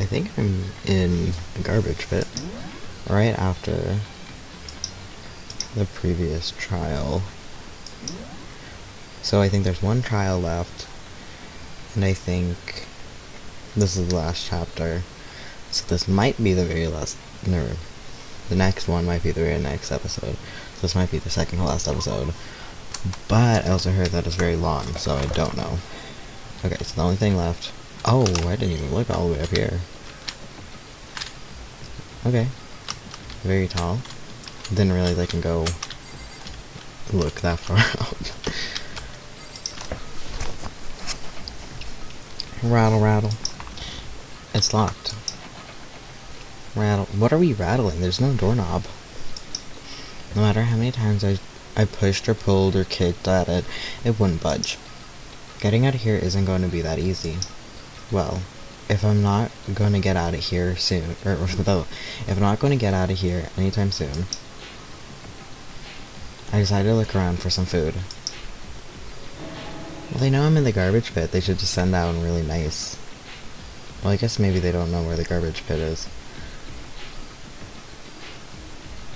I think I'm in a garbage pit right after the previous trial. So I think there's one trial left, and I think this is the last chapter. So this might be the very last, no, the next one might be the very next episode. So this might be the second to last episode. But I also heard that it's very long, so I don't know. Okay, so the only thing left. Oh, I didn't even look all the way up here. Okay. Very tall. Didn't realize I can go look that far out. Rattle, rattle. It's locked. Rattle. What are we rattling? There's no doorknob. No matter how many times I pushed or pulled or kicked at it, it wouldn't budge. Getting out of here isn't going to be that easy. Well, if I'm not going to get out of here soon, if I'm not going to get out of here anytime soon, I decided to look around for some food. Well, they know I'm in the garbage pit. They should just send out really nice. Well, I guess maybe they don't know where the garbage pit is.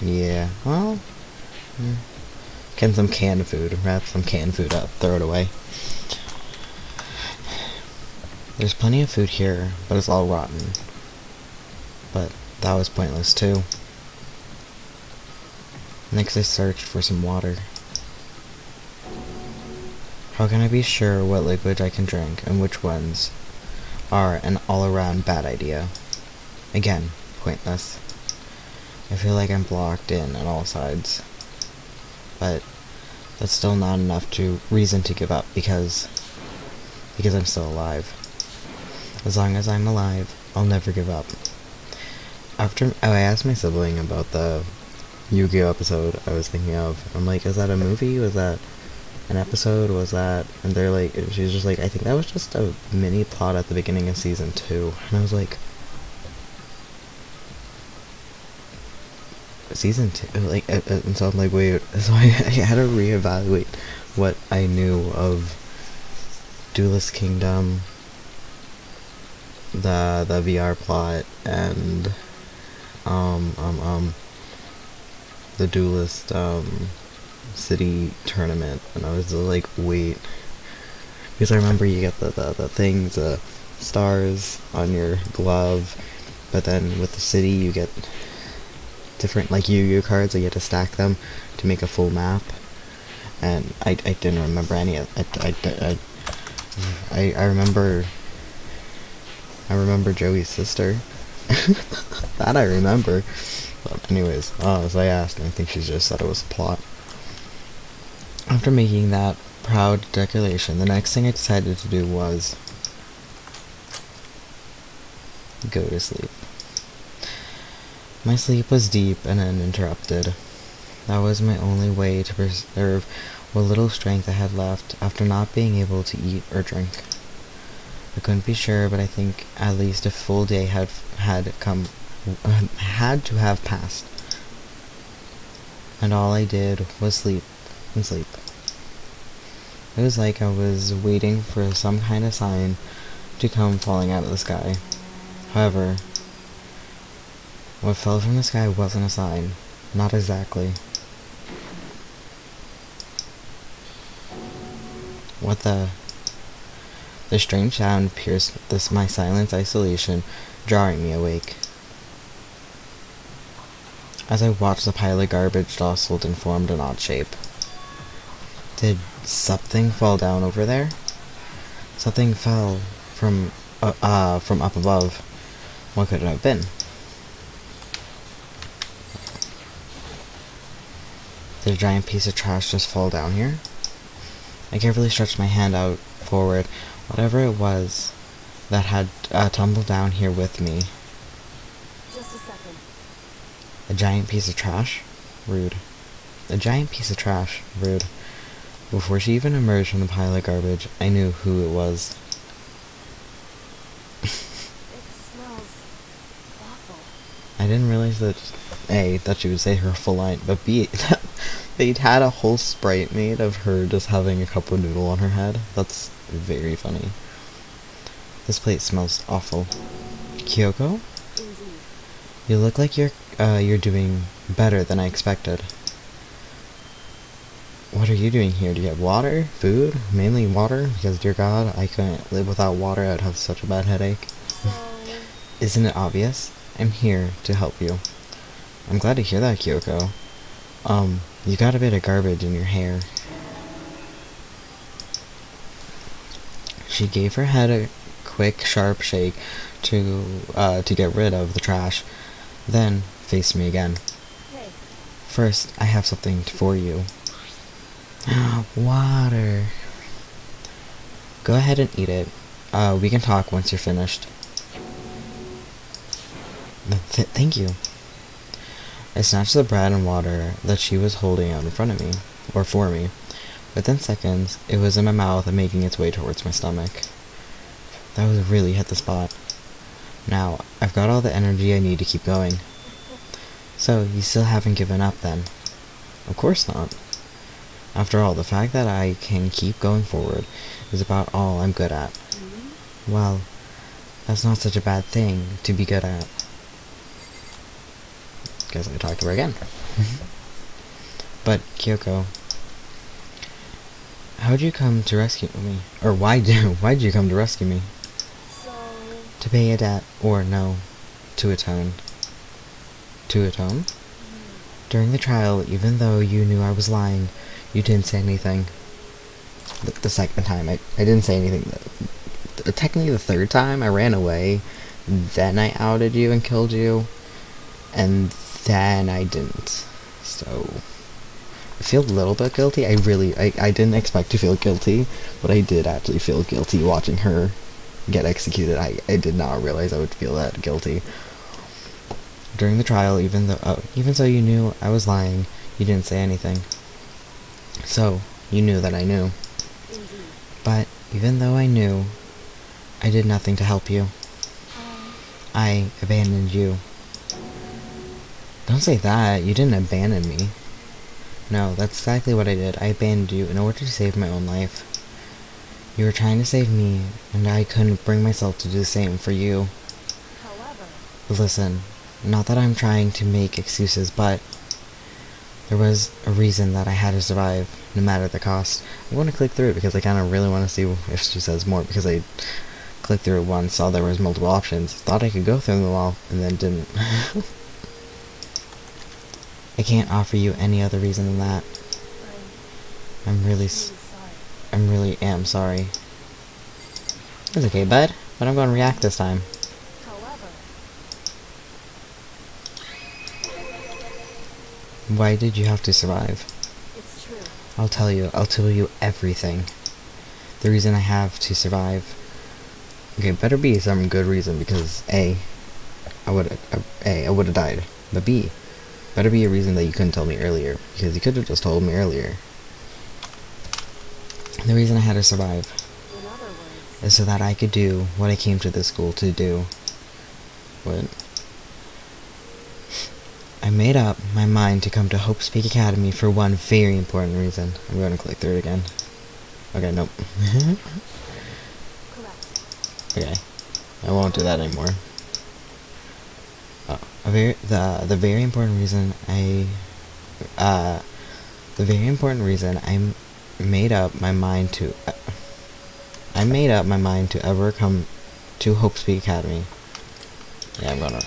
Yeah, well, get some canned food. Wrap some canned food up. Throw it away. There's plenty of food here, but it's all rotten. But that was pointless too. Next I searched for some water. How can I be sure what liquid I can drink and which ones are an all-around bad idea? Again, pointless. I feel like I'm blocked in on all sides. But that's still not enough reason to give up because I'm still alive. As long as I'm alive, I'll never give up. After I asked my sibling about the Yu-Gi-Oh episode I was thinking of. I'm like, is that a movie? Was that an episode? Was that? And they're like, she's just like, I think that was just a mini plot at the beginning of season 2. And I was like, season 2? Like, and so I'm like, wait. So I had to reevaluate what I knew of Duelist Kingdom, the VR plot, and the Duelist city tournament, and I was like, wait, because I remember you get the things, stars on your glove, but then with the city you get different like Yu-Gi-Oh cards, so you have to stack them to make a full map, and I didn't remember any of it. I remember Joey's sister. That I remember. But anyways, so I asked, and I think she just said it was a plot. After making that proud declaration, the next thing I decided to do was go to sleep. My sleep was deep and uninterrupted. That was my only way to preserve what little strength I had left after not being able to eat or drink. I couldn't be sure, but I think at least a full day had to have passed. And all I did was sleep and sleep. It was like I was waiting for some kind of sign to come falling out of the sky. However, what fell from the sky wasn't a sign. Not exactly. What the? The strange sound pierced my silent isolation, jarring me awake. As I watched the pile of garbage jostled and formed an odd shape. Did something fall down over there? Something fell from up above. What could it have been? Did a giant piece of trash just fall down here? I carefully stretched my hand out forward. Whatever it was that had tumbled down here with me. Just a second. A giant piece of trash? Rude. A giant piece of trash? Rude. Before she even emerged from the pile of garbage, I knew who it was. It smells awful. I didn't realize that A, that she would say her full line, but B, that they'd had a whole sprite made of her just having a cup of noodle on her head. That's very funny. This place smells awful. Kyoko? Indeed. You look like you're doing better than I expected. What are you doing here? Do you have water? Food? Mainly water? Because, dear God, I couldn't live without water. I'd have such a bad headache. So... Isn't it obvious? I'm here to help you. I'm glad to hear that, Kyoko. You got a bit of garbage in your hair. She gave her head a quick, sharp shake to get rid of the trash, then faced me again. Hey. First, I have something for you. Water. Go ahead and eat it. We can talk once you're finished. Thank you. I snatched the bread and water that she was holding out in front of me, or for me. Within seconds, it was in my mouth and making its way towards my stomach. That was really hit the spot. Now, I've got all the energy I need to keep going. So, you still haven't given up then? Of course not. After all, the fact that I can keep going forward is about all I'm good at. Well, that's not such a bad thing to be good at. Guess I talked to her again. But, Kyoko, how'd you come to rescue me? Or why'd you come to rescue me? So... To pay a debt, or no, to atone. To atone? During the trial, even though you knew I was lying, you didn't say anything. The second time, I didn't say anything. Technically the third time, I ran away. Then I outed you and killed you. And then I didn't. So, I feel a little bit guilty. I didn't expect to feel guilty, but I did actually feel guilty watching her get executed. I did not realize I would feel that guilty. During the trial, even though you knew I was lying, you didn't say anything. So, you knew that I knew. Indeed. But, even though I knew, I did nothing to help you. I abandoned you. Don't say that. You didn't abandon me. No, that's exactly what I did. I abandoned you in order to save my own life. You were trying to save me, and I couldn't bring myself to do the same for you. However... Listen, not that I'm trying to make excuses, but there was a reason that I had to survive, no matter the cost. I'm going to click through it because I kind of really want to see if she says more, because I clicked through it once, saw there was multiple options, thought I could go through them all, and then didn't. I can't offer you any other reason than that. I'm really sorry. It's okay, bud, but I'm going to react this time. However... Why did you have to survive? It's true. I'll tell you everything. The reason I have to survive. Okay, better be some good reason, because A, I would have died. But B, better be a reason that you couldn't tell me earlier, because you could have just told me earlier. The reason I had to survive In other words... is so that I could do what I came to this school to do. What? I made up my mind to come to Hope Speak Academy for one very important reason. I'm going to click through it again. Okay, nope. Correct. Okay, I won't do that anymore. The very important reason I made up my mind to ever come to Hope Speak Academy. Yeah, I'm gonna.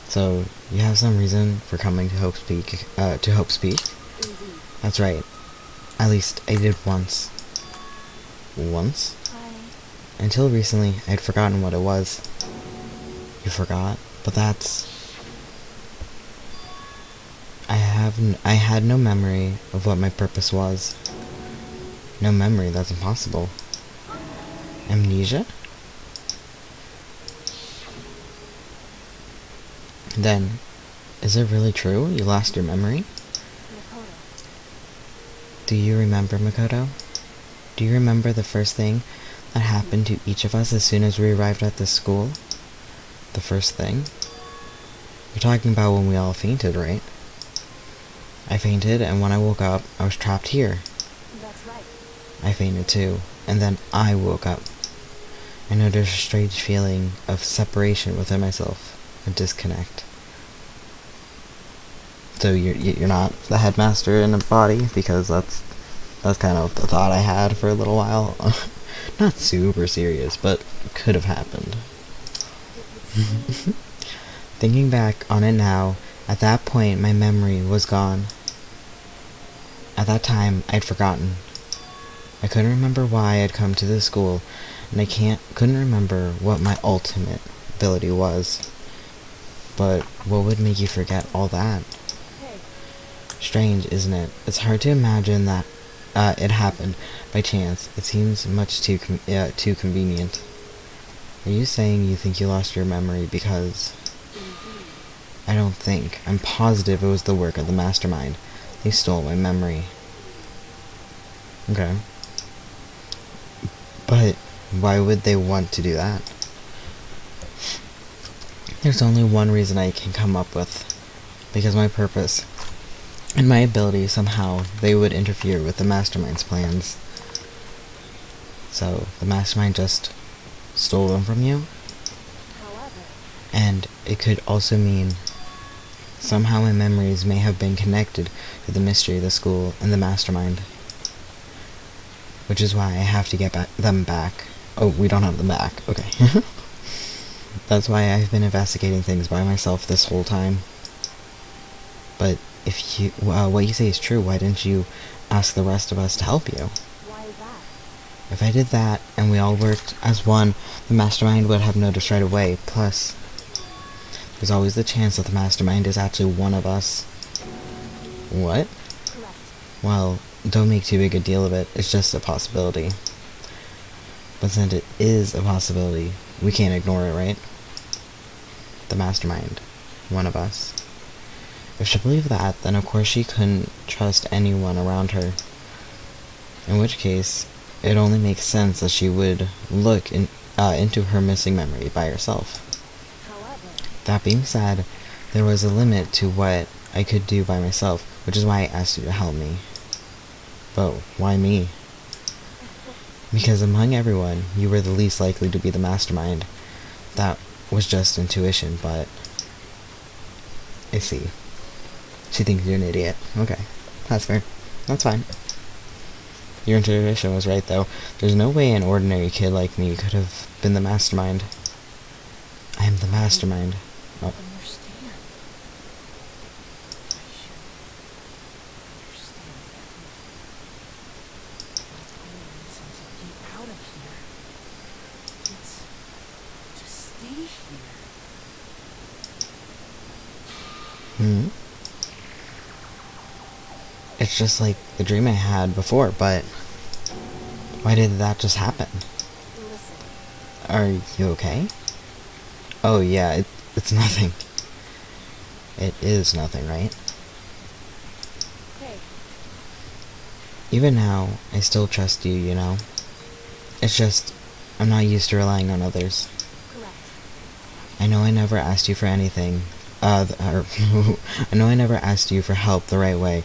So you have some reason for coming to Hope Speak. Indeed. That's right. At least I did once. Once? Until recently, I'd forgotten what it was. You forgot? But that's... I had no memory of what my purpose was. No memory, that's impossible. Amnesia? Then, is it really true? You lost your memory? Makoto. Do you remember, Makoto? Do you remember the first thing that happened to each of us as soon as we arrived at this school? The first thing? You're talking about when we all fainted, right? I fainted, and when I woke up, I was trapped here. That's right. I fainted too, and then I woke up. I know there's a strange feeling of separation within myself, a disconnect. So you're not the headmaster in a body, because that's kind of the thought I had for a little while. Not super serious, but could have happened. Thinking back on it now, at that point my memory was gone. At that time, I'd forgotten. I couldn't remember why I'd come to this school, and I couldn't remember what my ultimate ability was. But what would make you forget all that? Strange, isn't it? It's hard to imagine that it happened by chance. It seems much too convenient. Are you saying you think you lost your memory because... I don't think. I'm positive it was the work of the mastermind. They stole my memory. Okay. But why would they want to do that? There's only one reason I can come up with. Because my purpose and my ability, somehow they would interfere with the mastermind's plans. So the mastermind just stole them from you? However, and it could also mean somehow my memories may have been connected to the mystery of the school and the mastermind. Which is why I have to get them back. Oh, we don't have them back. Okay. That's why I've been investigating things by myself this whole time. But if you, what you say is true, why didn't you ask the rest of us to help you? why is that? If I did that, and we all worked as one, the mastermind would have noticed right away. Plus, there's always the chance that the mastermind is actually one of us. What? Correct. Well, don't make too big a deal of it. It's just a possibility. But since it is a possibility, we can't ignore it, right? The mastermind. One of us. If she believed that, then of course she couldn't trust anyone around her. In which case, it only makes sense that she would look into her missing memory by herself. However, That being said, there was a limit to what I could do by myself, which is why I asked you to help me. But why me? Because among everyone, you were the least likely to be the mastermind. That was just intuition, but... I see. She thinks you're an idiot. Okay. That's fair. That's fine. Your intuition was right, though. There's no way an ordinary kid like me could have been the mastermind. I am the mastermind. Oh. understand. I should understand everything. That's the only reason to get out of here. It's to stay here. Hmm? It's just like the dream I had before, but why did that just happen? Listen, Are you okay? Oh yeah, it's nothing. It is nothing, right? hey, Even now, I still trust you, you know? It's just, I'm not used to relying on others. correct. I know I never asked you for anything, I know I never asked you for help the right way,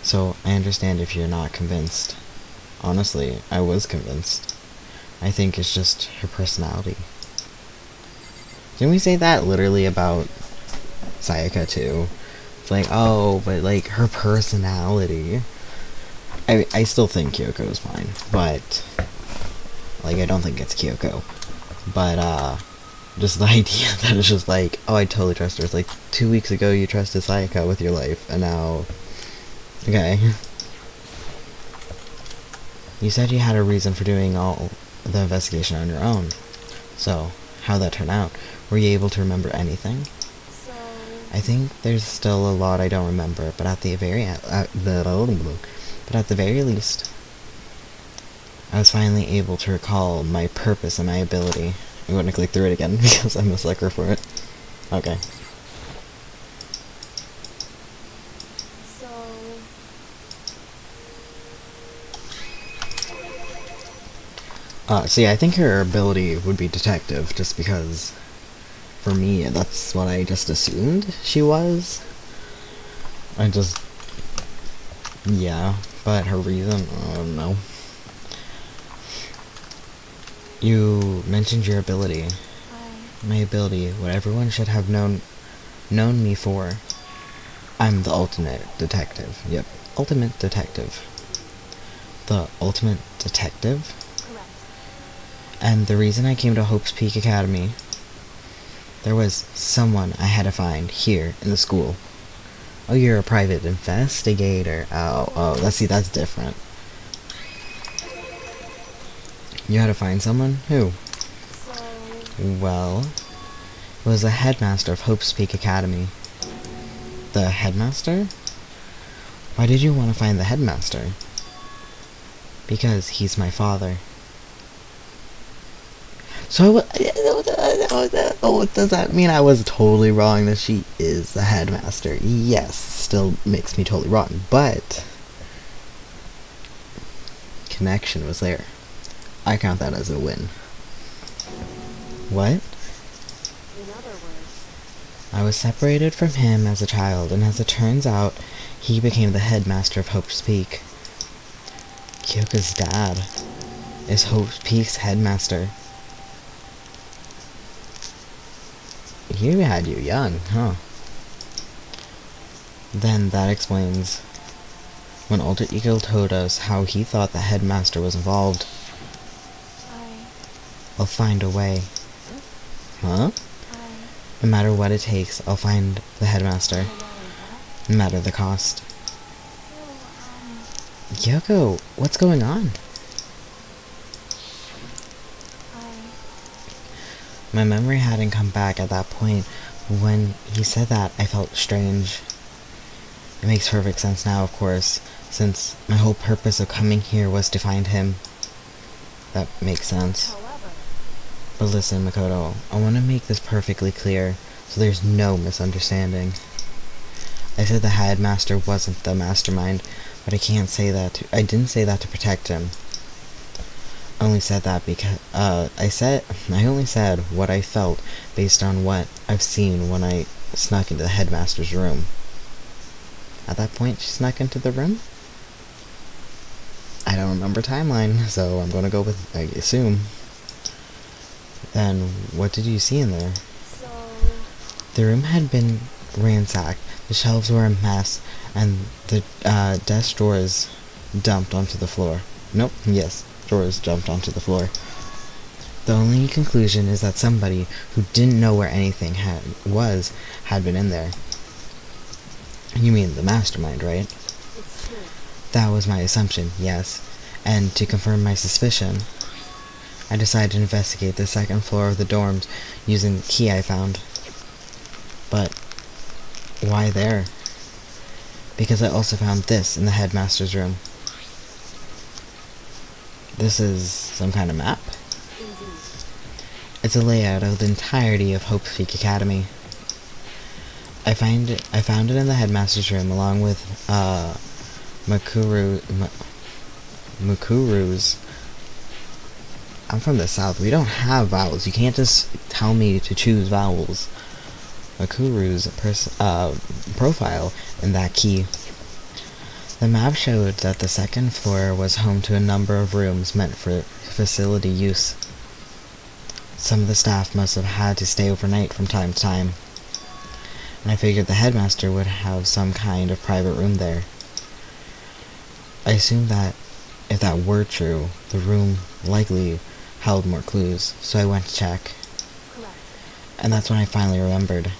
so I understand if you're not convinced. Honestly, I was convinced. I think it's just her personality. Didn't we say that literally about Sayaka too? It's like, oh, but like her personality. I still think Kyoko's fine, but like I don't think it's Kyoko. But just the idea that it's just like, oh, I totally trust her. It's like 2 weeks ago you trusted Sayaka with your life, and now, okay. You said you had a reason for doing all the investigation on your own. So, how'd that turn out? Were you able to remember anything? So, I think there's still a lot I don't remember, but at the very least, I was finally able to recall my purpose and my ability. I'm going to click through it again because I'm a sucker for it. Okay. so, See, I think her ability would be detective, just because, for me, that's what I just assumed she was. Yeah, but her reason, I don't know. You mentioned your ability. My ability, what everyone should have known me for. I'm the ultimate detective. Yep, ultimate detective. The ultimate detective? Correct. And the reason I came to Hope's Peak Academy, there was someone I had to find here in the school. Oh, you're a private investigator. Oh, let's see, that's different. You had to find someone? Who? So, Well, it was the headmaster of Hope's Peak Academy. The headmaster? Why did you want to find the headmaster? Because he's my father. So, does that mean I was totally wrong that she is the headmaster? Yes, still makes me totally wrong, but connection was there. I count that as a win. What? in other words, I was separated from him as a child, and as it turns out, he became the headmaster of Hope's Peak. Kyoka's dad is Hope's Peak's headmaster. He had you young, huh? Then that explains when Alter Ego told us how he thought the headmaster was involved. I'll find a way. Huh? No matter what it takes, I'll find the headmaster. No matter the cost. Yoko, what's going on? My memory hadn't come back at that point. When he said that, I felt strange. It makes perfect sense now, of course, since my whole purpose of coming here was to find him. That makes sense. But listen, Makoto, I want to make this perfectly clear, so there's no misunderstanding. I said the headmaster wasn't the mastermind, but I can't say that I didn't say that to protect him. I only said that because, I only said what I felt based on what I've seen when I snuck into the headmaster's room. At that point, she snuck into the room? I don't remember timeline, so I'm gonna go with, I assume. Then, what did you see in there? so, The room had been ransacked, the shelves were a mess, and the desk drawers dumped onto the floor. Nope, yes, drawers jumped onto the floor. The only conclusion is that somebody who didn't know where anything had been in there. You mean the mastermind, right? it's true. That was my assumption, yes. And to confirm my suspicion, I decided to investigate the second floor of the dorms using the key I found. But why there? Because I also found this in the headmaster's room. This is some kind of map? Indeed. It's a layout of the entirety of Hope's Peak Academy. I found it in the headmaster's room along with Mukuru's. I'm from the south. We don't have vowels. You can't just tell me to choose vowels. Mukuru's profile in that key. The map showed that the second floor was home to a number of rooms meant for facility use. Some of the staff must have had to stay overnight from time to time, and I figured the headmaster would have some kind of private room there. I assumed that if that were true, the room likely held more clues, so I went to check. Correct. And that's when I finally remembered.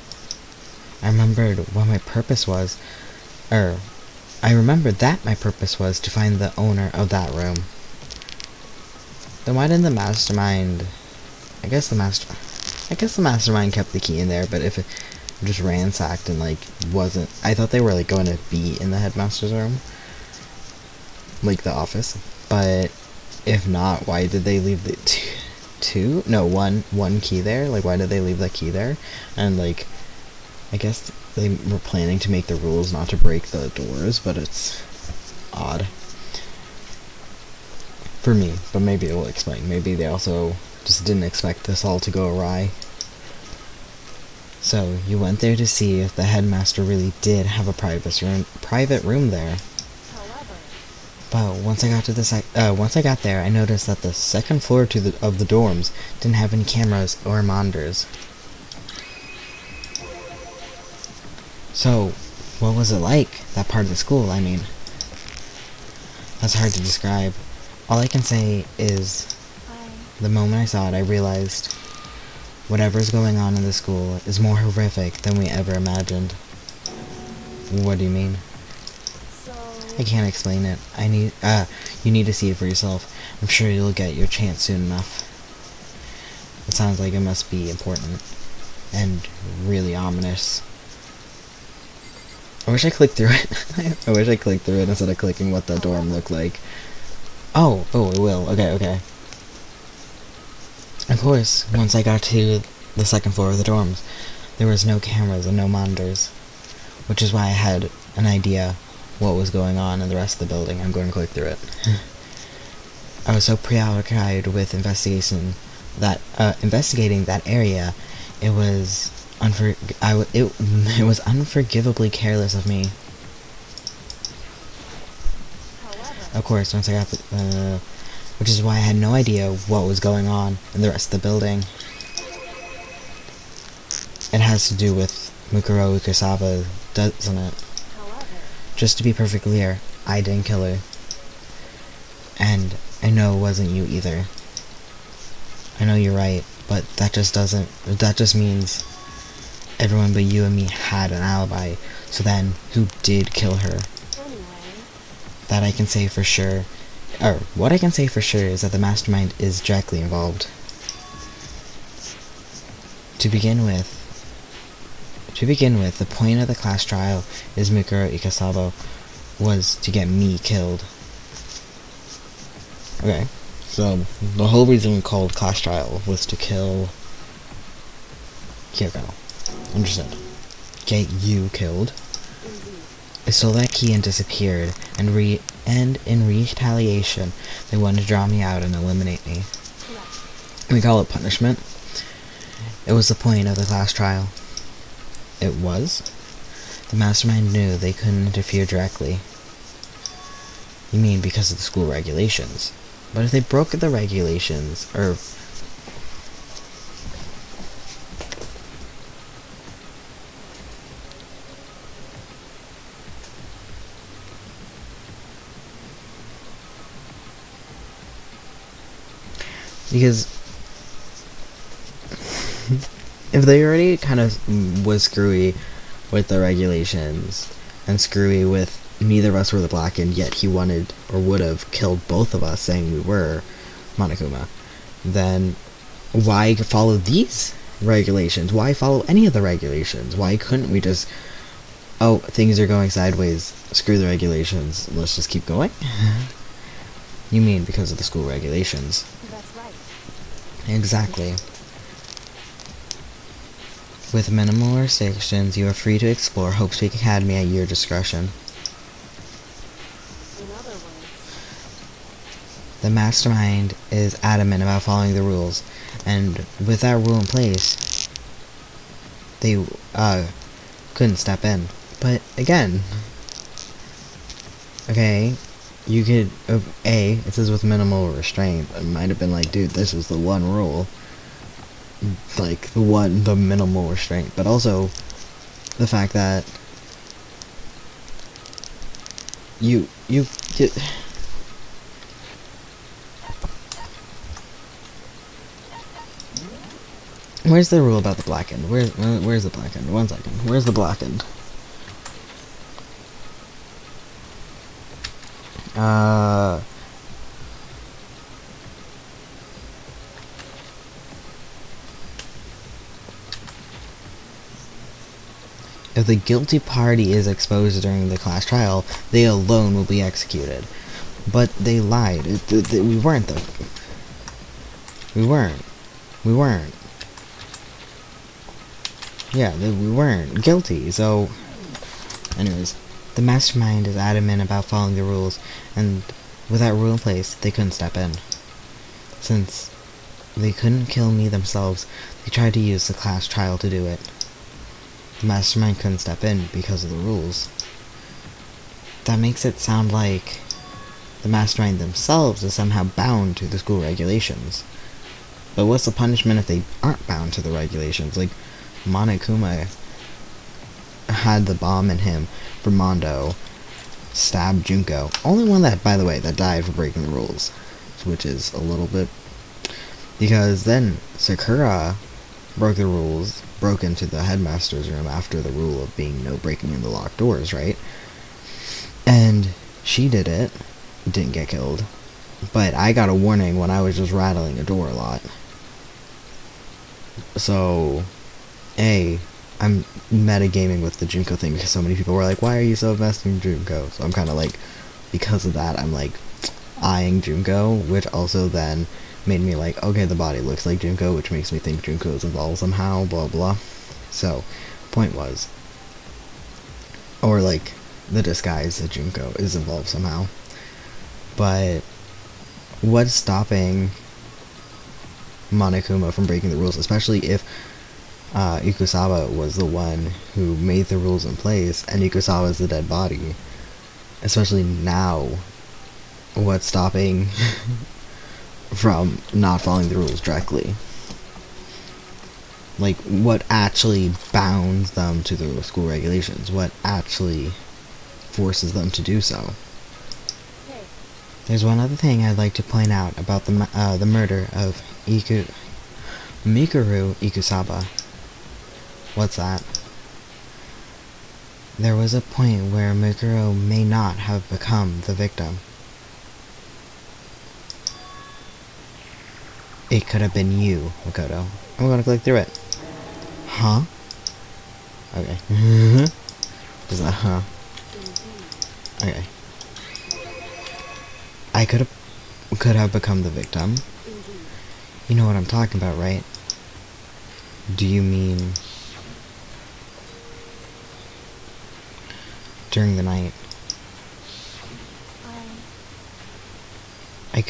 I remembered what my purpose was, I remembered that my purpose was to find the owner of that room. Then why didn't the mastermind... I guess the mastermind kept the key in there, but if it just ransacked and, like, wasn't... I thought they were, like, going to be in the headmaster's room. Like, the office. But if not, why did they leave the one key there? Like, why did they leave that key there? And, like, I guess they were planning to make the rules not to break the doors, but it's odd. For me, but maybe it will explain. Maybe they also just didn't expect this all to go awry. So, you went there to see if the headmaster really did have a private room there. However, But once I got to once I got there, I noticed that the second floor of the dorms didn't have any cameras or monitors. So, what was it like, that part of the school, I mean? That's hard to describe. All I can say is, the moment I saw it, I realized whatever's going on in the school is more horrific than we ever imagined. What do you mean? So... I can't explain it. You need to see it for yourself. I'm sure you'll get your chance soon enough. It sounds like it must be important. And really ominous. I wish I clicked through it. I wish I clicked through it instead of clicking what the dorm looked like. Oh, it will. Okay. Of course, once I got to the second floor of the dorms, there was no cameras and no monitors. Which is why I had an idea what was going on in the rest of the building. I'm going to click through it. I was so preoccupied with investigating that area, it was it was unforgivably careless of me. However... Of course, once I got which is why I had no idea what was going on in the rest of the building. It has to do with Mukuro Ukasawa, doesn't it? However... Just to be perfectly clear, I didn't kill her. And I know it wasn't you either. I know you're right, but that just means everyone but you and me had an alibi. So then, who did kill her? Anyway... That I can say for sure, or what I can say for sure is that the mastermind is directly involved. To begin with, the point of the class trial is Mikuro Ikasawa was to get me killed. Okay, so the whole reason we called class trial was to kill Kyoko. Understood. Get you killed. I stole that key and disappeared, and in retaliation, they wanted to draw me out and eliminate me. We call it punishment. It was the point of the class trial. It was? The mastermind knew they couldn't interfere directly. You mean because of the school regulations? But if they broke the regulations, or... Because if they already kind of was screwy with the regulations and screwy with neither of us were the Blackened, yet he wanted or would have killed both of us saying we were Monokuma, then why follow these regulations? Why follow any of the regulations? Why couldn't we just, oh, things are going sideways, screw the regulations, let's just keep going? You mean because of the school regulations? That's right. Exactly. With minimal restrictions, you are free to explore Hope Peak Academy at your discretion. In other words... The mastermind is adamant about following the rules, and with that rule in place, they couldn't step in. But again, okay, you could it says with minimal restraint. It might have been like, dude, this was the one rule, like the minimal restraint. But also the fact that you get. Where's the rule about the Blackened? Where's the Blackened? 1 second. Where's the Blackened? If the guilty party is exposed during the class trial, they alone will be executed. But they lied. We weren't though. We weren't. Yeah, we weren't guilty, so... Anyways, the mastermind is adamant about following the rules, and with that rule in place, they couldn't step in. Since they couldn't kill me themselves, they tried to use the class trial to do it. The mastermind couldn't step in because of the rules. That makes it sound like the mastermind themselves is somehow bound to the school regulations. But what's the punishment if they aren't bound to the regulations? Like, Monokuma had the bomb in him for Mondo, stabbed Junko. Only one that, by the way, that died for breaking the rules. Which is a little bit... Because then Sakura broke the rules, broke into the headmaster's room after the rule of being no breaking in the locked doors, right? And she did it, didn't get killed. But I got a warning when I was just rattling a door a lot. So, I'm metagaming with the Junko thing because so many people were like, why are you so invested in Junko? So I'm kind of like, because of that, I'm like, eyeing Junko, which also then made me like, okay, the body looks like Junko, which makes me think Junko is involved somehow, blah blah. So, point was, or like, the disguise of Junko is involved somehow. But what's stopping Monokuma from breaking the rules, especially if Ikusawa was the one who made the rules in place, and Ikusawa is the dead body? Especially now, what's stopping from not following the rules directly? Like, what actually bounds them to the school regulations? What actually forces them to do so? Hey. There's one other thing I'd like to point out about the murder of Mikuru Ikusawa. What's that? There was a point where Mikuru may not have become the victim. It could have been you, Makoto. I'm gonna click through it. Huh? Okay. Is that huh? Okay. I could have become the victim. You know what I'm talking about, right? Do you mean during the night? I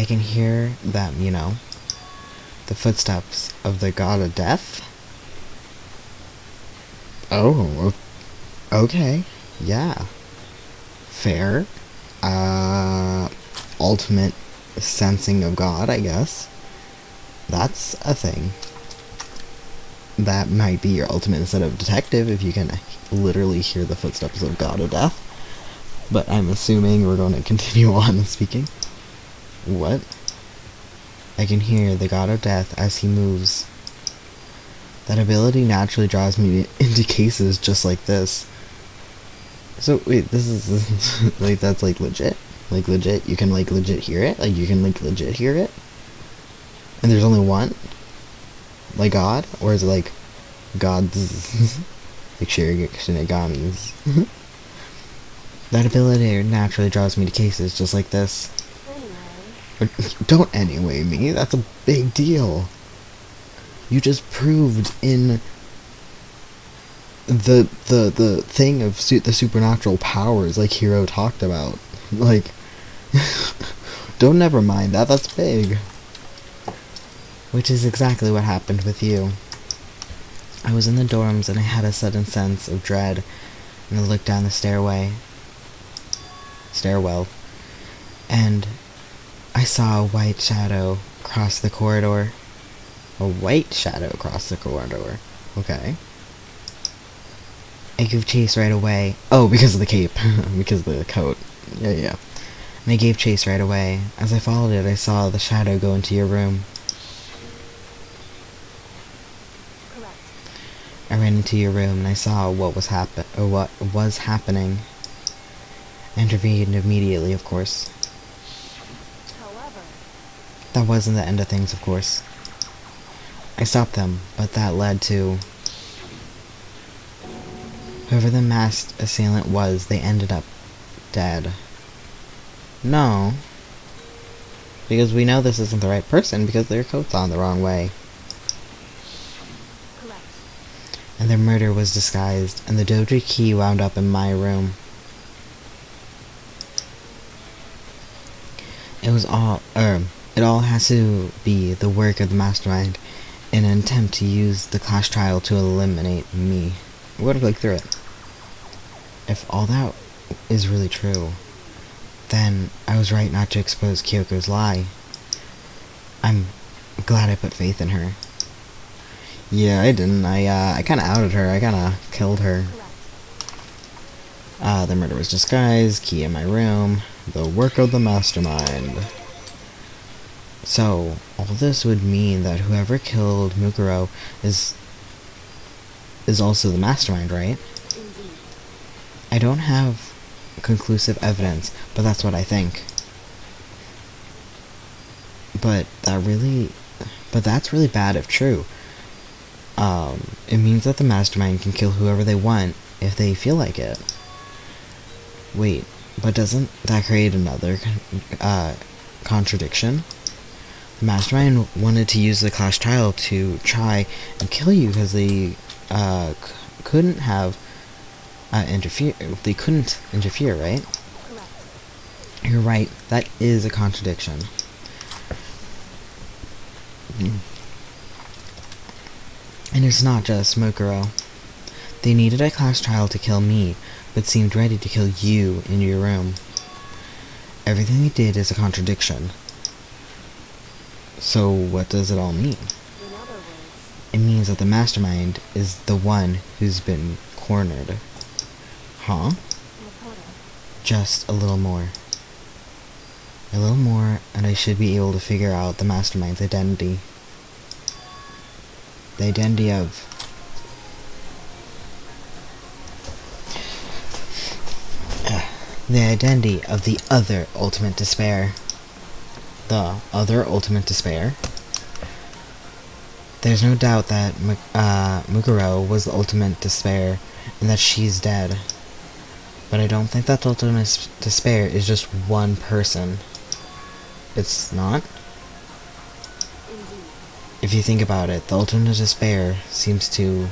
can hear them, you know, the footsteps of the god of death. Oh, okay, yeah, fair. Ultimate sensing of God, I guess. That's a thing. That might be your ultimate instead of detective, if you can literally hear the footsteps of God of Death. But I'm assuming we're going to continue on speaking. What? I can hear the God of Death as he moves. That ability naturally draws me into cases just like this. So, wait, this is like, that's like legit? Like legit? You can like legit hear it? Like you can like legit hear it? And there's only one? Like God? Or is it like God's like Shinigami's? That ability naturally draws me to cases just like this. Don't anyway me, that's a big deal. You just proved in the thing of the supernatural powers like Hiro talked about. Like, don't never mind that, that's big. Which is exactly what happened with you. I was in the dorms and I had a sudden sense of dread, and I looked down the stairwell, and I saw a white shadow cross the corridor. A white shadow cross the corridor. Okay. I gave chase right away. Oh, because of the cape. Because of the coat. Yeah. And I gave chase right away. As I followed it, I saw the shadow go into your room. Correct. I ran into your room and I saw what was happening. I intervened immediately, of course. However, That wasn't the end of things, of course. I stopped them, but that led to... Whoever the masked assailant was, they ended up dead. No. Because we know this isn't the right person because their coat's on the wrong way. correct. And their murder was disguised, and the doji key wound up in my room. It all has to be the work of the mastermind in an attempt to use the class trial to eliminate me. I'm going to click through it. If all that is really true, then I was right not to expose Kyoko's lie. I'm glad I put faith in her. Yeah, I didn't. I kinda outed her. I kinda killed her. The murder was disguised, key in my room, the work of the mastermind. So, all this would mean that whoever killed Mukuro is also the mastermind, right? Indeed. I don't have conclusive evidence, but that's what I think. But that's really bad if true. It means that the mastermind can kill whoever they want if they feel like it. Wait, but doesn't that create another contradiction? The mastermind wanted to use the class trial to try and kill you because they couldn't have interfere. They couldn't interfere, right? Correct. You're right. That is a contradiction. And it's not just Mukuro. They needed a class trial to kill me, but seemed ready to kill you in your room. Everything they did is a contradiction. So what does it all mean? In other words, It means that the mastermind is the one who's been cornered. Huh? Makoto. Just a little more. A little more, and I should be able to figure out the mastermind's identity. The identity of... the identity of the other ultimate despair. The other ultimate despair? There's no doubt that Mukuro was the ultimate despair, and that she's dead. But I don't think that the ultimate despair is just one person. It's not? Indeed. If you think about it, the ultimate despair seems to...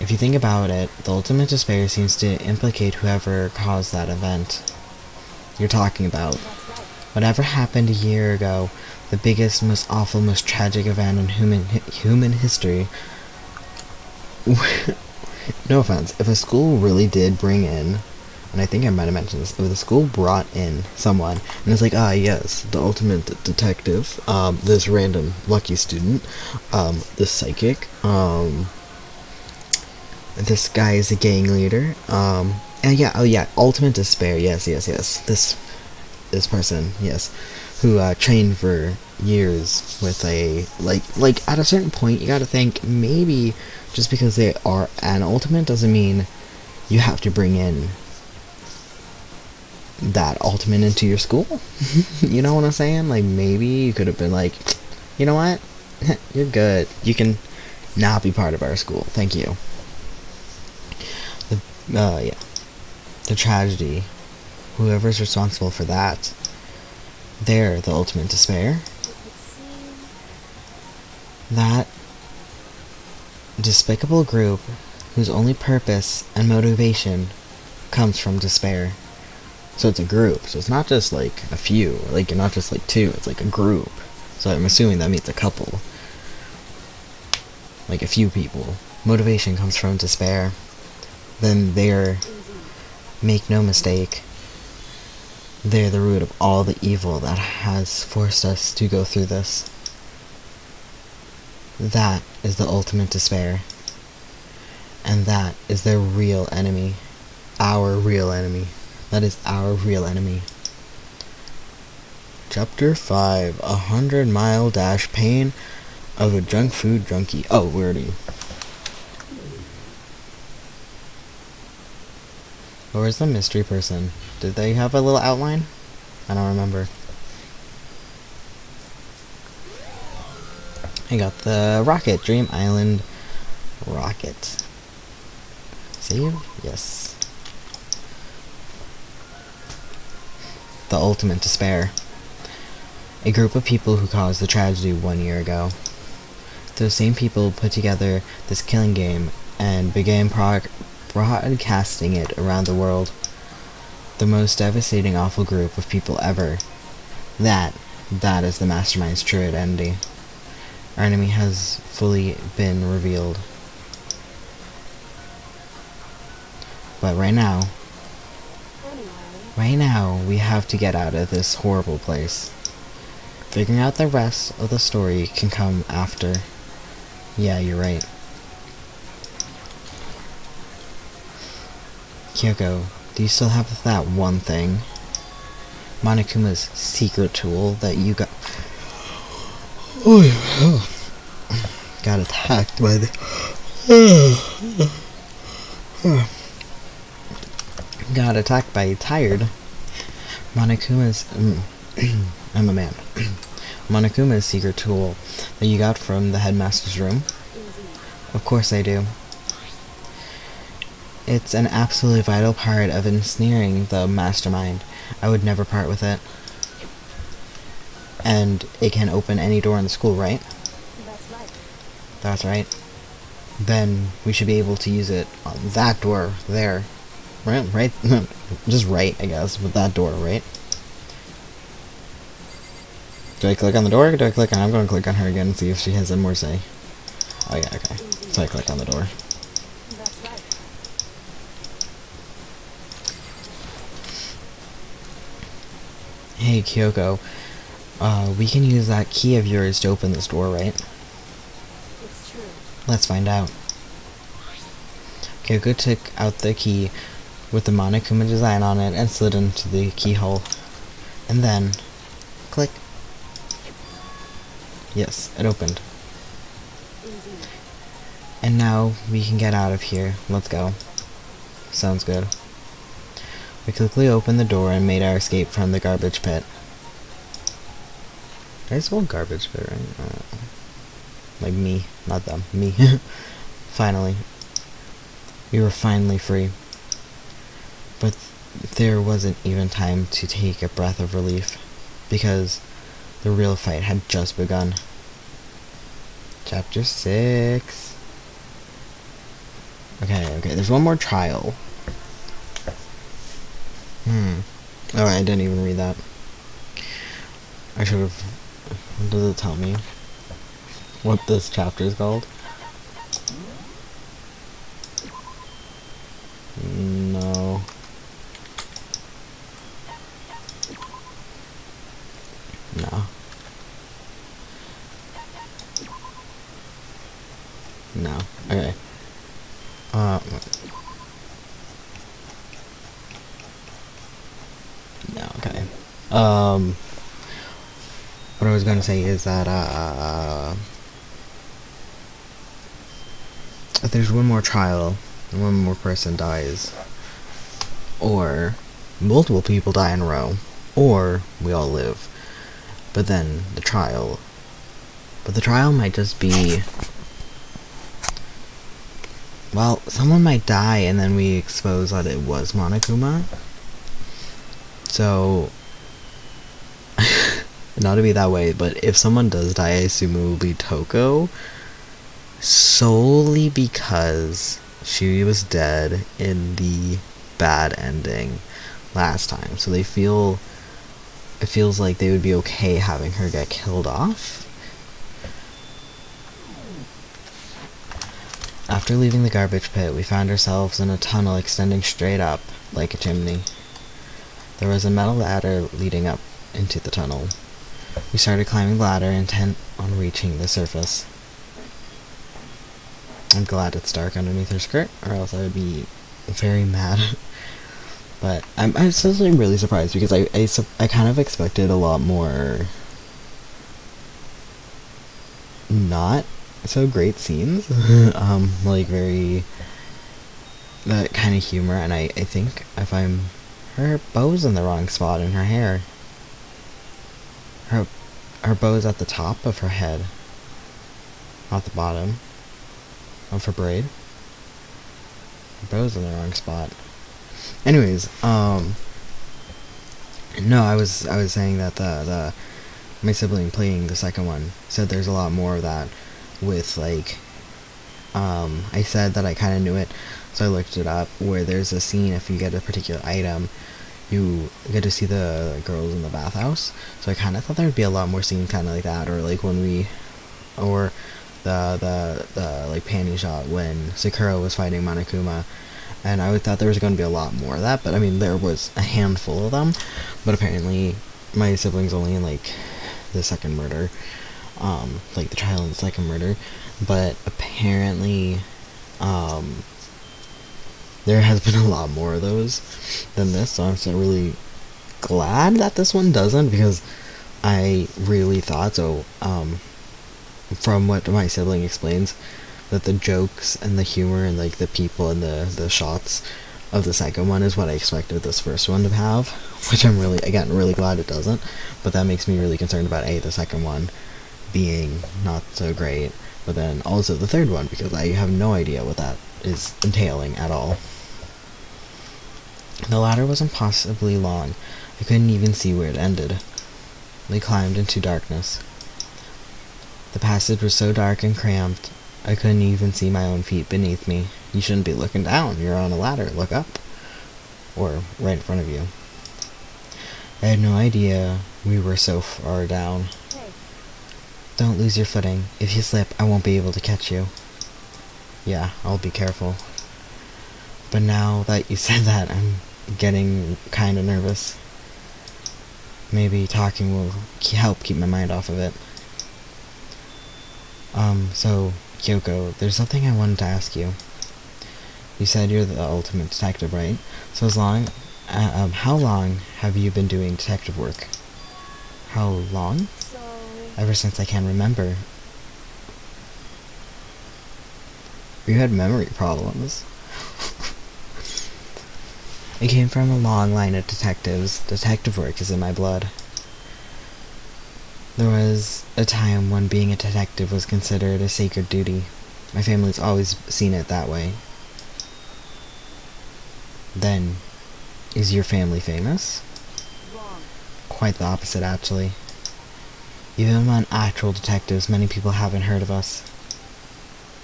if you think about it, the ultimate despair seems to implicate whoever caused that event you're talking about. That's right. Whatever happened a year ago, the biggest, most awful, most tragic event in human history. No offense, if a school really did bring in, and I think I might have mentioned this, if the school brought in someone, and it's like, yes, the ultimate detective, this random lucky student, this psychic, this guy is a gang leader, and ultimate despair, yes, this person, yes, who trained for years with a, like at a certain point you gotta think, maybe just because they are an ultimate doesn't mean you have to bring in that ultimate into your school. You know what I'm saying? Like, maybe you could have been like, you know what? You're good. You can not be part of our school. Thank you. The tragedy. Whoever's responsible for that, they're the ultimate despair. It would seem That despicable group whose only purpose and motivation comes from despair. So it's a group, so it's not just like a few, like not just like two, it's like a group. So I'm assuming that means a couple. Like a few people. Motivation comes from despair. Then they're, indeed. make no mistake, they're the root of all the evil that has forced us to go through this. That is the ultimate despair. And that is their real enemy. Our real enemy. That is our real enemy. Chapter 5, 100-mile dash pain of a junk food junkie. Oh, where are you? Where's the mystery person? Did they have a little outline? I don't remember. I got the rocket. Dream Island rocket. Save? Yes. The ultimate despair. A group of people who caused the tragedy 1 year ago. Those same people put together this killing game and began broadcasting it around the world. The most devastating, awful group of people ever. That is the mastermind's true identity. our enemy has fully been revealed. But right now, we have to get out of this horrible place. Figuring out the rest of the story can come after. Yeah, you're right. Kyoko, do you still have that one thing? Monokuma's secret tool that you got... got attacked by the... got attacked by Tired. Monokuma's... I'm a man. Monokuma's secret tool that you got from the headmaster's room? Of course I do. It's an absolutely vital part of ensnaring the mastermind. I would never part with it. And it can open any door in the school, right? That's right. That's right. Then we should be able to use it on that door there. Right? Just right, I guess, with that door, right? Do I click on the door, or do I click on... I'm going to click on her again and see if she has any more say. Oh yeah, okay. So I click on the door. That's right. Hey, Kyoko. We can use that key of yours to open this door, right? It's true. Let's find out. Kyoko took out the key with the Monokuma design on it and slid into the keyhole. And then... click. Yes, it opened. Indeed. And now we can get out of here. Let's go. Sounds good. We quickly opened the door and made our escape from the garbage pit. I spelled garbage pit, right? Like me, not them. Me. Finally. We were finally free. But there wasn't even time to take a breath of relief, because the real fight had just begun. Chapter 6. Okay, there's one more trial. Oh, I didn't even read that. I should have... What does it tell me? What this chapter is called? No. No. No. Okay. No, okay. What I was gonna say is that, if there's one more trial, and one more person dies, or multiple people die in a row, or we all live, but then the trial might just be, well, someone might die and then we expose that it was Monokuma. So, not to be that way, but if someone does die, I assume it will be Toko, solely because she was dead in the bad ending last time. So it feels like they would be okay having her get killed off. After leaving the garbage pit, we found ourselves in a tunnel extending straight up, like a chimney. There was a metal ladder leading up into the tunnel. We started climbing the ladder, intent on reaching the surface. I'm glad it's dark underneath her skirt, or else I would be very mad. But I'm still really surprised, because I kind of expected a lot more not so great scenes. Like very that kind of humor, and I think if her bow's in the wrong spot in her hair. Her bow's at the top of her head, not the bottom of her braid. Her bow's in the wrong spot. Anyways, no, I was saying that my sibling playing the second one said there's a lot more of that with, like, I said that I kind of knew it, so I looked it up, where there's a scene, if you get a particular item, you get to see the girls in the bathhouse. So I kind of thought there would be a lot more scenes kind of like that, or like when we or the like panty shot when Sakura was fighting Monokuma, and I thought there was going to be a lot more of that, but I mean there was a handful of them, but apparently my siblings only in like the second murder, like the trial and the second murder, but apparently there has been a lot more of those than this, so I'm so really glad that this one doesn't, because I really thought so, from what my sibling explains, that the jokes and the humor and like the people and the shots of the second one is what I expected this first one to have, which I'm really, again, really glad it doesn't, but that makes me really concerned about the second one being not so great, but then also the third one, because I have no idea what that is entailing at all. The ladder was impossibly long. I couldn't even see where it ended. We climbed into darkness. The passage was so dark and cramped, I couldn't even see my own feet beneath me. You shouldn't be looking down. You're on a ladder. Look up. Or right in front of you. I had no idea we were so far down. Hey. Don't lose your footing. If you slip, I won't be able to catch you. Yeah, I'll be careful. But now that you said that, I'm getting kind of nervous. Maybe talking will help keep my mind off of it. So, Kyoko, there's something I wanted to ask you. You said you're the ultimate detective, right? So how long have you been doing detective work? How long? So... Ever since I can remember. You had memory problems. I came from a long line of detectives. Detective work is in my blood. There was a time when being a detective was considered a sacred duty. My family's always seen it that way. Then, is your family famous? Wrong. Quite the opposite, actually. Even among actual detectives, many people haven't heard of us.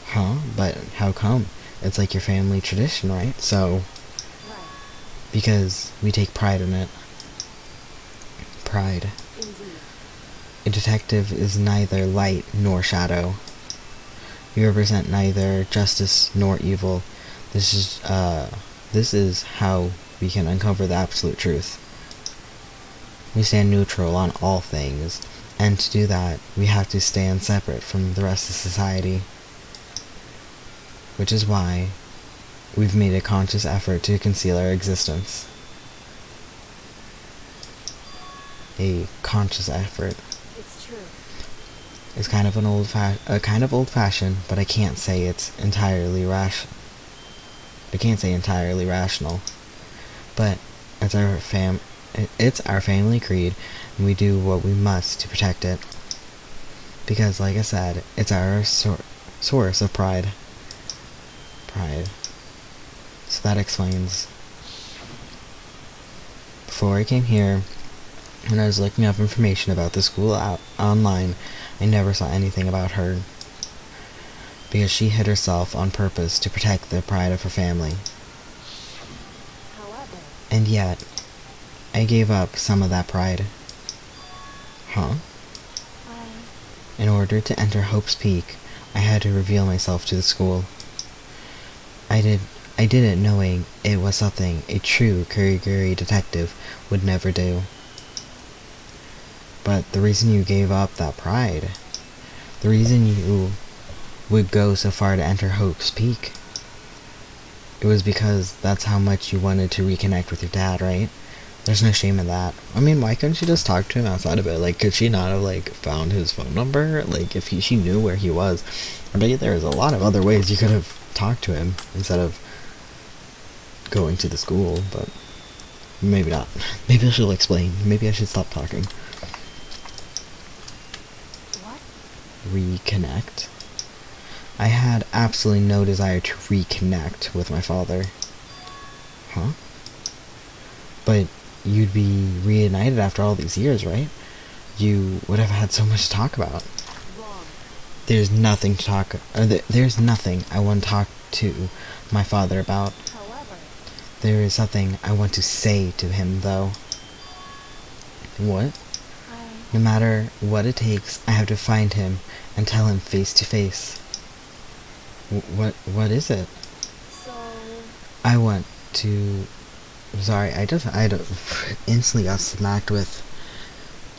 Huh? But how come? It's like your family tradition, right? So, Right. because we take pride in it. Pride. Indeed. A detective is neither light nor shadow. You represent neither justice nor evil. This is how we can uncover the absolute truth. We stand neutral on all things, and to do that, we have to stand separate from the rest of society. Which is why we've made a conscious effort to conceal our existence. A conscious effort. It's true. It's kind of old-fashioned, but I can't say it's entirely rational. But it's our family creed, and we do what we must to protect it. Because, like I said, it's our source of pride. So that explains. Before I came here, when I was looking up information about the school online, I never saw anything about her. Because she hid herself on purpose to protect the pride of her family. However... And yet, I gave up some of that pride. Huh? In order to enter Hope's Peak, I had to reveal myself to the school. I did it knowing it was something a true Kuriguri detective would never do. But the reason you gave up that pride, the reason you would go so far to enter Hope's Peak, it was because that's how much you wanted to reconnect with your dad, right? There's no shame in that. I mean, why couldn't she just talk to him outside of it? Like, could she not have, like, found his phone number? Like, if she knew where he was. I bet there was a lot of other ways you could have talked to him instead of going to the school, but maybe not. Maybe she'll explain. Maybe I should stop talking. What? Reconnect? I had absolutely no desire to reconnect with my father. Huh? But you'd be reunited after all these years, right? You would have had so much to talk about. Wrong. There's nothing to talk... there's nothing I want to talk to my father about. However... There is something I want to say to him, though. What? No matter what it takes, I have to find him and tell him face to face. What is it? So... I want to... Sorry, I instantly got smacked with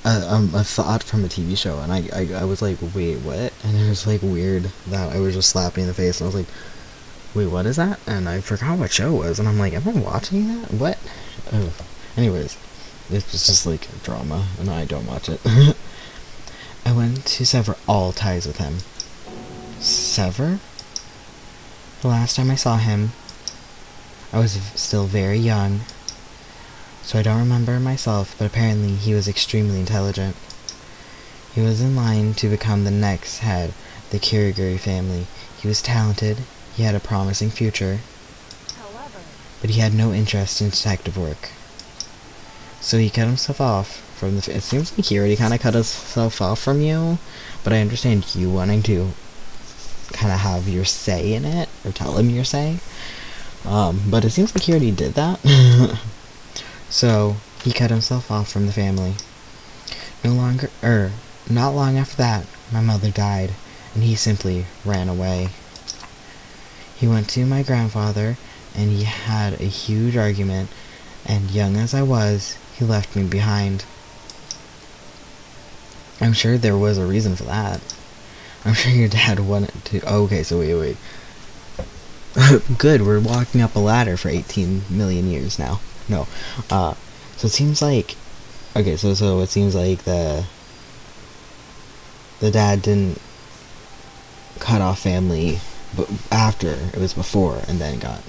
a thought from a TV show, and I was like, wait, what? And it was like weird that I was just slapped me in the face, and I was like, wait, what is that? And I forgot what show it was, and I'm like, am I watching that? What? Oh. Anyways, it was just like drama, and I don't watch it. I went to sever all ties with him. Sever? The last time I saw him, I was still very young, so I don't remember myself, but apparently he was extremely intelligent. He was in line to become the next head of the Kirigiri family. He was talented, he had a promising future, However... but he had no interest in detective work. So he cut himself off from the... It seems like he already kind of cut himself off from you, but I understand you wanting to kind of have your say in it, or tell him your say. But it seems like he already did that. So, he cut himself off from the family. Not long after that, my mother died, and he simply ran away. He went to my grandfather, and he had a huge argument, and young as I was, he left me behind. I'm sure there was a reason for that. I'm sure your dad wanted to... Oh, okay, so wait. Good, we're walking up a ladder for 18 million years now. No. So it seems like... Okay, so it seems like the dad didn't cut off family but after. It was before, and then got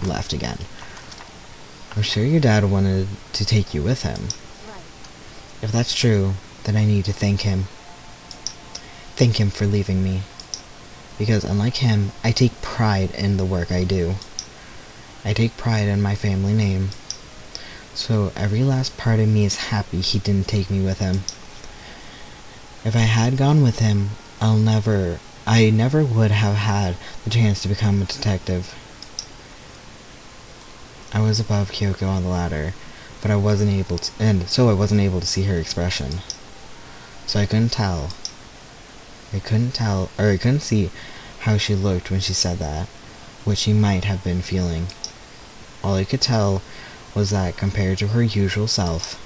left again. I'm sure your dad wanted to take you with him. Right. If that's true, then I need to thank him. Thank him for leaving me. Because unlike him, I take pride in the work I do. I take pride in my family name. So every last part of me is happy he didn't take me with him. If I had gone with him, I never would have had the chance to become a detective. I was above Kyoko on the ladder, but I wasn't able to see her expression. So I couldn't see how she looked when she said that, what she might have been feeling. All I could tell was that compared to her usual self,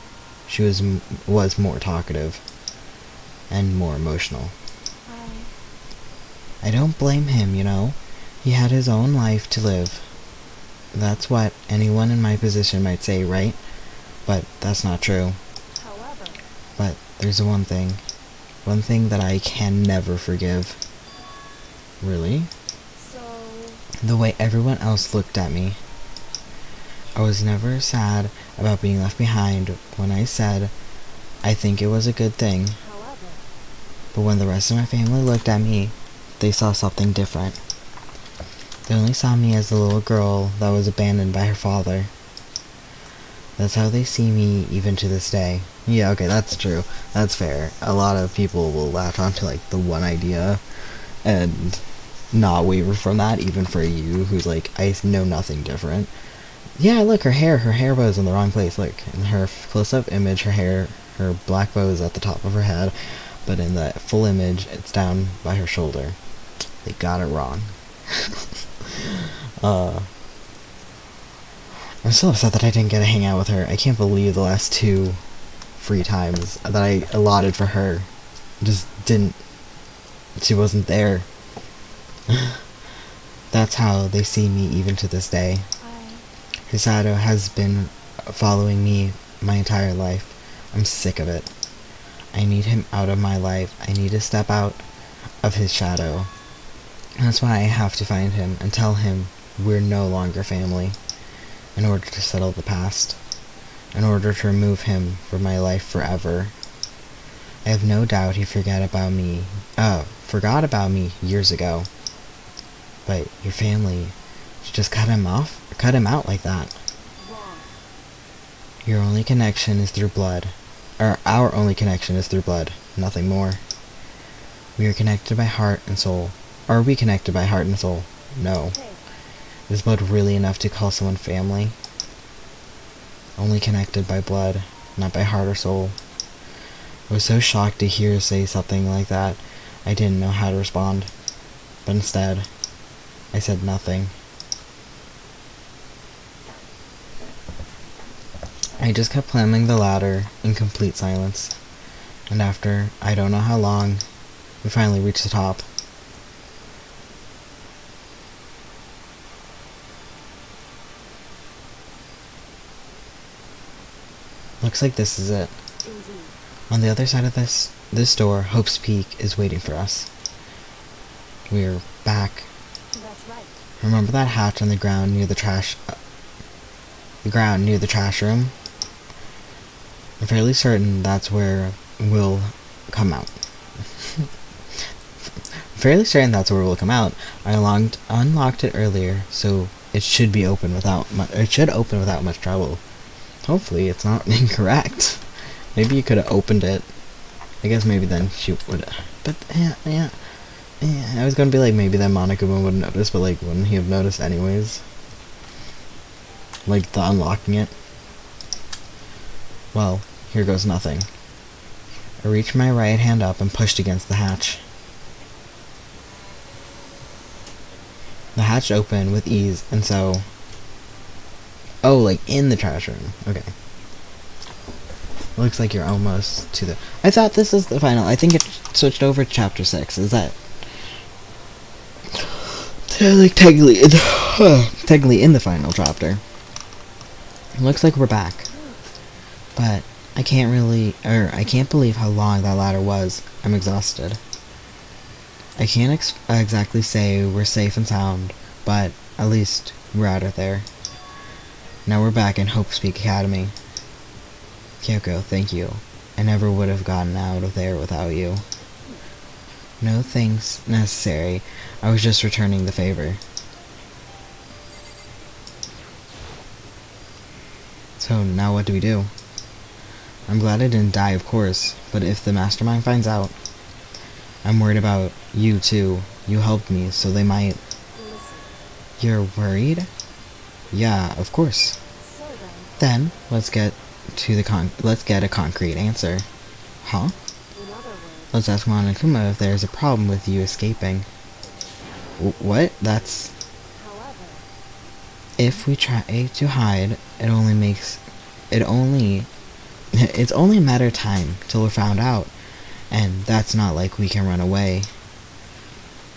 she was more talkative and more emotional. I don't blame him, you know. He had his own life to live. That's what anyone in my position might say, right? But that's not true. However... But there's one thing that I can never forgive. Really? So... The way everyone else looked at me. I was never sad about being left behind when I said I think it was a good thing. However... But when the rest of my family looked at me, they saw something different. They only saw me as the little girl that was abandoned by her father. That's how they see me even to this day. Yeah, okay, that's true. That's fair. A lot of people will latch onto like the one idea and not waver from that, even for you who's like, I know nothing different. Yeah, look, her hair bow is in the wrong place. Look, in her close-up image, her black bow is at the top of her head, but in the full image, it's down by her shoulder. They got it wrong. I'm so upset that I didn't get to hang out with her. I can't believe the last 2 free times that I allotted for her just didn't... She wasn't there. That's how they see me even to this day. His shadow has been following me my entire life. I'm sick of it. I need him out of my life. I need to step out of his shadow. And that's why I have to find him and tell him we're no longer family. In order to settle the past. In order to remove him from my life forever. I have no doubt he forgot about me years ago. But your family should just cut him out like that. Wrong. Your only connection is through blood. Or our only connection is through blood. Nothing more. We are connected by heart and soul. Are we connected by heart and soul? No. Hey. Is blood really enough to call someone family? Only connected by blood, not by heart or soul. I was so shocked to hear her say something like that, I didn't know how to respond. But instead, I said nothing. I just kept climbing the ladder in complete silence. And after, I don't know how long, we finally reached the top. Looks like this is it. Indeed. On the other side of this door, Hope's Peak is waiting for us. We're back. That's right. Remember that hatch on the ground near the trash room? I'm fairly certain that's where we'll come out. I unlocked it earlier, so it should open without much trouble. Hopefully, it's not incorrect. Maybe you could have opened it. I guess maybe then she would. But yeah. I was gonna be like, maybe then Monica would notice, but like, wouldn't he have noticed anyways? Like the unlocking it. Well, here goes nothing. I reached my right hand up and pushed against the hatch. The hatch opened with ease, and so... Oh, like in the trash room. Okay. Looks like you're almost to the... I thought this was the final. I think it switched over to chapter 6. Is that... like technically in the final chapter. Looks like we're back. But I can't believe how long that ladder was. I'm exhausted. I can't exactly say we're safe and sound, but at least we're out of there. Now we're back in Hope's Peak Academy. Kyoko, thank you. I never would have gotten out of there without you. No thanks necessary. I was just returning the favor. So now what do we do? I'm glad I didn't die, of course, but if the mastermind finds out, I'm worried about you too. You helped me, so they might... You're worried? Yeah, of course. So Then, let's get a concrete answer. Huh? in other words, Let's ask Monokuma if there's a problem with you escaping. What? That's... however, If we try to hide, it's only a matter of time till we're found out, and that's not like we can run away.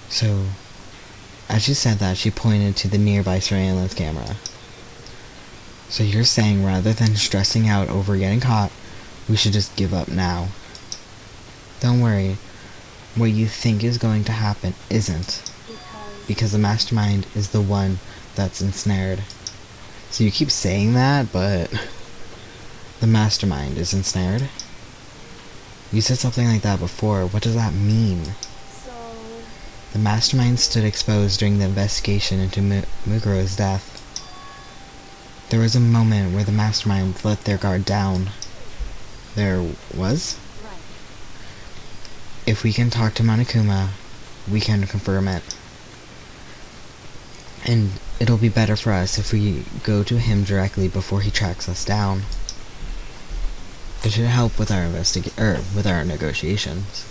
So, as she said that, she pointed to the nearby surveillance camera. So you're saying rather than stressing out over getting caught, we should just give up now. Don't worry, what you think is going to happen isn't, because the mastermind is the one that's ensnared. So you keep saying that, but the mastermind is ensnared? You said something like that before. What does that mean? so The mastermind stood exposed during the investigation into Muguru's death. There was a moment where the mastermind let their guard down. There was? right. If we can talk to Monokuma, we can confirm it. And it'll be better for us if we go to him directly before he tracks us down. It should help with our with our negotiations.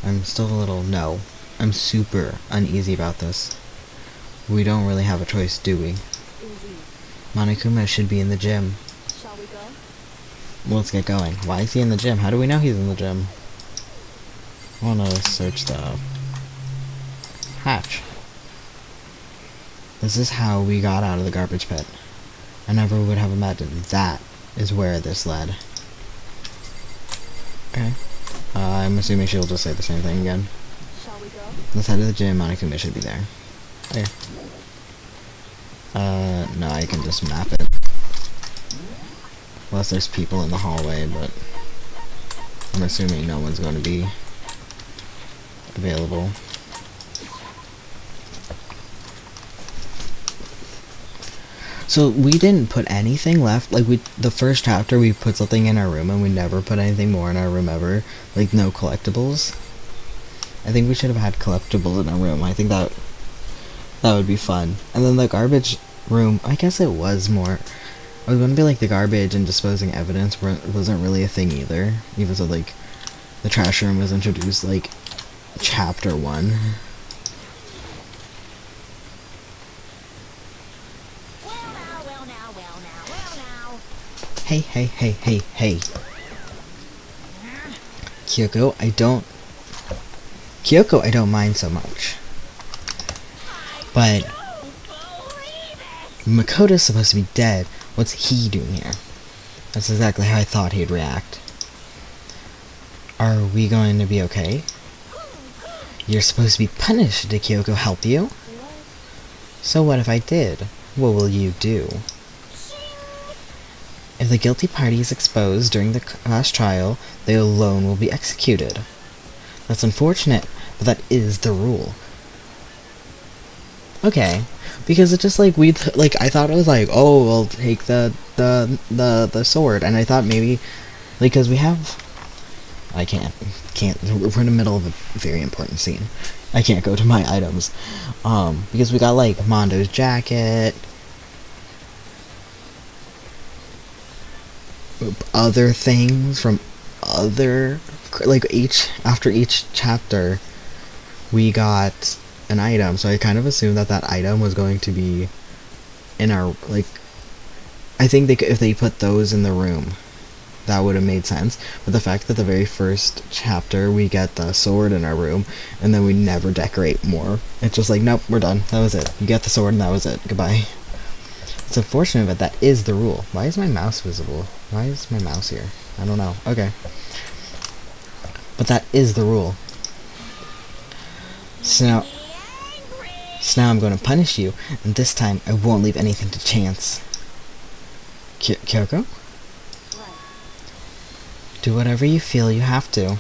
I'm still a little... No. I'm super uneasy about this. We don't really have a choice, do we? Indeed. Monokuma should be in the gym. Shall we go? Well, let's get going. Why is he in the gym? How do we know he's in the gym? I wanna search the hatch. This is how we got out of the garbage pit. I never would have imagined that is where this led. Okay. I'm assuming she'll just say the same thing again. Shall we go? Let's head to the gym. Monokuma should be there. There. No, I can just map it. Unless there's people in the hallway, but I'm assuming no one's going to be available. So we didn't put anything left. Like the first chapter we put something in our room and we never put anything more in our room ever. Like no collectibles. I think we should have had collectibles in our room. I think that would be fun. And then the garbage room, I guess it was more I was gonna be like the garbage and disposing evidence wasn't really a thing either. Even though like the trash room was introduced like chapter 1. Hey, hey, hey, hey, hey. Kyoko, I don't mind so much. But Makoto's supposed to be dead. What's he doing here? That's exactly how I thought he'd react. Are we going to be okay? You're supposed to be punished. Did Kyoko help you? So what if I did? What will you do? If the guilty party is exposed during the class trial, they alone will be executed. That's unfortunate, but that is the rule. Okay, because it's just like I thought it was like, oh, we'll take the sword, and I thought maybe because we have, I can't we're in the middle of a very important scene. I can't go to my items, because we got like Mondo's jacket, other things from other, like after each chapter we got an item, so I kind of assumed that item was going to be in our, like, I think if they put those in the room that would have made sense, but the fact that the very first chapter we get the sword in our room and then we never decorate more, it's just like, nope, we're done, that was it, you get the sword and that was it, goodbye. It's unfortunate, but that is the rule. Why is my mouse visible? Why is my mouse here? I don't know. Okay. But that is the rule. So now I'm going to punish you, and this time I won't leave anything to chance. Kyoko? Do whatever you feel you have to.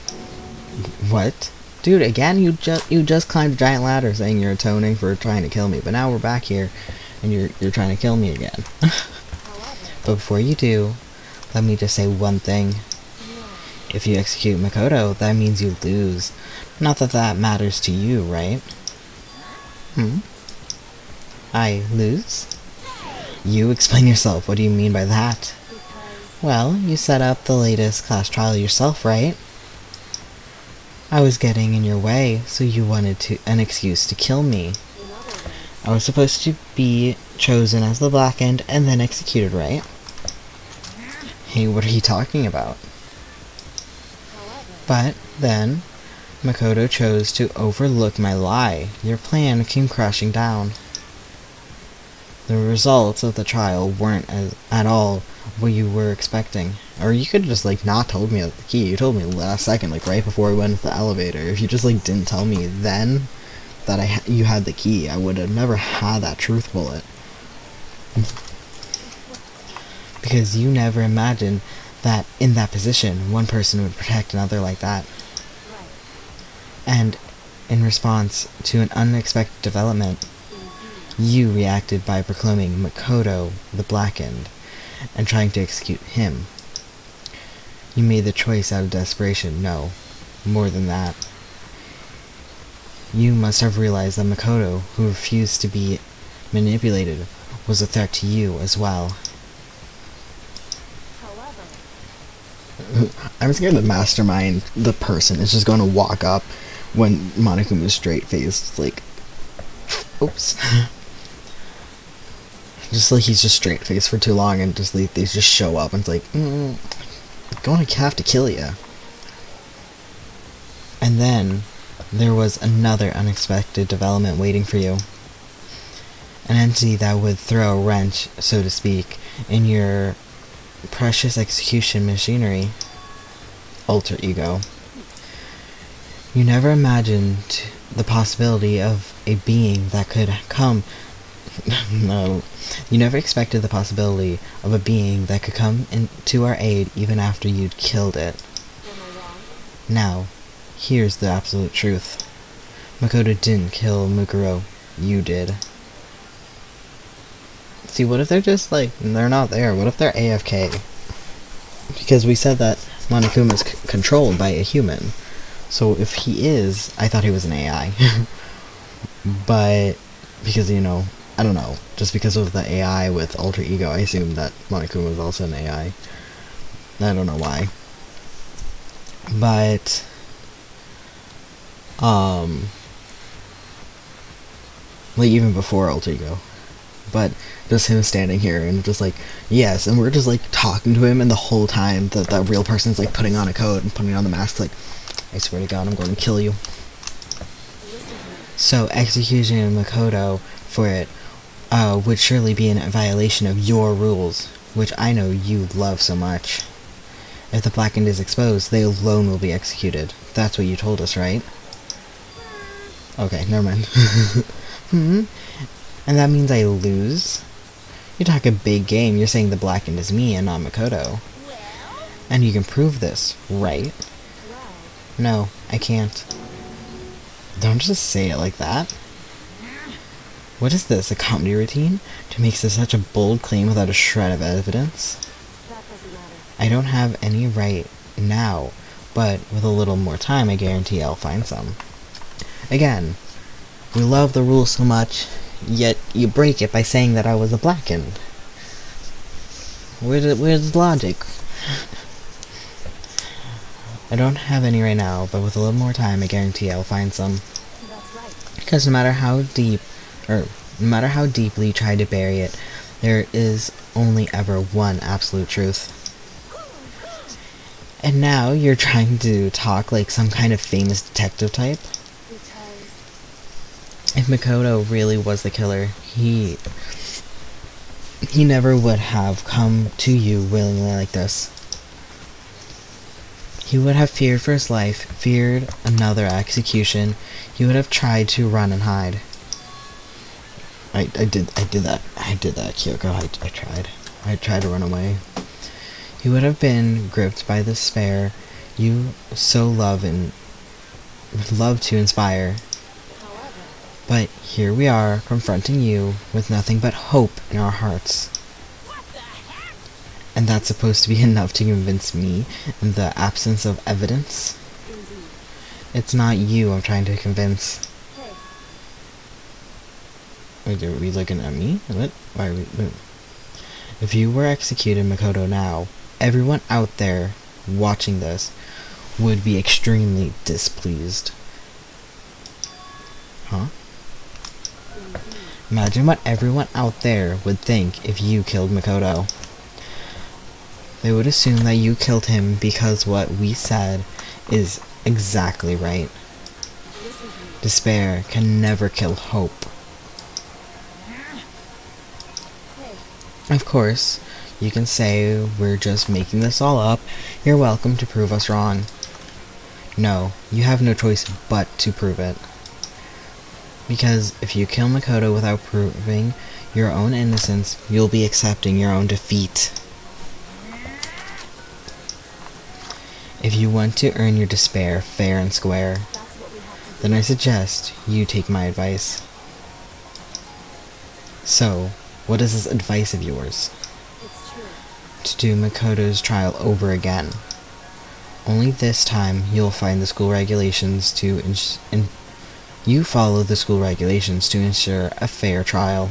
What? Dude, again, you just climbed a giant ladder saying you're atoning for trying to kill me, but now we're back here and you're trying to kill me again. But before you do, let me just say one thing. If you execute Makoto, that means you lose. Not that that matters to you, right? I lose? You explain yourself. What do you mean by that? Well, you set up the latest class trial yourself, right? I was getting in your way, so you wanted an excuse to kill me. I was supposed to be chosen as the Black End and then executed, right? Hey, what are you talking about? But then, Makoto chose to overlook my lie. Your plan came crashing down. The results of the trial weren't at all what you were expecting. Or you could just, like, not told me the key. You told me last second, like, right before we went into the elevator. If you just, like, didn't tell me then that you had the key, I would have never had that truth bullet. Because you never imagined that in that position, one person would protect another like that. And in response to an unexpected development, you reacted by proclaiming Makoto the Blackened and trying to execute him. You made the choice out of desperation. No, more than that. You must have realized that Makoto, who refused to be manipulated, was a threat to you as well. I'm scared the mastermind, the person, is just going to walk up when Monokuma's straight-faced, like, oops. Just like he's just straight-faced for too long and just like, they just show up and it's like, I'm going to have to kill you. And then there was another unexpected development waiting for you. An entity that would throw a wrench, so to speak, in your precious execution machinery. Alter ego. You never imagined the possibility of a being that could come. No. You never expected the possibility of a being that could come to our aid even after you'd killed it. Now, here's the absolute truth. Makoto didn't kill Mukuro. You did. See, what if they're just, like, they're not there? What if they're AFK? Because we said that Monokuma's controlled by a human. So if he is, I thought he was an AI. But, because, you know, I don't know, just because of the AI with alter ego, I assumed that Monokuma was also an AI. I don't know why. But, like, even before alter ego. But just him standing here and just like, yes, and we're just like talking to him, and the whole time that real person's like putting on a coat and putting on the mask, like, I swear to God, I'm going to kill you. So execution of Makoto for it would surely be in violation of your rules, which I know you love so much. If the blackened is exposed, they alone will be executed. That's what you told us, right? Okay, never mind. And that means I lose? You talk a big game, you're saying the blackened is me and not Makoto. And you can prove this, right? No, I can't. Don't just say it like that. What is this, a comedy routine? To make such a bold claim without a shred of evidence? I don't have any right now, but with a little more time, I guarantee I'll find some. Again, we love the rule so much, yet you break it by saying that I was a blackened. Where's the logic? I don't have any right now, but with a little more time, I guarantee I'll find some. Because no matter how deeply you try to bury it, there is only ever one absolute truth. And now you're trying to talk like some kind of famous detective type? If Makoto really was the killer, he never would have come to you willingly like this. He would have feared for his life, feared another execution. He would have tried to run and hide. I did that, Kyoko. I tried to run away. He would have been gripped by the despair you so love to inspire. But here we are, confronting you with nothing but hope in our hearts. And that's supposed to be enough to convince me in the absence of evidence? It's not you I'm trying to convince. Wait, are we looking at me? What? Why are we... If you were executed, Makoto, now, everyone out there watching this would be extremely displeased. Huh? Imagine what everyone out there would think if you killed Makoto. They would assume that you killed him because what we said is exactly right. Despair can never kill hope. Of course, you can say we're just making this all up. You're welcome to prove us wrong. No, you have no choice but to prove it. Because if you kill Makoto without proving your own innocence, you'll be accepting your own defeat. If you want to earn your despair fair and square, then I suggest you take my advice. So, what is this advice of yours? To do Makoto's trial over again. Only this time you'll find the school regulations to you follow the school regulations to ensure a fair trial.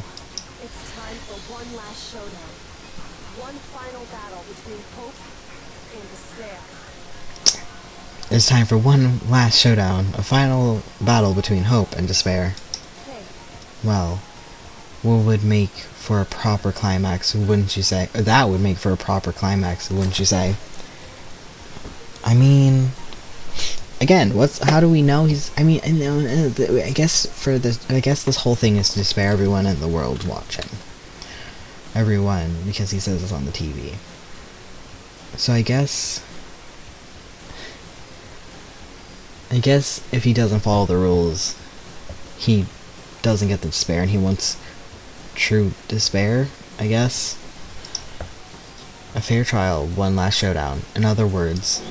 It's time for one last showdown. One final battle between hope and despair. It's time for one last showdown, a final battle between hope and despair. Hey. Well, what would make for a proper climax, wouldn't you say? Or that would make for a proper climax, wouldn't you say? I mean, again, how do we know he's? I mean, I guess this whole thing is to spare everyone in the world watching. Everyone, because he says it's on the TV. So I guess if he doesn't follow the rules, he doesn't get the despair, and he wants true despair, I guess. A fair trial, one last showdown. In other words,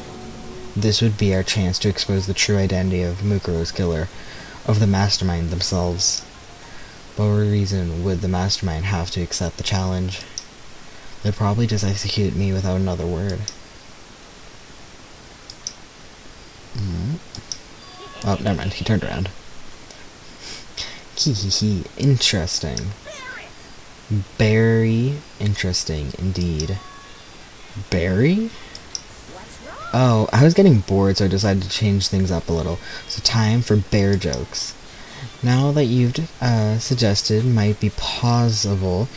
this would be our chance to expose the true identity of Mukuro's killer, of the mastermind themselves. But what reason would the mastermind have to accept the challenge? They'd probably just execute me without another word. Oh, never mind, he turned around. Interesting. Very interesting indeed. Berry? Oh, I was getting bored, so I decided to change things up a little. So time for bear jokes. Now that you've suggested might be plausible,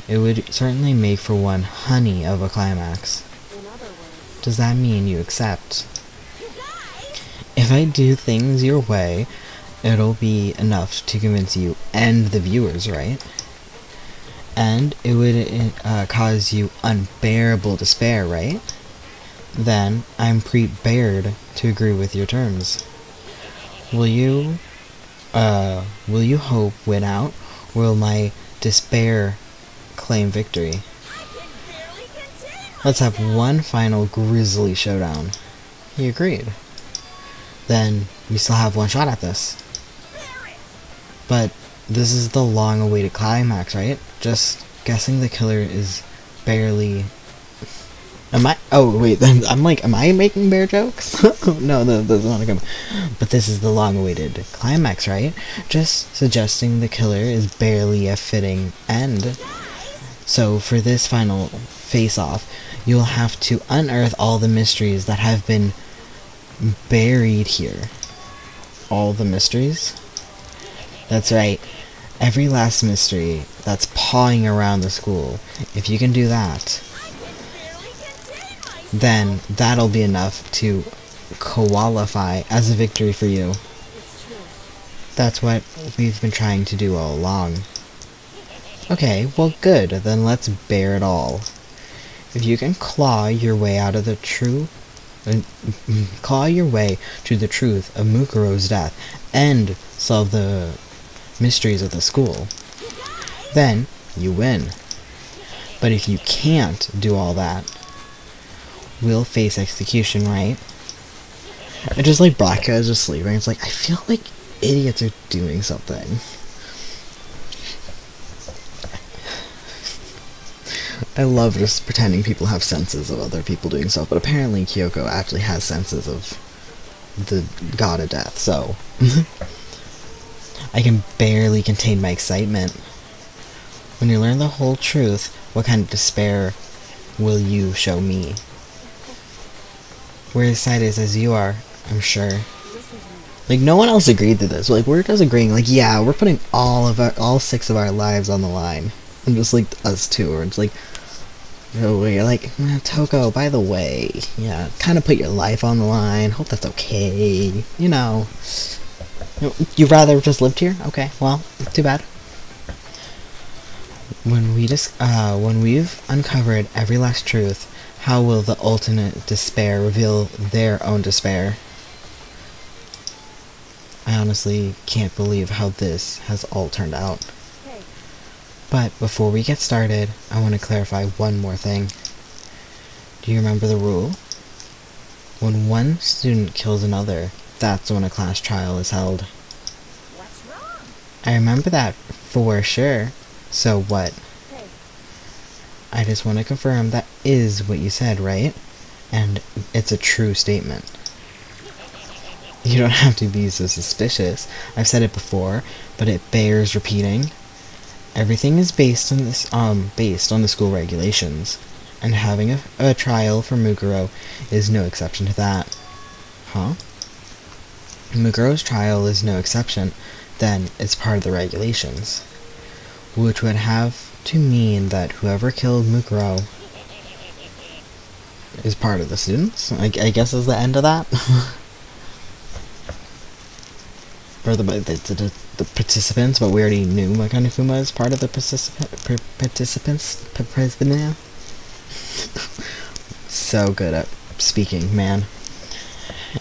it would certainly make for one honey of a climax. In other words, Does that mean you accept? If I do things your way, it'll be enough to convince you and the viewers, right? And it would cause you unbearable despair, right? Then I'm prepared to agree with your terms. Will you hope win out, or will my despair claim victory? Let's have one final grisly showdown. He agreed. Then we still have one shot at this. But this is the long-awaited climax, right? Just guessing the killer is barely... Oh, wait, then I'm like, am I making bear jokes? No, that's not a good one. But this is the long-awaited climax, right? Just suggesting the killer is barely a fitting end. So for this final face-off, you'll have to unearth all the mysteries that have been buried here. All the mysteries? That's right. Every last mystery that's pawing around the school. If you can do that, then that'll be enough to qualify as a victory for you. it's true. That's what we've been trying to do all along. Okay, well good, then let's bear it all. If you can claw your way out of the claw your way to the truth of Mukuro's death and solve the mysteries of the school, then you win. But if you can't do all that, we'll face execution, right? And just like Braca is just sleeping, it's like, I feel like idiots are doing something. I love just pretending people have senses of other people doing stuff, but apparently Kyoko actually has senses of the god of death, so... I can barely contain my excitement. When you learn the whole truth, what kind of despair will you show me? We're excited as you are, I'm sure. Listen to me. Like, no one else agreed to this. Like, we're just agreeing, like, yeah, we're putting all 6 of our lives on the line. And just, like, us two, or it's like, oh, you're like, Toko, by the way, yeah, kind of put your life on the line, hope that's okay, you know. You'd rather have just lived here? Okay, well, too bad. When we've uncovered every last truth, how will the ultimate despair reveal their own despair? I honestly can't believe how this has all turned out. Hey, But before we get started, I want to clarify one more thing. Do you remember the rule? When one student kills another, that's when a class trial is held. what's wrong? I remember that for sure. So what? Hey, I just want to confirm that is what you said, right? And it's a true statement. You don't have to be so suspicious. I've said it before, but it bears repeating. Everything is based on the school regulations, and having a trial for Mukuro is no exception to that. Huh? Mukuro's trial is no exception, then it's part of the regulations. Which would have to mean that whoever killed Mukuro is part of the students? I guess is the end of that? Or the participants, but we already knew Makanifuma is part of the participants. So good at speaking, man.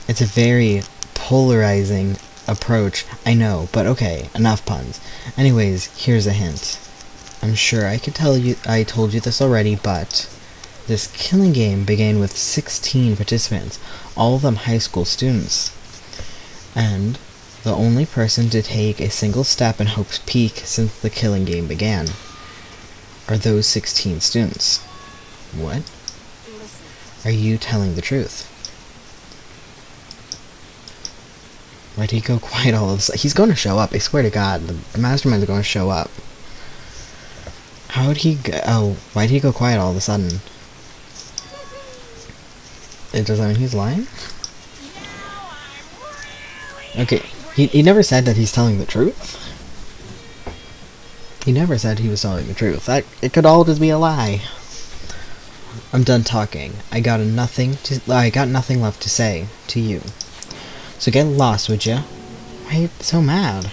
It's a very polarizing approach, I know, but okay, enough puns. Anyways, here's a hint. I'm sure I told you this already, but this killing game began with 16 participants, all of them high school students. And the only person to take a single step in Hope's Peak since the killing game began are those 16 students. What? listen. Are you telling the truth? Why did he go quiet all of a sudden? He's going to show up, I swear to God. The mastermind's going to show up. How'd he go? Oh, why'd he go quiet all of a sudden? Does that mean he's lying? Okay, he never said that he's telling the truth. He never said he was telling the truth. It could all just be a lie. I'm done talking. I got nothing left to say to you. So get lost, would you? Why are you so mad?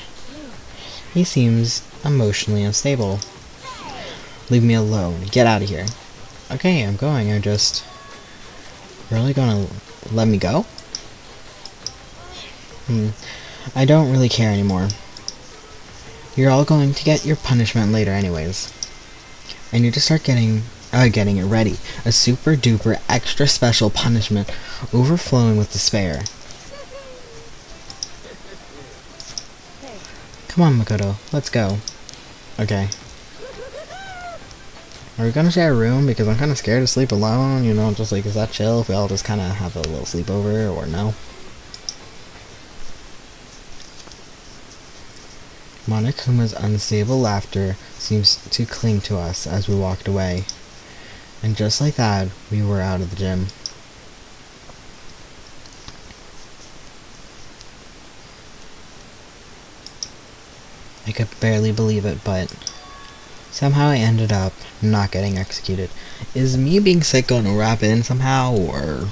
He seems emotionally unstable. Leave me alone. Get out of here. Okay, I'm going. I'm just... Really gonna let me go? I don't really care anymore. You're all going to get your punishment later anyways. I need to start getting it ready. A super duper extra special punishment overflowing with despair. Come on, Makoto. Let's go. Okay. Are we gonna share a room? Because I'm kind of scared to sleep alone, you know, just like, is that chill if we all just kind of have a little sleepover, or no? Monokuma's unstable laughter seems to cling to us as we walked away. And just like that, we were out of the gym. I could barely believe it, but... somehow I ended up not getting executed. Is me being sick going to wrap in somehow, or...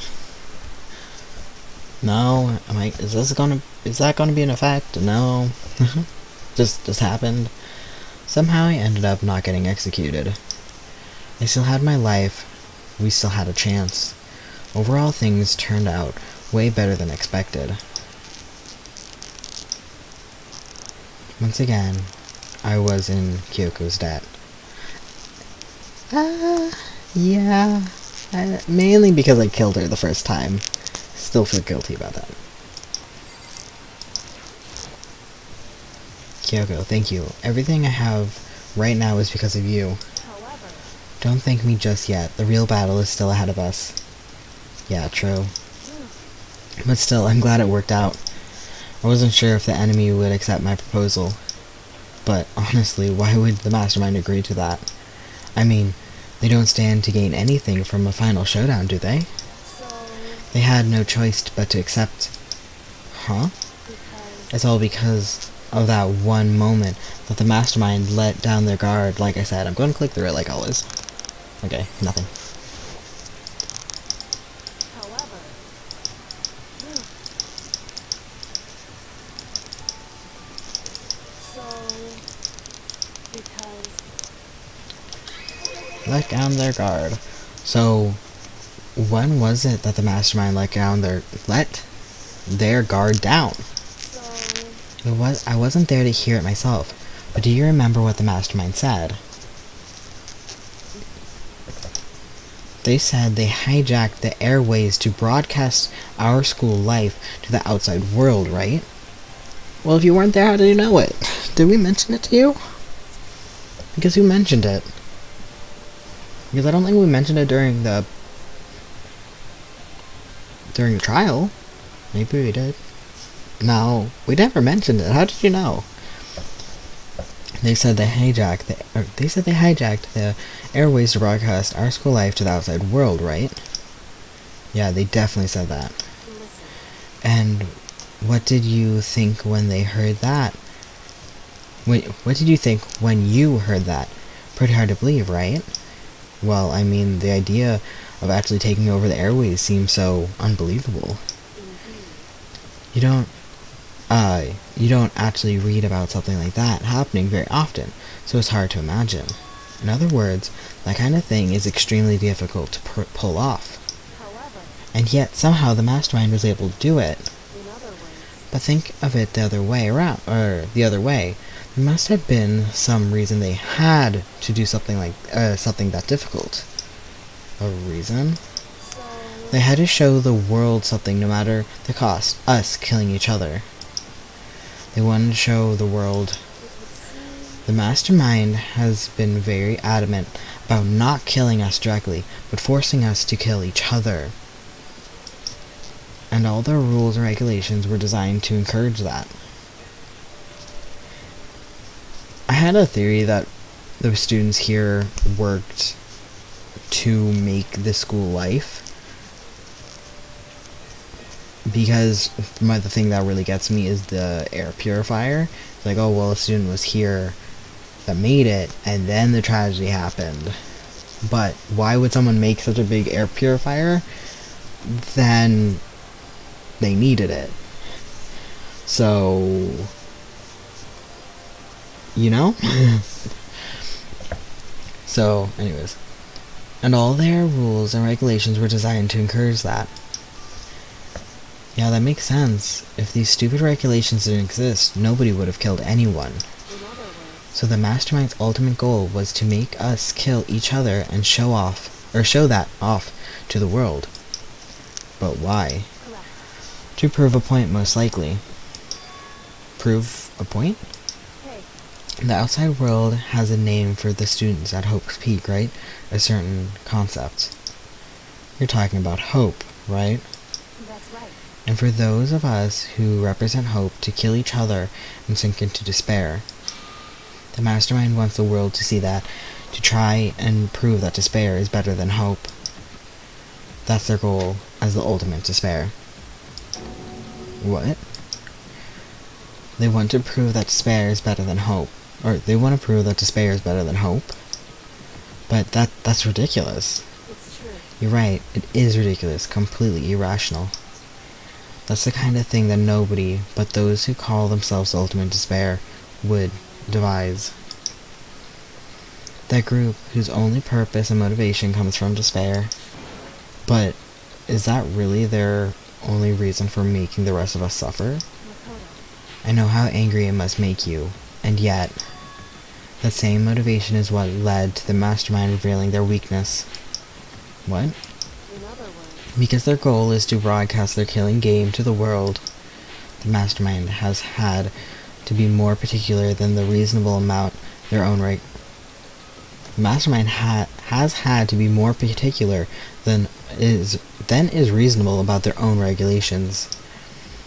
No? Is that gonna be an effect? No. just happened. Somehow I ended up not getting executed. I still had my life. We still had a chance. Overall, things turned out way better than expected. Once again, I was in Kyoko's debt. Yeah. Mainly because I killed her the first time. Still feel guilty about that. Kyoko, thank you. Everything I have right now is because of you. However, Don't thank me just yet. The real battle is still ahead of us. Yeah, true. But still, I'm glad it worked out. I wasn't sure if the enemy would accept my proposal. But honestly, why would the mastermind agree to that? I mean, they don't stand to gain anything from a final showdown, do they? so They had no choice but to accept. Huh? because It's all because of that one moment that the mastermind let down their guard. Like I said, I'm going to click through it like always. Okay, nothing. however, so because Let down their guard. So, when was it that the mastermind let their guard down? so I wasn't there to hear it myself, but do you remember what the mastermind said? They said they hijacked the airways to broadcast our school life to the outside world, right? Well, if you weren't there, how did you know it? Did we mention it to you? Because who mentioned it? Because I don't think we mentioned it during the trial. Maybe we did. No, we never mentioned it. How did you know? They said they hijacked the airways to broadcast our school life to the outside world, right? Yeah, they definitely said that. listen, And what did you think when they heard that? What did you think when you heard that? Pretty hard to believe, right? Well, I mean, the idea of actually taking over the airways seems so unbelievable. indeed. You don't actually read about something like that happening very often, so it's hard to imagine. In other words, that kind of thing is extremely difficult to pull off. However, And yet, somehow the mastermind was able to do it. in other words, But think of it the other way around, or the other way. There must have been some reason they had to do something that difficult. A reason? so They had to show the world something no matter the cost, us killing each other. They wanted to show the world. it would seem The mastermind has been very adamant about not killing us directly, but forcing us to kill each other. And all their rules and regulations were designed to encourage that. I had a theory that the students here worked to make the school life. Because the thing that really gets me is the air purifier. It's like, oh, well, a student was here that made it, and then the tragedy happened. But why would someone make such a big air purifier? Then they needed it. So, you know? So, anyways. And all their rules and regulations were designed to encourage that. Yeah, that makes sense. If these stupid regulations didn't exist, nobody would have killed anyone. So the mastermind's ultimate goal was to make us kill each other and show that off to the world. But why? To prove a point, most likely. Prove a point? The outside world has a name for the students at Hope's Peak, right? A certain concept. You're talking about hope, right? That's right. And for those of us who represent hope to kill each other and sink into despair. The mastermind wants the world to see that, to try and prove that despair is better than hope. That's their goal as the ultimate despair. What? They want to prove that despair is better than hope. Or they want to prove that despair is better than hope. But that's ridiculous. It's true. You're right, it is ridiculous, completely irrational. That's the kind of thing that nobody but those who call themselves ultimate despair would devise. That group whose only purpose and motivation comes from despair. But is that really their only reason for making the rest of us suffer? I know how angry it must make you, and yet, that same motivation is what led to the mastermind revealing their weakness. What? In other words, Because their goal is to broadcast their killing game to the world, the mastermind has had to be more particular than the reasonable amount their own right. The mastermind has had to be more particular than is reasonable about their own regulations.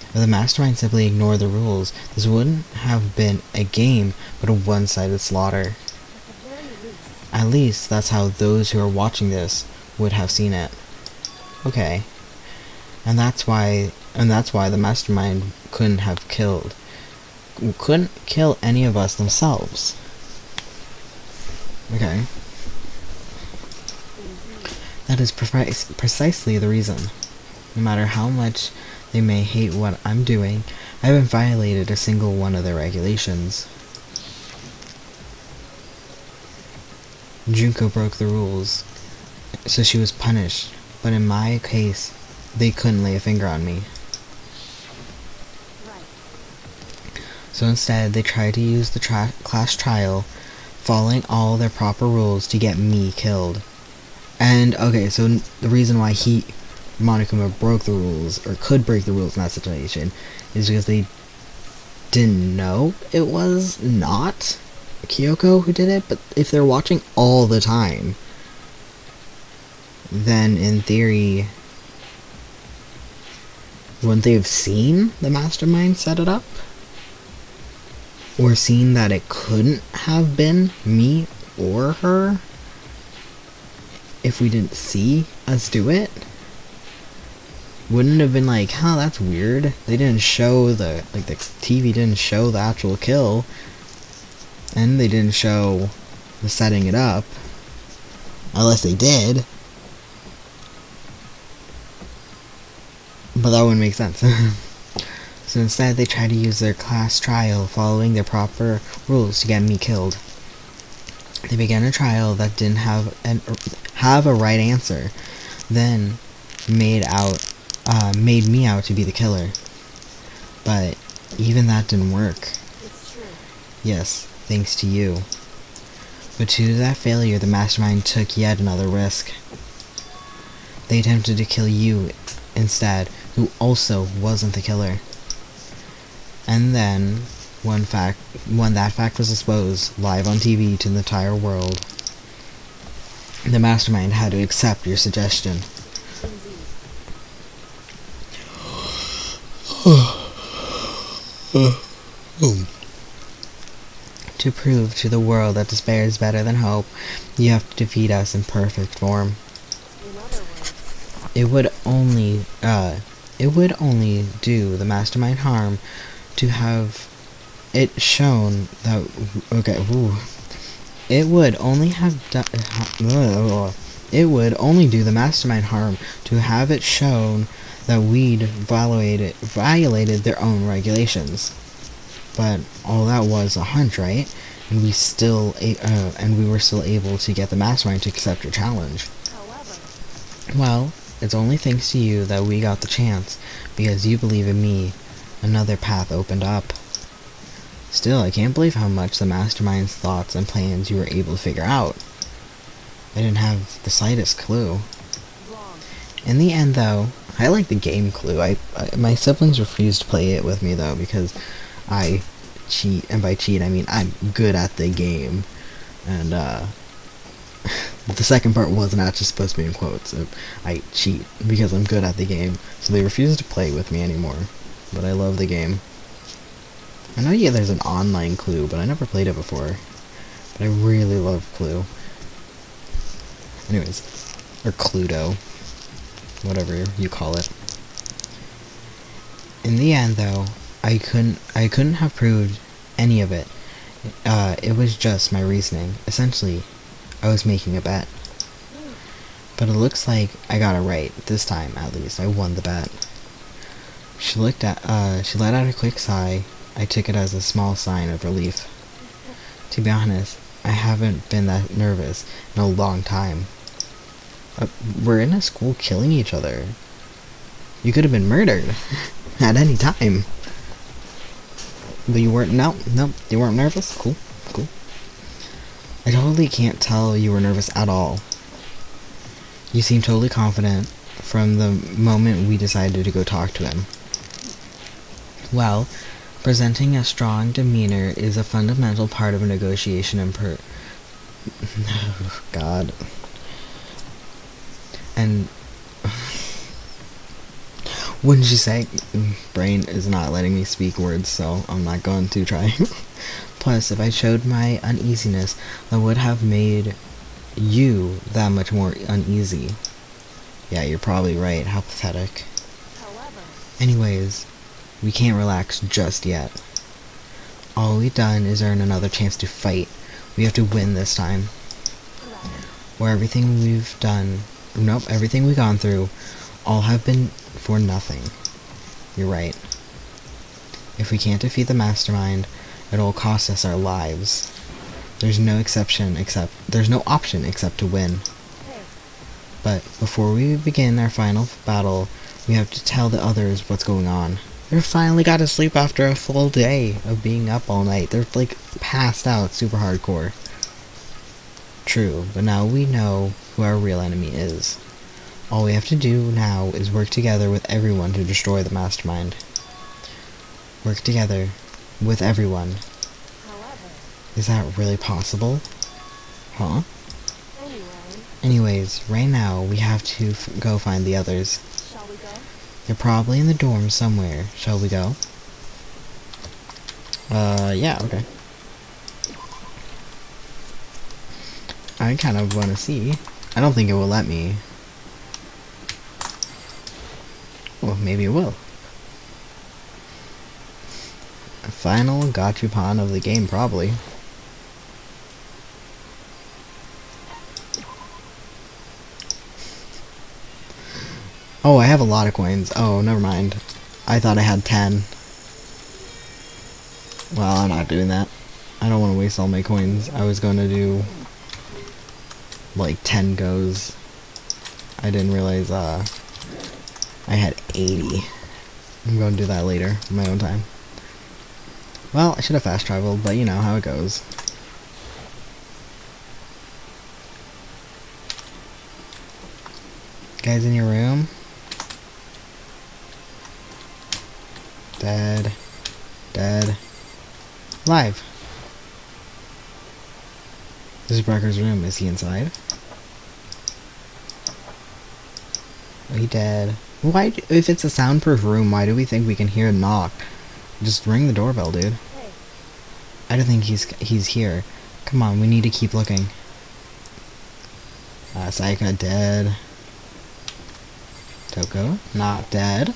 If the mastermind simply ignored the rules, this wouldn't have been a game, but a one-sided slaughter. at the very least, At least that's how those who are watching this would have seen it. Okay. And that's why the mastermind couldn't kill any of us themselves. Okay. That is precisely the reason. No matter how much they may hate what I'm doing, I haven't violated a single one of their regulations. Junko broke the rules, so she was punished, but in my case, they couldn't lay a finger on me. right. So instead, they tried to use the class trial, following all their proper rules to get me killed. And, okay, so the reason why Monokuma broke the rules, or could break the rules in that situation, is because they didn't know it was not Kyoko who did it, but if they're watching all the time, then in theory, wouldn't they have seen the mastermind set it up? Or seen that it couldn't have been me or her if we didn't see us do it? Wouldn't it have been like, huh, that's weird. They didn't show the TV didn't show the actual kill. And they didn't show the setting it up. Unless they did. But that wouldn't make sense. So instead, they tried to use their class trial following their proper rules to get me killed. They began a trial that didn't have a right answer, then made me out to be the killer. But even that didn't work. It's true. Yes, thanks to you. But due to that failure, the mastermind took yet another risk. They attempted to kill you instead, who also wasn't the killer. And then, when that fact was exposed live on TV to the entire world, the mastermind had to accept your suggestion. Indeed. To to prove to the world that despair is better than hope, you have to defeat us in perfect form. In other words, It would only do the mastermind harm to have it shown that it would only do the mastermind harm to have it shown that we'd violated their own regulations. But all that was a hunch, right? And we were still able to get the mastermind to accept your challenge. however, Well, it's only thanks to you that we got the chance, because you believe in me. Another path opened up. Still, I can't believe how much the mastermind's thoughts and plans you were able to figure out. I didn't have the slightest clue. wrong. In the end, though, I like the game Clue. My siblings refused to play it with me, though, because I cheat, and by cheat I mean I'm good at the game. And the second part wasn't actually supposed to be in quotes. So I cheat because I'm good at the game. So they refused to play with me anymore. But I love the game. I know there's an online Clue, but I never played it before. But I really love Clue. Anyways, or Cluedo, whatever you call it. In the end, though, I couldn't have proved any of it. It was just my reasoning. Essentially, I was making a bet. But it looks like I got it right this time. At least I won the bet. She let out a quick sigh. I took it as a small sign of relief. To be honest, I haven't been that nervous in a long time. We're in a school killing each other. You could have been murdered at any time. But you weren't. No, you weren't nervous. Cool. I totally can't tell you were nervous at all. You seem totally confident from the moment we decided to go talk to him. Well, presenting a strong demeanor is a fundamental part of a negotiation and God. And wouldn't you say? Brain is not letting me speak words, so I'm not going to try. Plus, if I showed my uneasiness, that would have made you that much more uneasy. Yeah, you're probably right. How pathetic. However, Anyways, we can't relax just yet. All we've done is earn another chance to fight. We have to win this time. Where everything we've gone through, all have been for nothing. You're right. If we can't defeat the mastermind, it'll cost us our lives. There's no option except to win. hey, But before we begin our final battle, we have to tell the others what's going on. They finally got to sleep after a full day of being up all night. They're like passed out super hardcore. True, but now we know who our real enemy is. All we have to do now is work together with everyone to destroy the mastermind. Work together with everyone. however, Is that really possible? Huh? anyway, Anyways, right now we have to go find the others. shall we go? They're probably in the dorm somewhere. Shall we go? Yeah, okay. I kind of want to see. I don't think it will let me. Well, maybe it will. A final gachapon of the game, probably. Oh, I have a lot of coins. Oh, never mind. I thought I had 10. Well, I'm not doing that. I don't want to waste all my coins. I was going to do like 10 goes. I didn't realize I had 80. I'm going to do that later in my own time. Well, I should have fast traveled, but you know how it goes. Guys in your room? Dead. Dead. Live. This is Bracker's room. Is he inside? Are he dead? Why, if it's a soundproof room, why do we think we can hear a knock? Just ring the doorbell, dude. Hey, I don't think he's here. Come on, we need to keep looking. Sayaka dead. Toko not dead.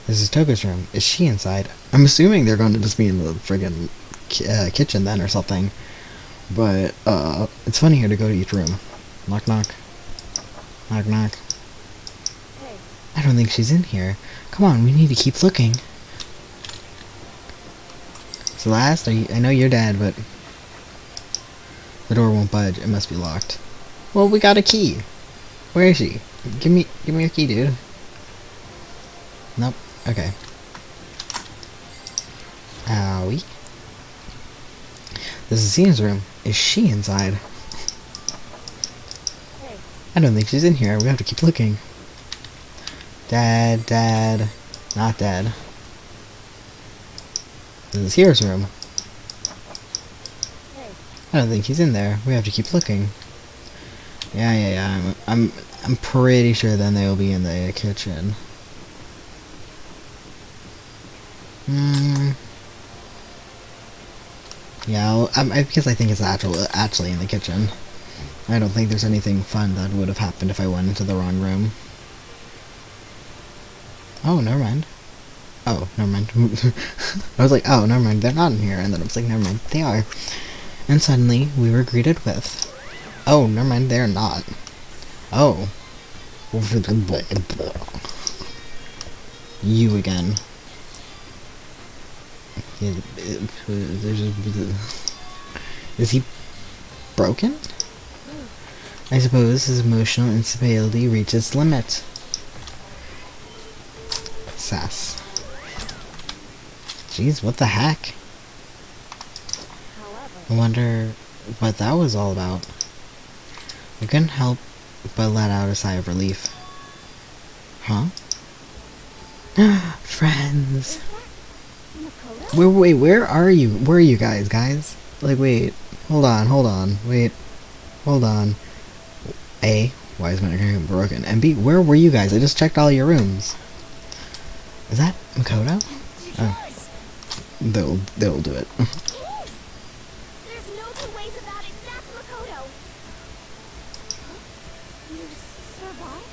This is Toko's room. Is she inside? I'm assuming they're going to just be in the friggin' kitchen then or something. But it's funnier to go to each room. Knock knock. Knock knock. Hey, I don't think she's in here. Come on, we need to keep looking. Celeste, I know you're dead, but the door won't budge. It must be locked. Well, we got a key. Where is she? Give me your key, dude. Nope. Okay. Owie. This is Zina's room. Is she inside? hey, I don't think she's in here. We have to keep looking. Dead. Not dead. This is Hero's room. hey. I don't think he's in there. We have to keep looking. Yeah. I'm pretty sure then they'll be in the kitchen. Yeah, because I think it's actually in the kitchen. I don't think there's anything fun that would have happened if I went into the wrong room. Oh, never mind. Oh, never mind. I was like, oh, never mind, they're not in here. And then I was like, never mind, they are. And suddenly, we were greeted with, oh, never mind, they're not. Oh. You again. Is he broken? I suppose his emotional instability reached its limit. Sass. Jeez, what the heck? I wonder what that was all about. I couldn't help but let out a sigh of relief. Huh? Friends! Makoto? Where are you? Where are you guys? Like, wait. Hold on. Wait. Hold on. A, why is my internet broken? And B, where were you guys? I just checked all your rooms. Is that Makoto? Oh. They'll do it. There's no two ways about it. That's Makoto. You survived?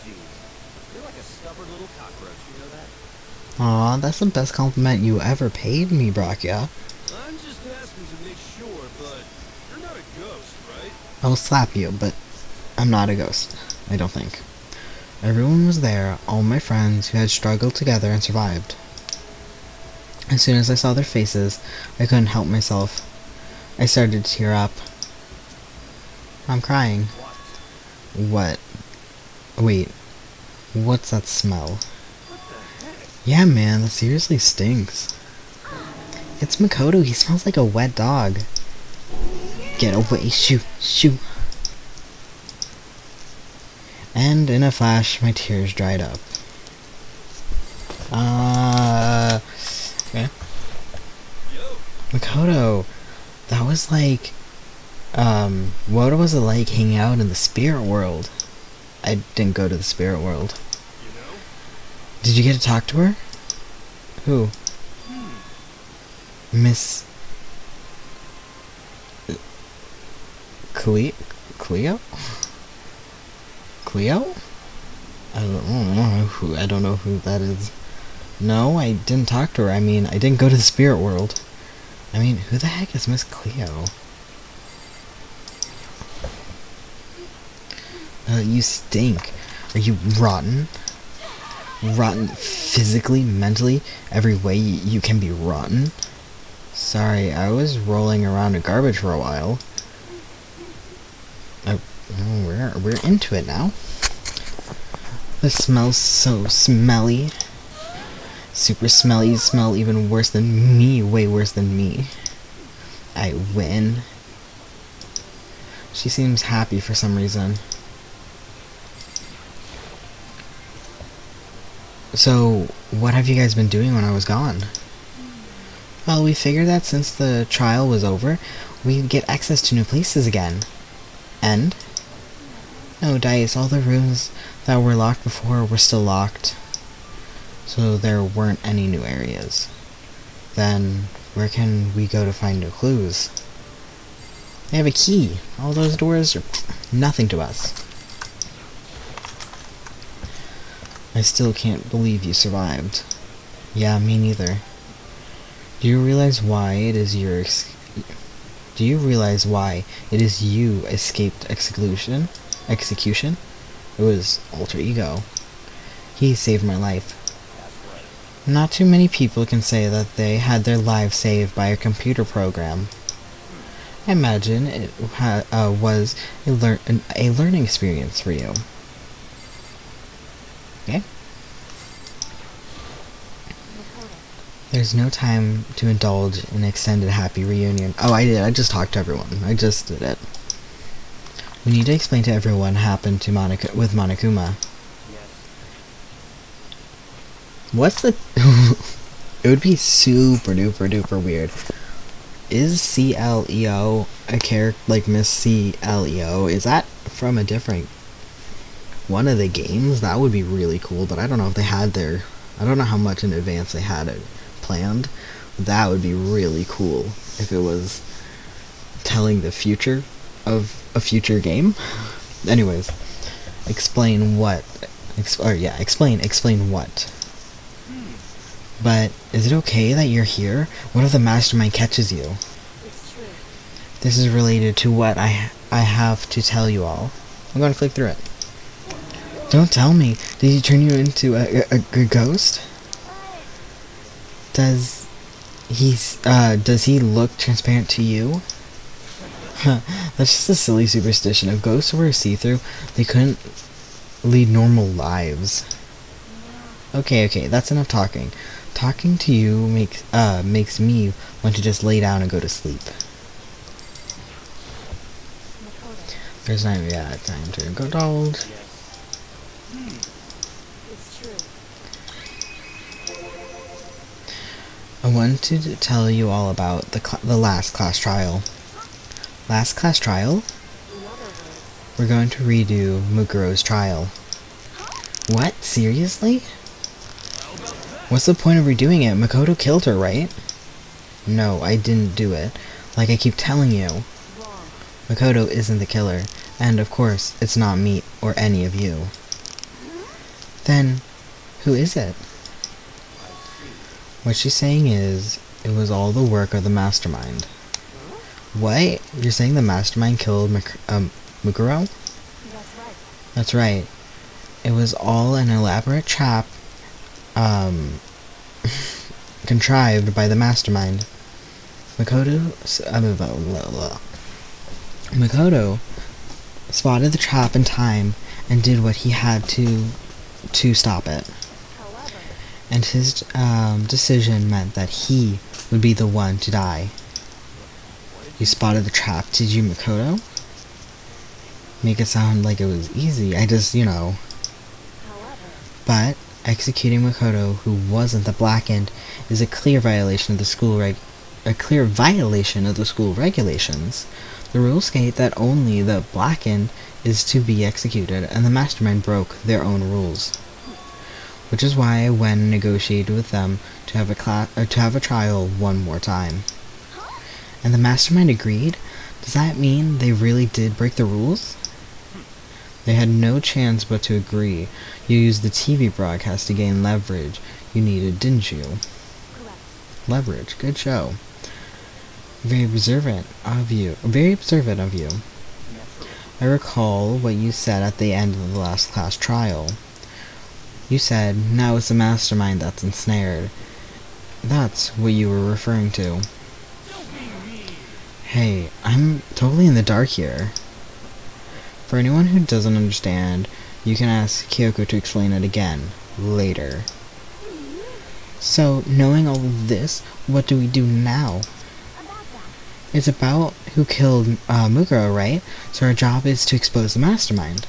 Jeez. You're like a stubborn little cockroach, you know that? Aw, that's the best compliment you ever paid me, Brachia. I'm just asking to make sure, but you're not a ghost, right? I'll slap you, but I'm not a ghost. I don't think. Everyone was there, all my friends who had struggled together and survived. As soon as I saw their faces, I couldn't help myself. I started to tear up. I'm crying. What? Wait. What's that smell? What the heck? Yeah, man, that seriously stinks. It's Makoto, he smells like a wet dog. Get away, shoo. And in a flash, my tears dried up. Okay. Yo, Makoto, that was like, what was it like hanging out in the spirit world? I didn't go to the spirit world. you know? Did you get to talk to her? Who? Miss... Cleo? Cleo? I don't know who that is. No, I didn't talk to her. I mean, I didn't go to the spirit world. I mean, who the heck is Miss Cleo? You stink. Are you rotten? Rotten physically, mentally, every way you can be rotten? Sorry, I was rolling around in garbage for a while. We're into it now. This smells so smelly. Super smelly. You smell even worse than me. Way worse than me. I win. She seems happy for some reason. So, what have you guys been doing when I was gone? Well, we figured that since the trial was over, we'd get access to new places again. And? No, Dice, all the rooms that were locked before were still locked. So there weren't any new areas. then where can we go to find new clues? They have a key. All those doors are nothing to us. I still can't believe you survived. Yeah, me neither. Do you realize why it is you escaped execution? It was alter ego. He saved my life. Not too many people can say that they had their lives saved by a computer program. I imagine it was a learning experience for you. Okay? There's no time to indulge in extended happy reunion. Oh, I did. I just talked to everyone. I just did it. We need to explain to everyone what happened to with Monokuma. What's the... It would be super duper duper weird. Is CLEO a character like Miss CLEO? Is that from a different one of the games? That would be really cool, but I don't know if they had their... I don't know how much in advance they had it planned. That would be really cool if it was telling the future of a future game. Anyways, explain what. Explain what. But is it okay that you're here? What if the mastermind catches you? It's true. This is related to what I have to tell you all. I'm going to click through it. Don't tell me. Did he turn you into a ghost? Does he look transparent to you? That's just a silly superstition. If ghosts were see-through, they couldn't lead normal lives. Okay, that's enough talking. Talking to you makes me want to just lay down and go to sleep. There's not time to go indulge. It's true. I wanted to tell you all about the last class trial. Last class trial? In other words, We're going to redo Mukuro's trial. What? Seriously? What's the point of redoing it? Makoto killed her, right? No, I didn't do it. Like I keep telling you. wrong. Makoto isn't the killer. And of course, it's not me or any of you. Then, who is it? What she's saying is, it was all the work of the mastermind. What? You're saying the mastermind killed Mukuro? That's right. That's right. It was all an elaborate trap, contrived by the mastermind. Makoto spotted the trap in time and did what he had to stop it. However, And his decision meant that he would be the one to die. You spotted the trap, did you, Makoto? Make it sound like it was easy. I just, however, But executing Makoto, who wasn't the Blackened, is a clear violation of the school regulations. The rules state that only the Blackened is to be executed, and the mastermind broke their own rules. Which is why I went and negotiated with them to have a trial one more time. And the mastermind agreed? Does that mean they really did break the rules? They had no chance but to agree. You used the TV broadcast to gain leverage you needed, didn't you? correct. Leverage. Good show. Very observant of you. I recall what you said at the end of the last class trial. You said, now it's the mastermind that's ensnared. That's what you were referring to. Hey, I'm totally in the dark here. For anyone who doesn't understand, you can ask Kyoko to explain it again, later. So, knowing all of this, what do we do now? About that. It's about who killed Mukuro, right? So our job is to expose the mastermind.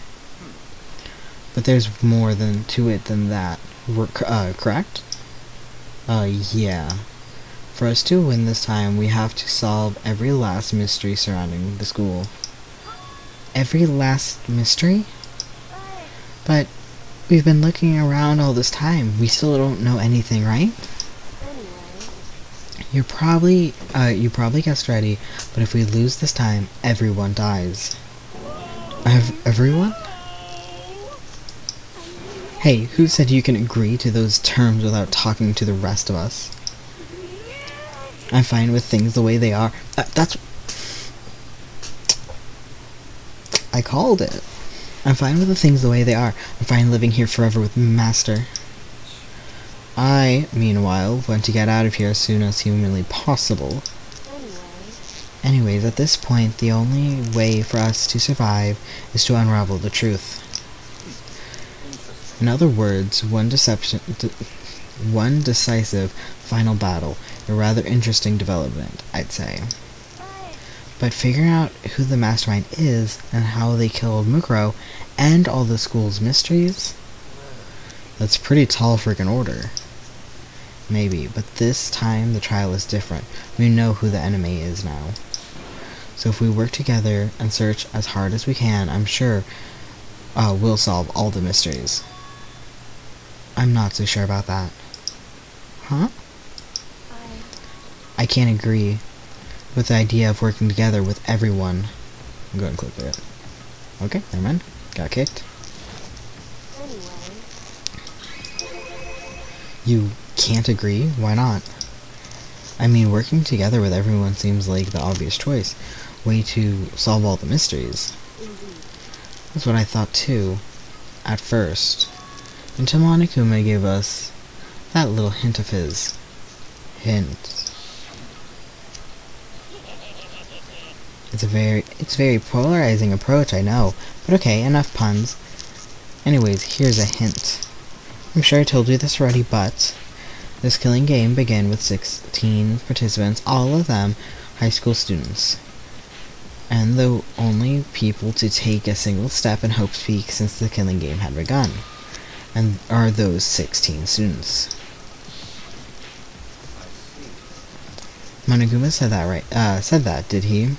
But there's more to it than that, correct? Yeah. For us to win this time, we have to solve every last mystery surrounding the school. Every last mystery? But we've been looking around all this time. We still don't know anything, right? Anyway, You probably guessed ready, but if we lose this time, everyone dies. Everyone? Hey, who said you can agree to those terms without talking to the rest of us? I'm fine with things the way they are. I called it. I'm fine with the things the way they are. I'm fine living here forever with Master. I, meanwhile, want to get out of here as soon as humanly possible. Anyways, at this point, the only way for us to survive is to unravel the truth. In other words, one decisive final battle. A rather interesting development, I'd say. But figuring out who the mastermind is and how they killed Mukuro and all the school's mysteries? That's pretty tall freaking order. Maybe, but this time the trial is different. We know who the enemy is now. So if we work together and search as hard as we can, I'm sure we'll solve all the mysteries. I'm not so sure about that. Huh? I can't agree with the idea of working together with everyone. I'm going to click it. Okay, never mind. Got kicked. You can't agree? Why not? I mean, working together with everyone seems like the obvious choice. Way to solve all the mysteries. That's what I thought too, at first. Until Monokuma gave us that little hint of his. It's a very polarizing approach, I know. But okay, enough puns. Anyways, here's a hint. I'm sure I told you this already, but this killing game began with 16 participants, all of them high school students. And the only people to take a single step in Hope's Peak since the killing game had begun. And are those 16 students. Monokuma said that, did he?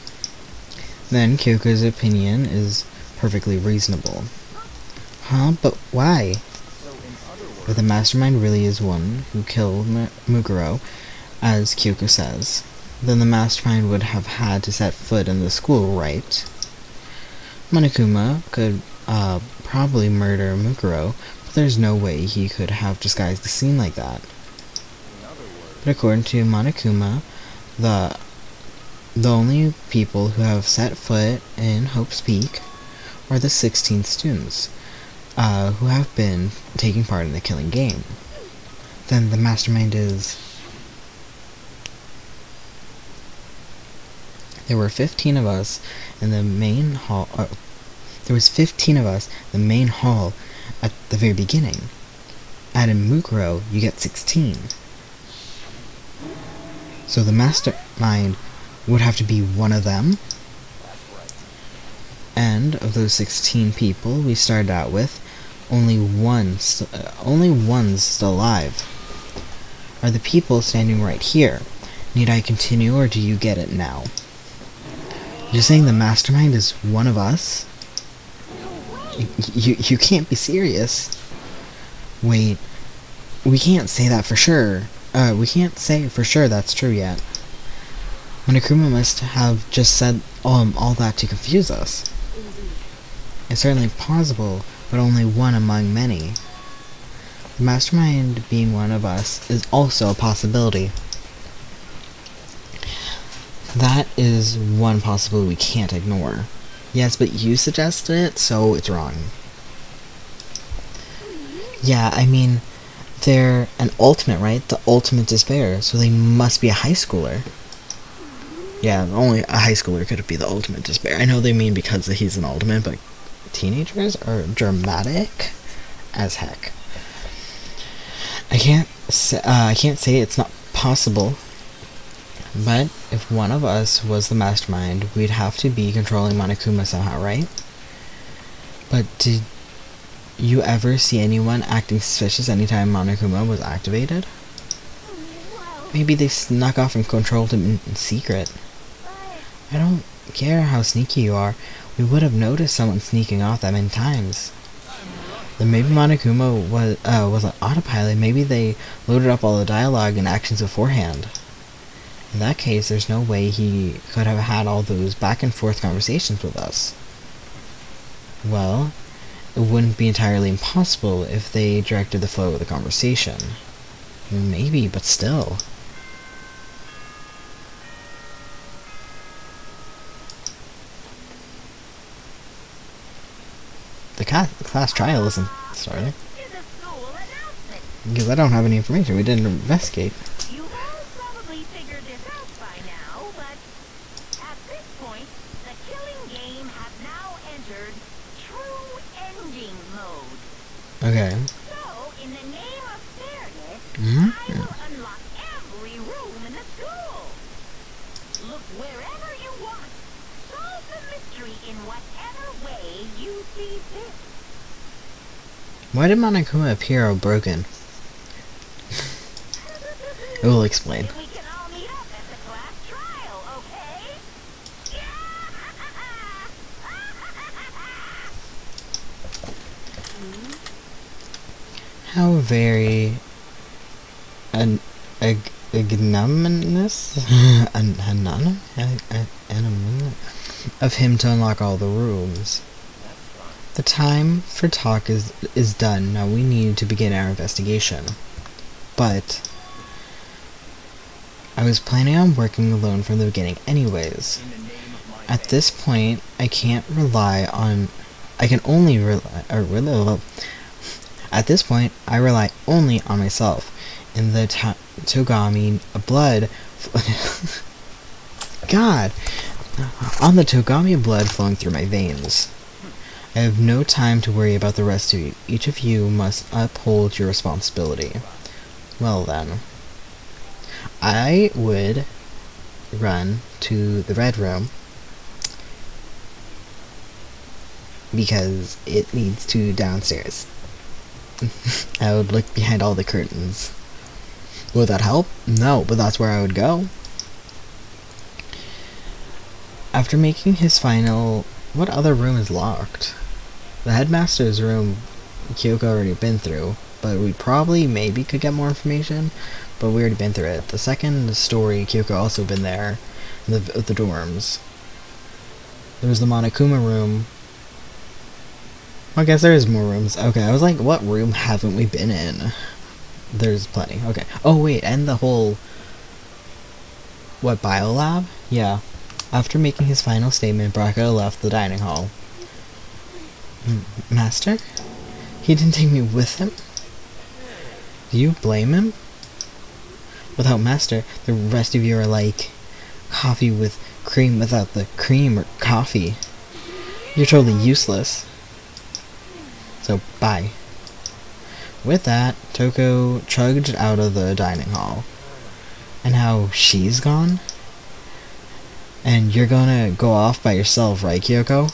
Then Kyoko's opinion is perfectly reasonable. Huh? But why? If the mastermind really is one who killed Mukuro, as Kyoko says, then the mastermind would have had to set foot in the school, right? Monokuma could probably murder Mukuro, but there's no way he could have disguised the scene like that. But according to Monokuma, the only people who have set foot in Hope's Peak are the 16 students who have been taking part in the killing game. Then the mastermind is... There were 15 of us in the main hall. There was 15 of us in the main hall at the very beginning. Add in Mukuro, you get 16. So the mastermind would have to be one of them. And of those 16 people we started out with, only one's still alive. Are the people standing right here? Need I continue, or do you get it now? You're saying the mastermind is one of us? You can't be serious. Wait, we can't say that for sure. We can't say for sure that's true yet. Monokuma must have just said all that to confuse us. It's certainly possible, but only one among many. The mastermind being one of us is also a possibility. That is one possibility we can't ignore. Yes, but you suggested it, so it's wrong. Yeah, I mean, they're an ultimate, right? The ultimate despair, so they must be a high schooler. Yeah, only a high schooler could be the ultimate despair. I know they mean because he's an ultimate, but teenagers are dramatic as heck. I can't say it's not possible, but if one of us was the mastermind, we'd have to be controlling Monokuma somehow, right? But did you ever see anyone acting suspicious anytime Monokuma was activated? Maybe they snuck off and controlled him in secret. I don't care how sneaky you are. We would have noticed someone sneaking off that many times. Then maybe Monokuma was an autopilot. Maybe they loaded up all the dialogue and actions beforehand. In that case, there's no way he could have had all those back and forth conversations with us. Well, it wouldn't be entirely impossible if they directed the flow of the conversation. Maybe, but still. The class trial isn't starting. Because I don't have any information. We didn't investigate. You've all probably figured this out by now, but at this point, the killing game has now entered true ending mode. Okay. So, in the name of fairness, Mm-hmm. I will unlock every room in the school. Look wherever you want. Solve the mystery in whatever way you see fit. Why did Monokuma appear all broken? It will explain. We can all meet up at the class trial, okay? How very ignominious of him to unlock all the rooms. The time for talk is done. Now we need to begin our investigation. But I was planning on working alone from the beginning anyways. At this point, I can only rely At this point, I rely only on myself. In the Togami blood God! On the Togami blood flowing through my veins. I have no time to worry about the rest of you. Each of you must uphold your responsibility. Well then. I would run to the red room because it leads to downstairs. I would look behind all the curtains. Would that help? No, but that's where I would go. After making his final... What other room is locked? The headmaster's room Kyoko already been through, but we probably maybe could get more information, but we already been through it. The second story, Kyoko also been there, in the dorms. There was the Monokuma room. I guess there is more rooms. Okay, I was like, what room haven't we been in? There's plenty. Okay. Oh wait, and the whole... What, biolab? Yeah. After making his final statement, Braca left the dining hall. Master? He didn't take me with him? Do you blame him? Without Master, the rest of you are like coffee with cream without the cream or coffee. You're totally useless. So, bye. With that, Toko trudged out of the dining hall. And how she's gone? And you're gonna go off by yourself, right, Kyoko?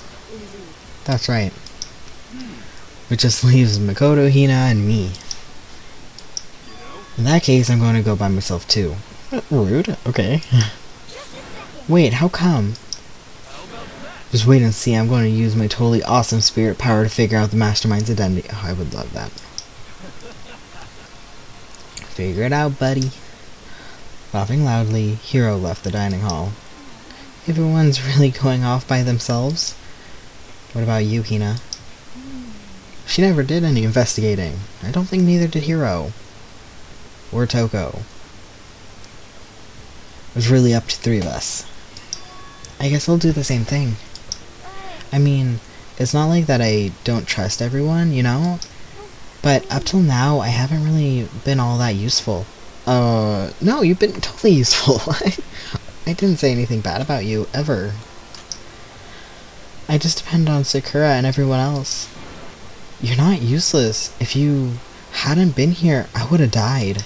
That's right. Which just leaves Makoto, Hina, and me. In that case, I'm going to go by myself too. Rude. Okay. Wait, how come? Just wait and see. I'm going to use my totally awesome spirit power to figure out the mastermind's identity. Oh, I would love that. Figure it out, buddy. Laughing loudly, Hiro left the dining hall. Everyone's really going off by themselves. What about you, Hina? She never did any investigating. I don't think neither did Hiro. Or Toko. It was really up to three of us. I guess I'll do the same thing. I mean, it's not like that I don't trust everyone, you know? But up till now, I haven't really been all that useful. No, you've been totally useful. I didn't say anything bad about you, ever. I just depend on Sakura and everyone else. You're not useless. If you hadn't been here, I would have died.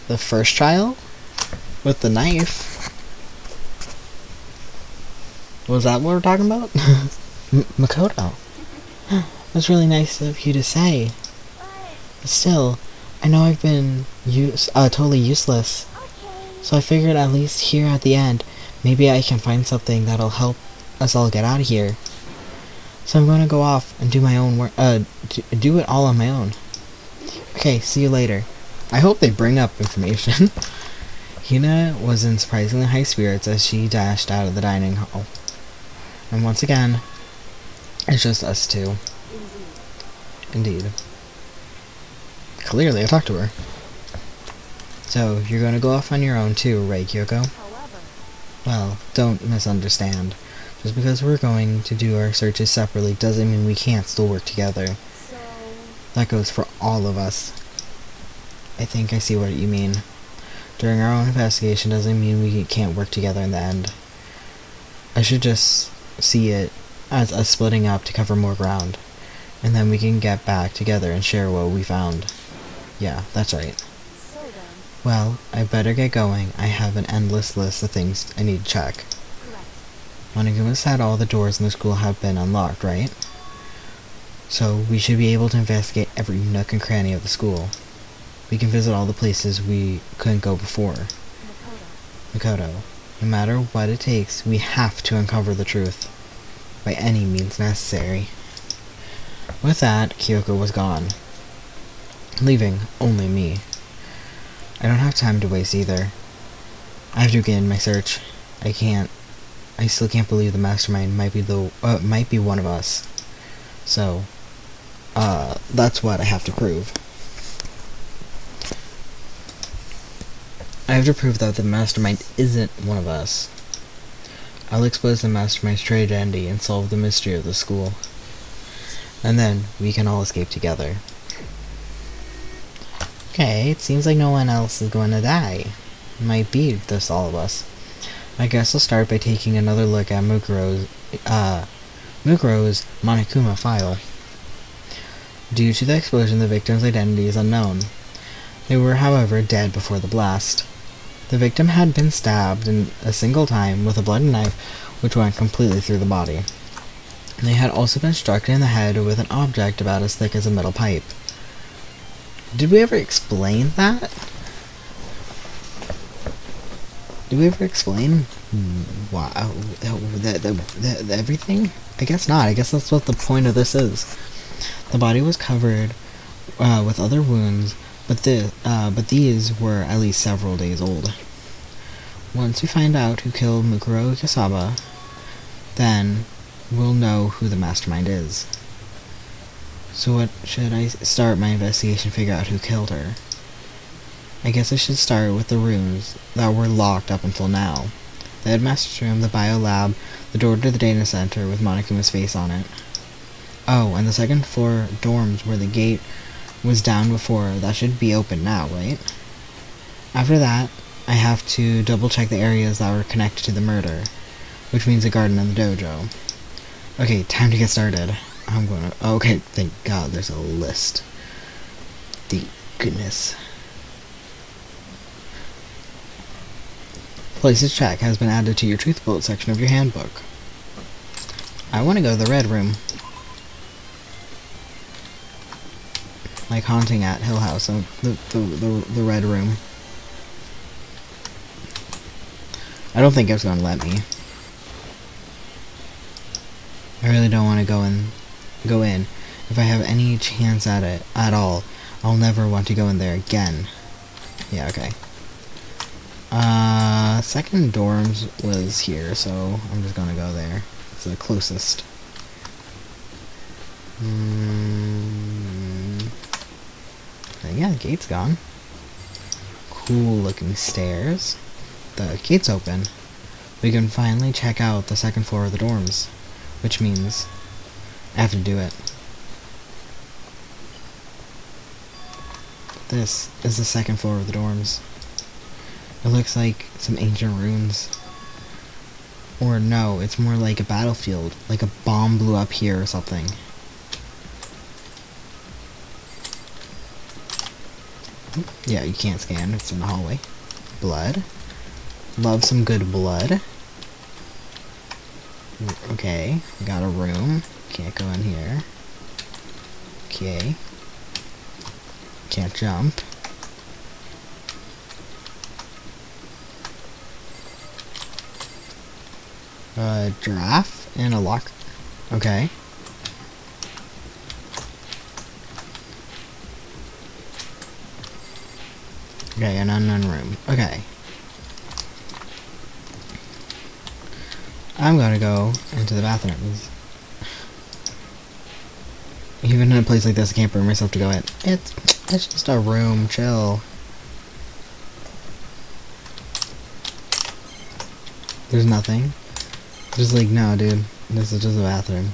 The first trial? With the knife? Was that what we're talking about? Makoto. That's really nice of you to say. But still, I know I've been totally useless. So I figured at least here at the end, maybe I can find something that'll help us all get out of here. So I'm going to go off and do my own work, do it all on my own. Okay, see you later. I hope they bring up information. Hina was in surprisingly high spirits as she dashed out of the dining hall. And once again, it's just us two. Indeed. Clearly, I talked to her. So, you're gonna go off on your own too, right, Kyoko? However, Well, don't misunderstand. Just because we're going to do our searches separately doesn't mean we can't still work together. so That goes for all of us. I think I see what you mean. Doing our own investigation doesn't mean we can't work together in the end. I should just see it as us splitting up to cover more ground. And then we can get back together and share what we found. Yeah, that's right. so then, Well, I better get going. I have an endless list of things I need to check. correct. Monoguma said all the doors in the school have been unlocked, right? So we should be able to investigate every nook and cranny of the school. We can visit all the places we couldn't go before. Makoto, no matter what it takes, we have to uncover the truth. By any means necessary. With that, Kyoko was gone, leaving only me. I don't have time to waste either. I have to begin my search. I still can't believe the mastermind might be one of us. So, that's what I have to prove. I have to prove that the mastermind isn't one of us. I'll expose the mastermind's true identity and solve the mystery of the school. And then, we can all escape together. Okay, it seems like no one else is going to die. Might be just all of us. I guess I'll start by taking another look at Mukuro's Monokuma file. Due to the explosion, the victim's identity is unknown. They were, however, dead before the blast. The victim had been stabbed a single time with a bloody knife which went completely through the body. They had also been struck in the head with an object about as thick as a metal pipe. Did we ever explain that? Did we ever explain everything? I guess not. I guess that's what the point of this is. The body was covered with other wounds, but these were at least several days old. Once we find out who killed Mukuro Kasaba, then we'll know who the mastermind is. So what should I start my investigation, figure out who killed her? I guess I should start with the rooms that were locked up until now. The headmaster's room, the bio lab, the door to the data center with Monokuma's face on it. Oh, and the second floor dorms where the gate was down before, that should be open now, right? After that, I have to double check the areas that were connected to the murder, which means the garden and the dojo. Okay, time to get started. Okay, thank God there's a list. Thank goodness. Places check has been added to your truth bullet section of your handbook. I want to go to the red room. Like haunting at Hill House, the red room. I don't think it's going to let me. I really don't want to go in. If I have any chance at it at all, I'll never want to go in there again. Yeah, okay. Second dorms was here, so I'm just gonna go there. It's the closest. Yeah, the gate's gone. Cool looking stairs. The gate's open. We can finally check out the second floor of the dorms, which means I have to do it. This is the second floor of the dorms. It looks like some ancient ruins. Or no, it's more like a battlefield, like a bomb blew up here or something. Yeah, you can't scan, it's in the hallway. Blood. Love some good blood. Okay, we got a room. Can't go in here. Okay. Can't jump. A giraffe and a lock. Okay. Okay, an unknown room. Okay. I'm gonna go into the bathrooms. Even in a place like this, I can't bring myself to go in. It's just a room, chill. There's nothing. Just like, no, dude. This is just a bathroom.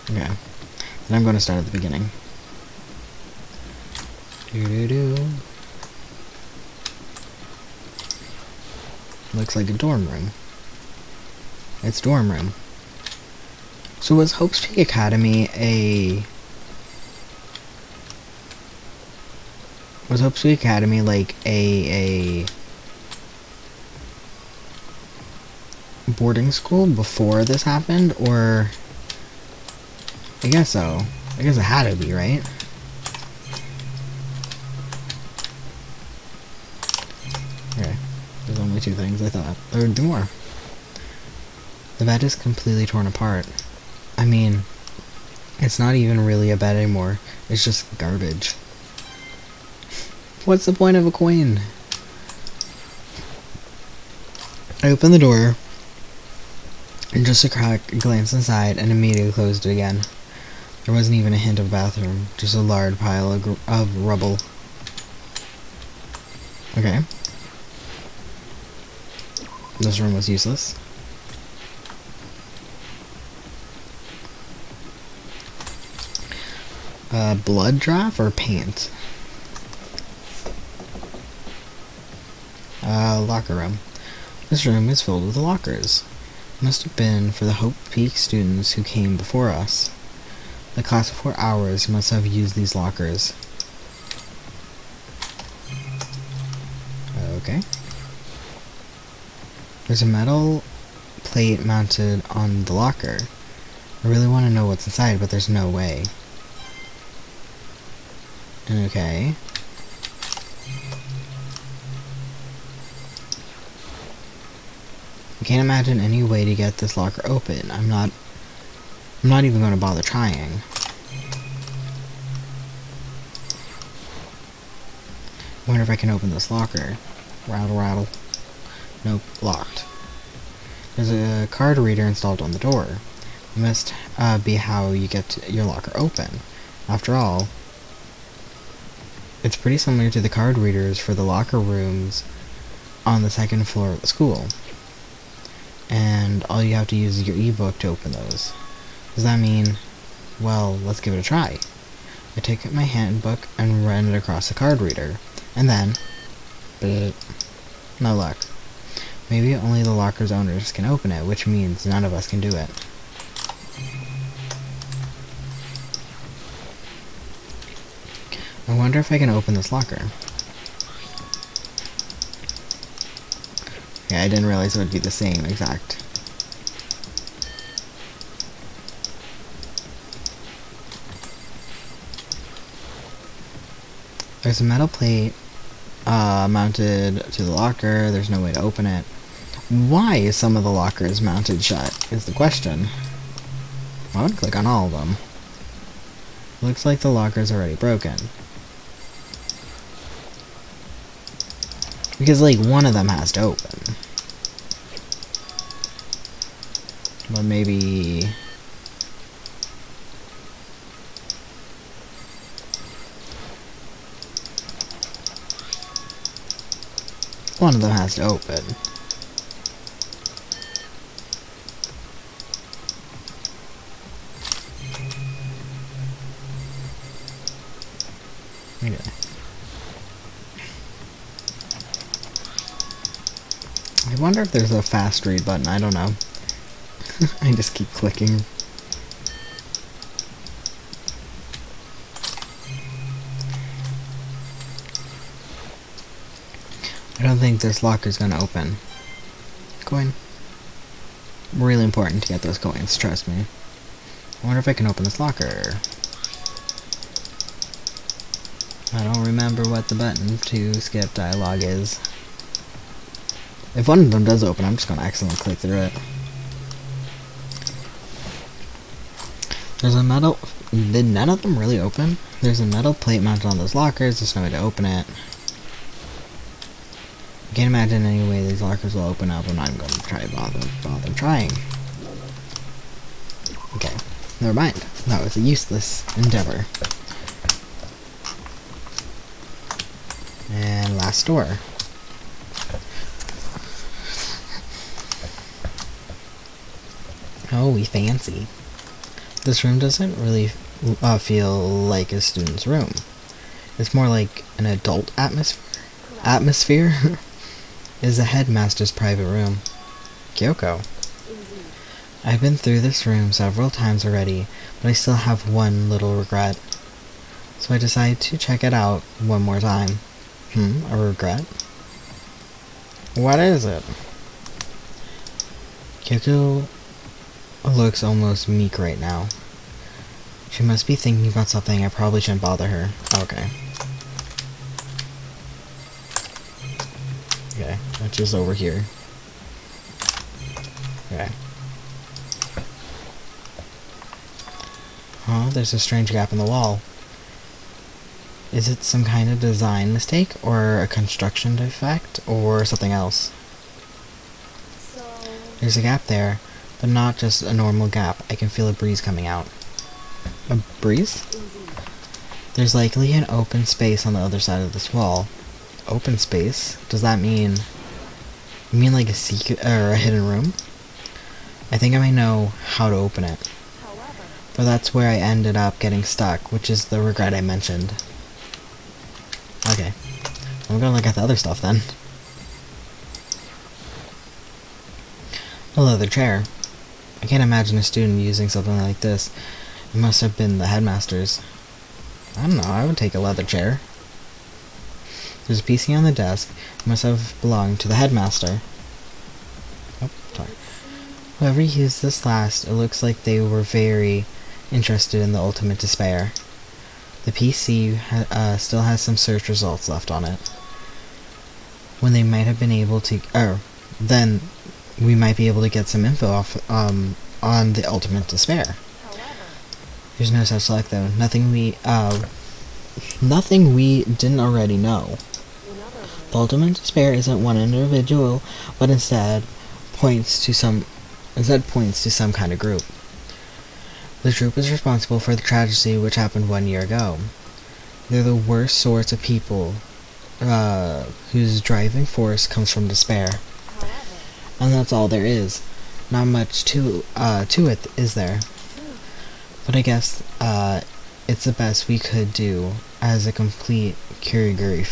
Okay. Then I'm gonna start at the beginning. Doo-doo-doo. Looks like a dorm room. It's dorm room. So was Hope's Peak Academy a... Was Hope's Peak Academy like a boarding school before this happened, or... I guess so. I guess it had to be, right? Okay. There's only two things, I thought. There would be more. The bed is completely torn apart. I mean, it's not even really a bed anymore. It's just garbage. What's the point of a coin? I opened the door, and just a crack glanced inside and immediately closed it again. There wasn't even a hint of a bathroom, just a large pile of rubble. Okay. This room was useless. Blood draft or paint? Locker room. This room is filled with lockers. Must have been for the Hope Peak students who came before us. The class of 4 hours must have used these lockers. Okay. There's a metal plate mounted on the locker. I really want to know what's inside, but there's no way. Okay. I can't imagine any way to get this locker open. I'm not even going to bother trying. I wonder if I can open this locker. Rattle, rattle. Nope, locked. There's a card reader installed on the door. It must be how you get your locker open. After all, it's pretty similar to the card readers for the locker rooms on the second floor of the school. And all you have to use is your ebook to open those. Does that mean, well, let's give it a try. I take out my handbook and run it across the card reader. And then, no luck. Maybe only the locker's owners can open it, which means none of us can do it. I wonder if I can open this locker. Yeah, I didn't realize it would be the same exact. There's a metal plate mounted to the locker. There's no way to open it. Why is some of the lockers mounted shut, is the question. I would click on all of them. Looks like the locker's already broken. Because, like, one of them has to open. But maybe... one of them has to open. Okay. I wonder if there's a fast read button, I don't know. I just keep clicking. I don't think this locker's gonna open. Coin. Really important to get those coins, trust me. I wonder if I can open this locker. I don't remember what the button to skip dialogue is. If one of them does open, I'm just gonna accidentally click through it. There's a metal... Did none of them really open? There's a metal plate mounted on those lockers. There's no way to open it. I can't imagine any way these lockers will open up. I'm not even going to try bother trying. Okay, never mind. That was a useless endeavor. And last door. Oh, we fancy. This room doesn't really feel like a student's room. It's more like an adult atmosphere. Is the headmaster's private room. Kyoko. I've been through this room several times already, but I still have one little regret. So I decided to check it out one more time. A regret? What is it? Kyoko looks almost meek right now. She must be thinking about something. I probably shouldn't bother her. Okay. Okay, that's just over here. Okay. Oh, there's a strange gap in the wall. Is it some kind of design mistake, or a construction defect, or something else? So... There's a gap there, but not just a normal gap. I can feel a breeze coming out. A breeze? Indeed. There's likely an open space on the other side of this wall. Open space? Does that mean... You mean like a secret, or a hidden room? I think I might know how to open it. However... But that's where I ended up getting stuck, which is the regret I mentioned. Okay. I'm gonna look at the other stuff then. A leather chair. I can't imagine a student using something like this. It must have been the headmaster's. I don't know, I would take a leather chair. There's a PC on the desk. It must have belonged to the headmaster. Oh, sorry. Whoever used this last, it looks like they were very interested in the ultimate despair. The PC still has some search results left on it. When they might have been able to... then we might be able to get some info off on the ultimate despair. However... There's no such luck though. Nothing we didn't already know. In other words... The ultimate despair isn't one individual, but instead points to some kind of group. This group is responsible for the tragedy which happened 1 year ago. They're the worst sorts of people whose driving force comes from despair. However... And that's all there is. Not much to it, is there? But I guess it's the best we could do as a complete Kuriguri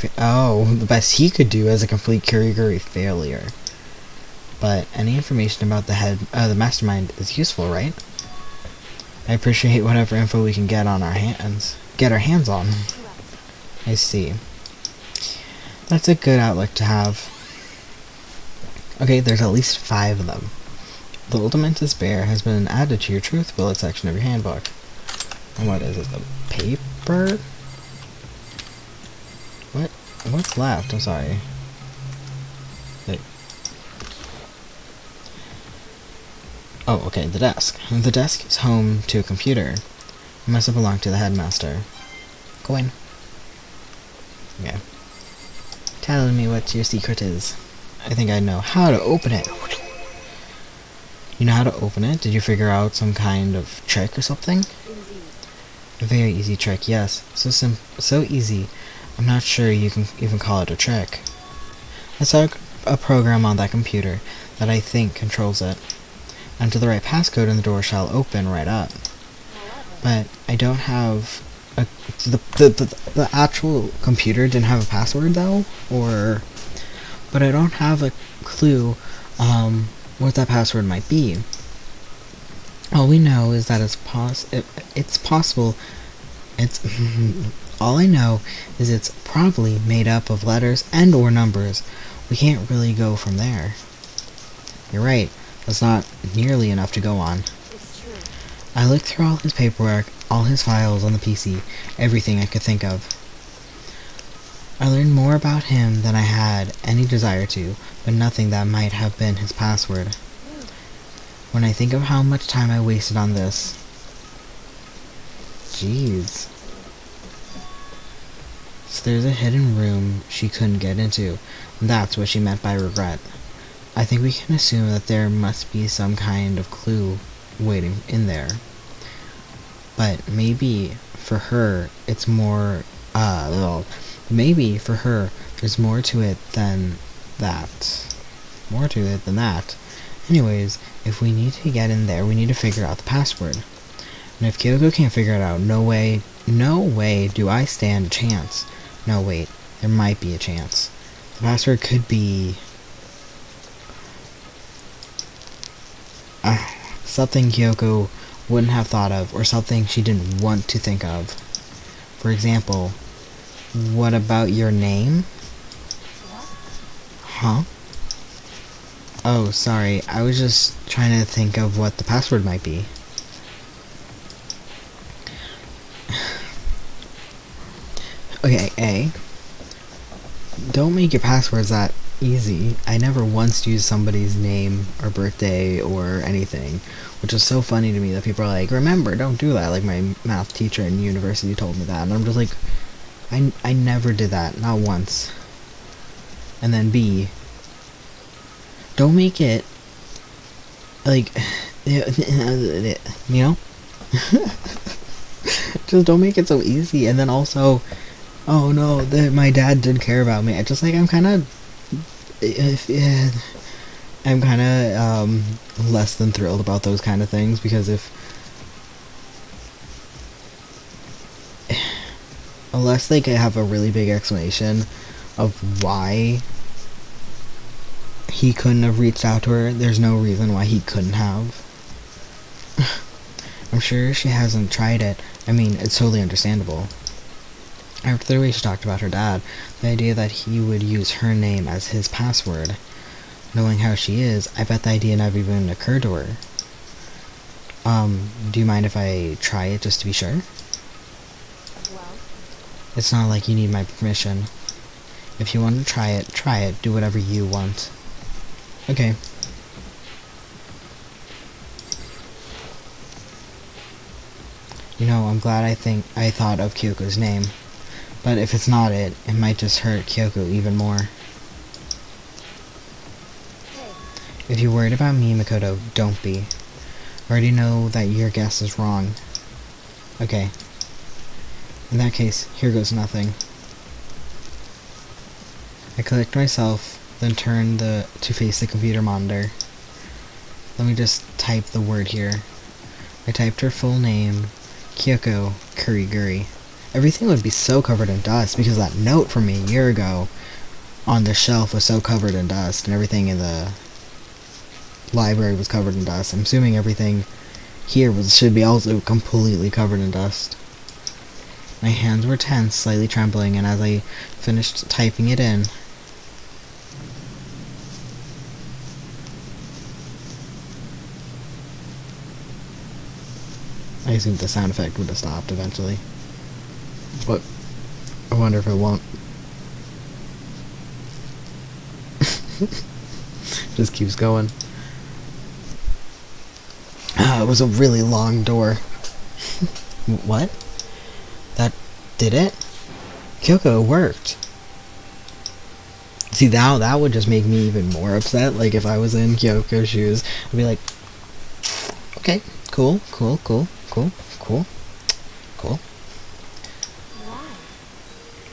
the best he could do as a complete Kuriguri failure. But any information about the mastermind is useful, right? I appreciate whatever info we can get our hands on. I see. That's a good outlook to have. Okay, there's at least 5 of them. The ultimate despair has been added to your truth bullet section of your handbook. And what is it? The paper? What's left? I'm sorry. Oh, okay, the desk. The desk is home to a computer. It must have belonged to the headmaster. Go in. Yeah. Tell me what your secret is. I think I know how to open it. You know how to open it? Did you figure out some kind of trick or something? Indeed. A very easy trick, yes. So easy, I'm not sure you can even call it a trick. I saw a program on that computer that I think controls it. Enter the right passcode and the door shall open right up. But I don't have the actual computer didn't have a password though, but I don't have a clue what that password might be. All we know is that it's possible. All I know is it's probably made up of letters and or numbers. We can't really go from there. You're right. That's not nearly enough to go on. It's true. I looked through all his paperwork, all his files on the PC, everything I could think of. I learned more about him than I had any desire to, but nothing that might have been his password. When I think of how much time I wasted on this, Jeez. So there's a hidden room she couldn't get into. That's what she meant by regret. I think we can assume that there must be some kind of clue waiting in there. But maybe for her, it's more, maybe for her, there's more to it than that. More to it than that. Anyways, if we need to get in there, we need to figure out the password. And if Kyoko can't figure it out, no way do I stand a chance. No, wait, there might be a chance. The password could be something Kyoko wouldn't have thought of, or something she didn't want to think of. For example, what about your name? Huh? Oh, sorry, I was just trying to think of what the password might be. Okay, A. Don't make your passwords that easy. I never once used somebody's name or birthday or anything, which is so funny to me that people are like, remember, don't do that. Like my math teacher in university told me that, and I'm just like, I never did that, not once. And then B, don't make it like, you know? Just don't make it so easy. And then also, oh no, my dad didn't care about me. I just like, I'm kind of less than thrilled about those kind of things, because unless they have a really big explanation of why he couldn't have reached out to her, there's no reason why he couldn't have. I'm sure she hasn't tried it. I mean, it's totally understandable. After the way she talked about her dad, the idea that he would use her name as his password, knowing how she is, I bet the idea never even occurred to her. Do you mind if I try it just to be sure? Well, It's not like you need my permission. If you want to try it, do whatever you want. Okay. You know, I'm glad I thought of Kyoko's name. But if it's not it, it might just hurt Kyoko even more. hey, If you're worried about me, Makoto, don't be. I already know that your guess is wrong. Okay. In that case, here goes nothing. I clicked myself, then turned to face the computer monitor. Let me just type the word here. I typed her full name, Kyoko Kuriguri. Everything would be so covered in dust because that note from me a year ago on the shelf was so covered in dust, and everything in the library was covered in dust. I'm assuming everything here should be also completely covered in dust. My hands were tense, slightly trembling, and as I finished typing it in, I assumed the sound effect would have stopped eventually. But I wonder if it won't. Just keeps going. It was a really long door. What? That did it? Kyoko, it worked. See, now that would just make me even more upset. Like, if I was in Kyoko's shoes, I'd be like, okay, cool.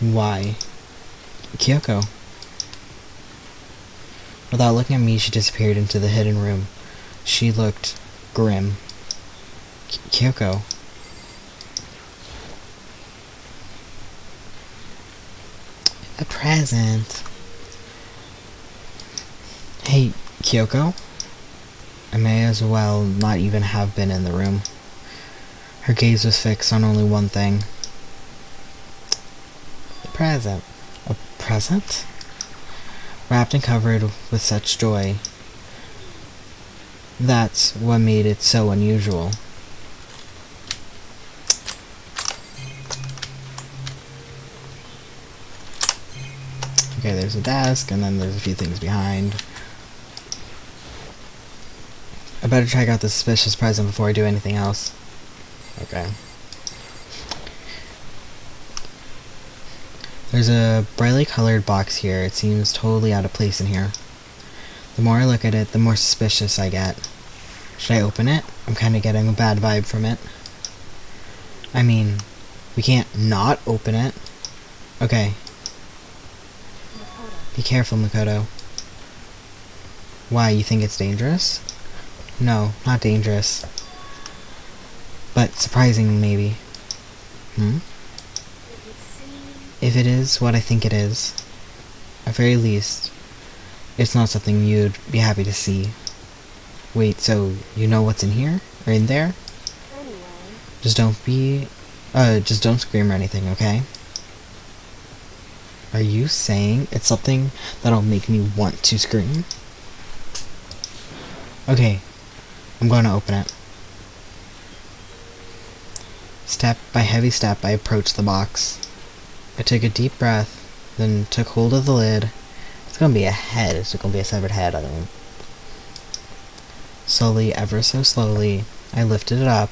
Why? Kyoko. Without looking at me, she disappeared into the hidden room. She looked grim. Kyoko. A present. Hey, Kyoko? I may as well not even have been in the room. Her gaze was fixed on only one thing. A present. A present? Wrapped and covered with such joy. That's what made it so unusual. Okay, there's a desk, and then there's a few things behind. I better check out the suspicious present before I do anything else. Okay. There's a brightly colored box here. It seems totally out of place in here. The more I look at it, the more suspicious I get. Should I open it? I'm kind of getting a bad vibe from it. I mean, we can't not open it. Okay. Be careful, Makoto. Why, you think it's dangerous? No, not dangerous. But surprising, maybe. If it is what I think it is, at very least, it's not something you'd be happy to see. Wait, so you know what's in here? Or in there? Anyway, Just don't scream or anything, okay? Are you saying it's something that'll make me want to scream? Okay, I'm going to open it. Step by heavy step, I approached the box. I took a deep breath, then took hold of the lid. It's gonna be a head. It's gonna be a severed head, I think. Slowly, ever so slowly, I lifted it up.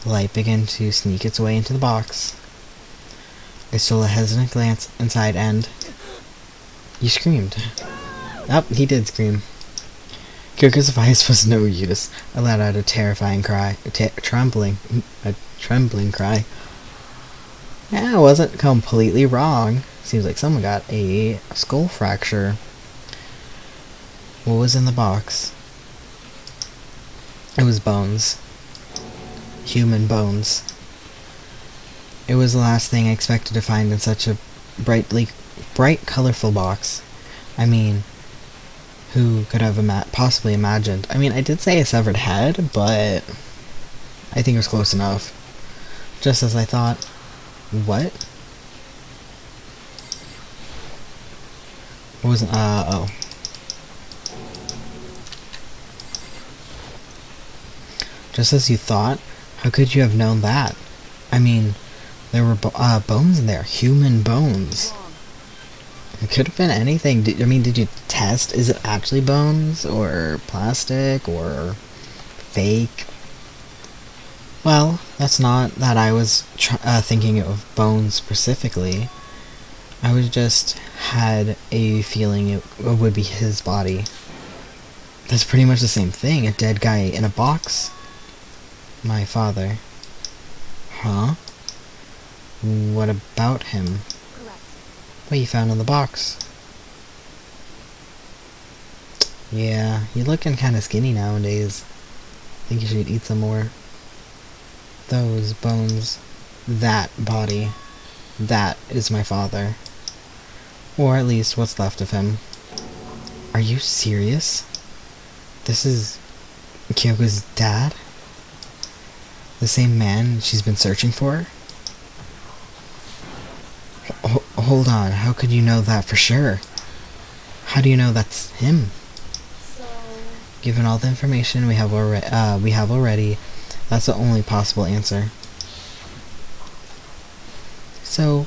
The light began to sneak its way into the box. I stole a hesitant glance inside and... You screamed. Oh, he did scream. Kyoko's advice was no use. I let out a terrifying cry. A trembling cry. Yeah, I wasn't completely wrong. Seems like someone got a skull fracture. What was in the box? It was bones. Human bones. It was the last thing I expected to find in such a bright, colorful box. I mean, who could have possibly imagined? I mean, I did say a severed head, but I think it was close enough. Just as I thought. What? What was oh. Just as you thought? How could you have known that? I mean, there were bones in there. Human bones. It could have been anything. Did you test? Is it actually bones? Or plastic? Or fake? Well, that's not that I was thinking of bones specifically. I was just had a feeling it would be his body. That's pretty much the same thing. A dead guy in a box. My father. Huh? What about him? correct. What you found in the box? Yeah, you're looking kinda skinny nowadays. Think you should eat some more. Those bones. That body. That is my father. Or at least what's left of him. Are you serious? This is Kyoko's dad? The same man she's been searching for? Hold on, how could you know that for sure? How do you know that's him? So, Given all the information we have already, that's the only possible answer. So,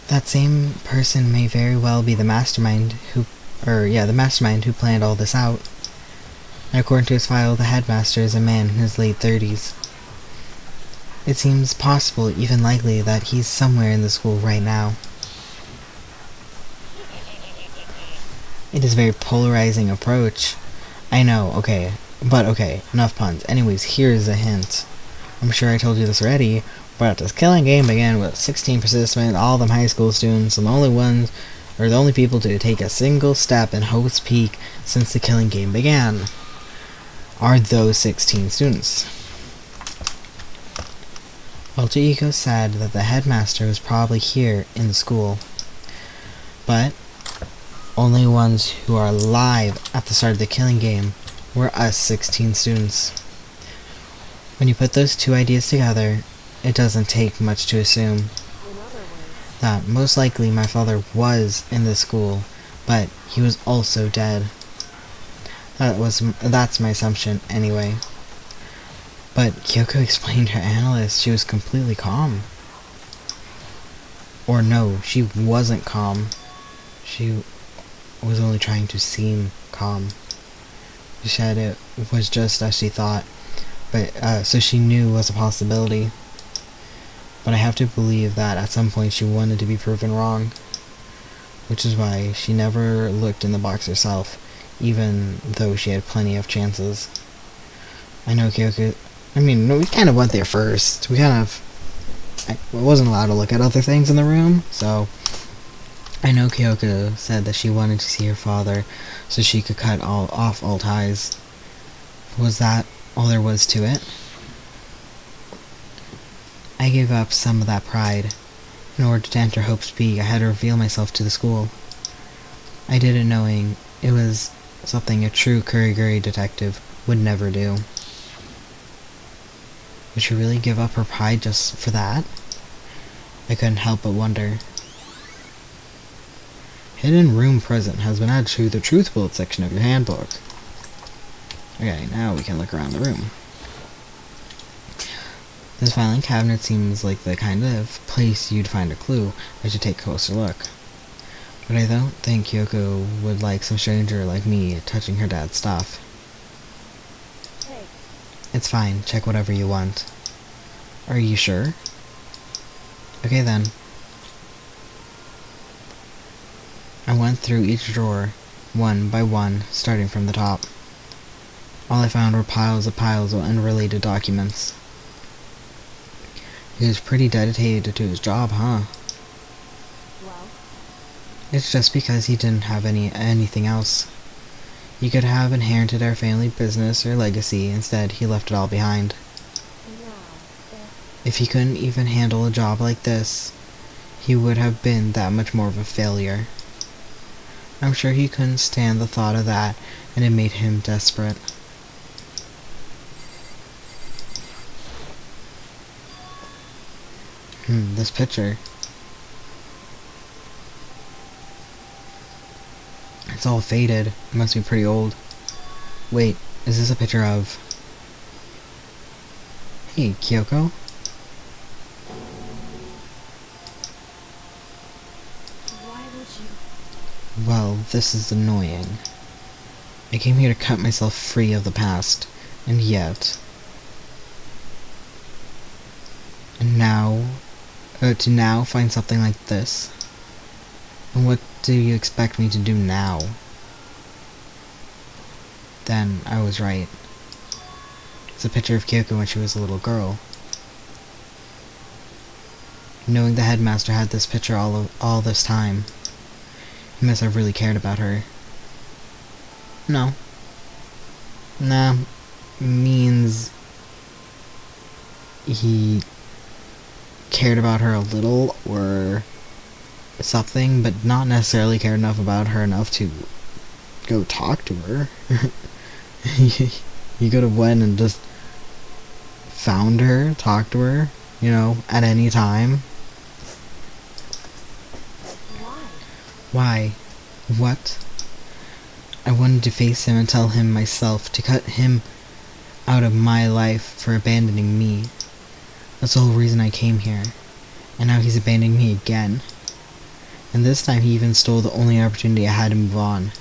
that same person may very well be the mastermind who planned all this out. And according to his file, the headmaster is a man in his late 30s. It seems possible, even likely, that he's somewhere in the school right now. It is a very polarizing approach. I know, okay. But okay, enough puns. Anyways, here's a hint. I'm sure I told you this already, but this killing game began with 16 participants, all of them high school students, and the only people to take a single step in Hope's Peak since the killing game began. Are those 16 students? Alter Ego said that the headmaster was probably here in the school, but only ones who are alive at the start of the killing game were us 16 students. When you put those two ideas together, it doesn't take much to assume in other words, that most likely my father was in the school, but he was also dead. That's my assumption anyway. But Kyoko explained her analyst she was completely calm. Or no, she wasn't calm. She was only trying to seem calm. She said it was just as she thought, but so she knew was a possibility. but I have to believe that at some point she wanted to be proven wrong, which is why she never looked in the box herself, even though she had plenty of chances. I know Kyoko... I mean, we kind of went there first. I wasn't allowed to look at other things in the room, so... I know Kyoko said that she wanted to see her father so she could cut off all ties. Was that all there was to it? I gave up some of that pride. In order to enter Hope's Peak, I had to reveal myself to the school. I did it knowing it was something a true Kuriguri detective would never do. Would she really give up her pride just for that? I couldn't help but wonder. Hidden room present has been added to the truth bullet section of your handbook. Okay, now we can look around the room. This filing cabinet seems like the kind of place you'd find a clue. I should take a closer look. But I don't think Kyoko would like some stranger like me touching her dad's stuff. Hey, It's fine, check whatever you want. Are you sure? Okay then. I went through each drawer, one by one, starting from the top. All I found were piles of unrelated documents. He was pretty dedicated to his job, huh? well, It's just because he didn't have anything else. He could have inherited our family business or legacy, instead he left it all behind. now, If he couldn't even handle a job like this, he would have been that much more of a failure. I'm sure he couldn't stand the thought of that, and it made him desperate. This picture. It's all faded. It must be pretty old. Wait, is this a picture of... Hey, Kyoko? why would you? Well, this is annoying. I came here to cut myself free of the past, and yet... to now find something like this? And what do you expect me to do now? Then, I was right. It's a picture of Kyoko when she was a little girl. Knowing the headmaster had this picture all this time, he must have really cared about her. No. Nah. Means... he... cared about her a little, or... something, but not necessarily cared enough about her enough to... go talk to her. He could have went and just... found her, talked to her, you know, at any time. Why? Why? What? I wanted to face him and tell him myself, to cut him out of my life for abandoning me. That's the whole reason I came here. And now he's abandoning me again. And this time he even stole the only opportunity I had to move on.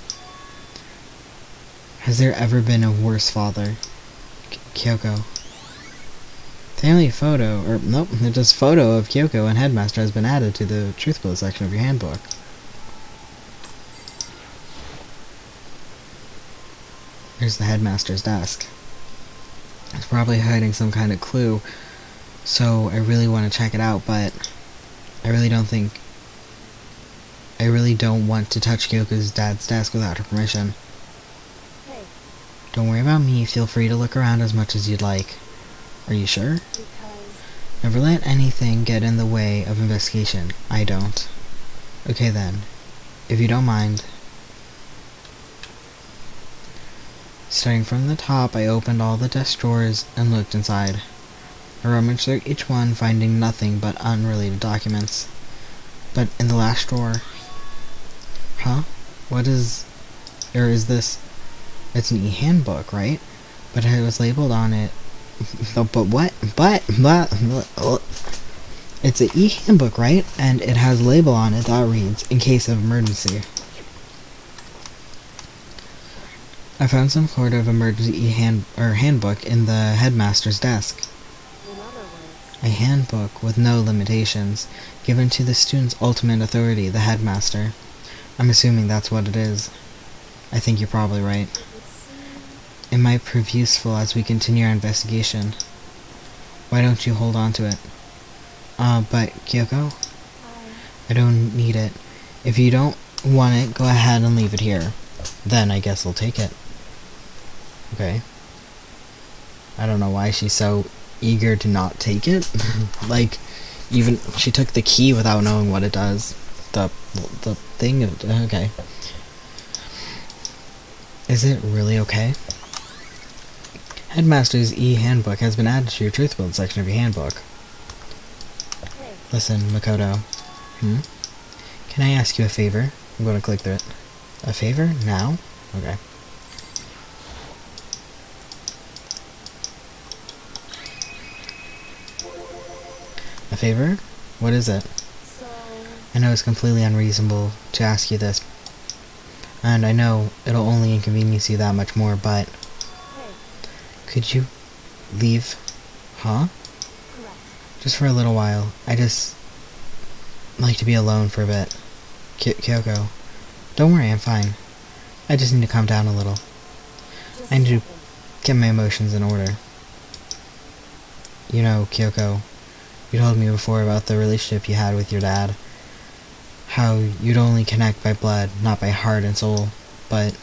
Has there ever been a worse father? Kyoko. Family photo, or nope, just photo of Kyoko and Headmaster has been added to the truth bullet section of your handbook. Here's the Headmaster's desk. It's probably hiding some kind of clue, so I really want to check it out, but I really don't want to touch Kyoko's dad's desk without her permission. Hey, Don't worry about me, feel free to look around as much as you'd like. Are you sure? because... Never let anything get in the way of investigation. I don't. Okay then. If you don't mind. Starting from the top, I opened all the desk drawers and looked inside. I rummaged through each one, finding nothing but unrelated documents. But in the last drawer... Huh? What is... or is this... It's an e-handbook, right? But it was labeled on it... But what? It's an e-handbook, right? And it has a label on it that reads, in case of emergency. I found some sort of emergency handbook in the headmaster's desk. In other words, A handbook with no limitations, given to the student's ultimate authority, the headmaster. I'm assuming that's what it is. I think you're probably right. It might prove useful as we continue our investigation. Why don't you hold on to it? But Kyoko? I don't need it. If you don't want it, go ahead and leave it here. Then I guess I'll take it. Okay. I don't know why she's so eager to not take it. Like, even she took the key without knowing what it does. The thing. Okay. Is it really okay? Headmaster's e-handbook has been added to your truth build section of your handbook. Listen, Makoto. Can I ask you a favor? I'm going to click through it. A favor? Now? Okay. A favor? What is it? So, I know it's completely unreasonable to ask you this, and I know it'll only inconvenience you that much more, but hey, could you leave? Huh? correct. Just for a little while. I just like to be alone for a bit. Kyoko. Don't worry, I'm fine. I just need to calm down a little. Just I need to a second. get my emotions in order. You know, Kyoko, you told me before about the relationship you had with your dad. How you'd only connect by blood, not by heart and soul. But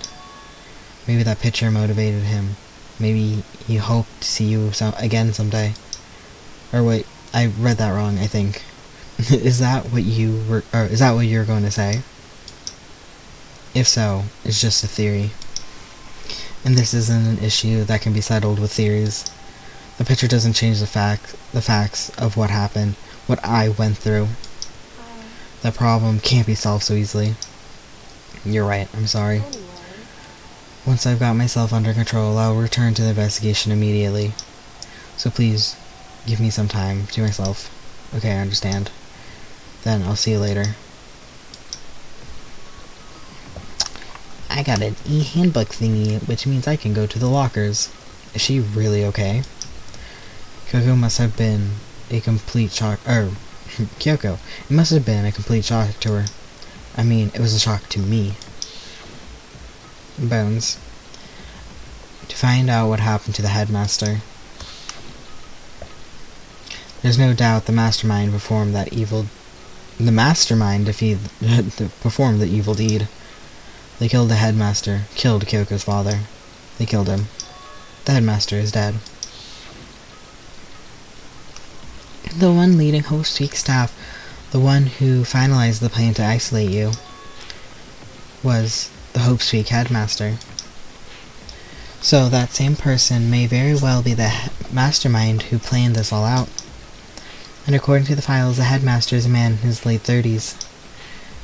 maybe that picture motivated him. Maybe he hoped to see you again someday. Or wait, I read that wrong, I think. Is that what you were going to say? If so, it's just a theory. And this isn't an issue that can be settled with theories. The picture doesn't change the facts of what happened, what I went through. That problem can't be solved so easily. You're right, I'm sorry. Anyway, Once I've got myself under control, I'll return to the investigation immediately. So please, give me some time to myself. Okay, I understand. Then I'll see you later. I got an e-handbook thingy, which means I can go to the lockers. Is she really okay? Kyoko must have been a complete shock. Kyoko, it must have been a complete shock to her. I mean, it was a shock to me. Bones. To find out what happened to the headmaster. There's no doubt the mastermind performed the evil deed. They killed the headmaster, killed Kyoko's father. They killed him. The headmaster is dead. The one leading Host Week staff, the one who finalized the plan to isolate you, was the Hope Week headmaster. So that same person may very well be the mastermind who planned this all out. And according to the files, the headmaster is a man in his late 30s.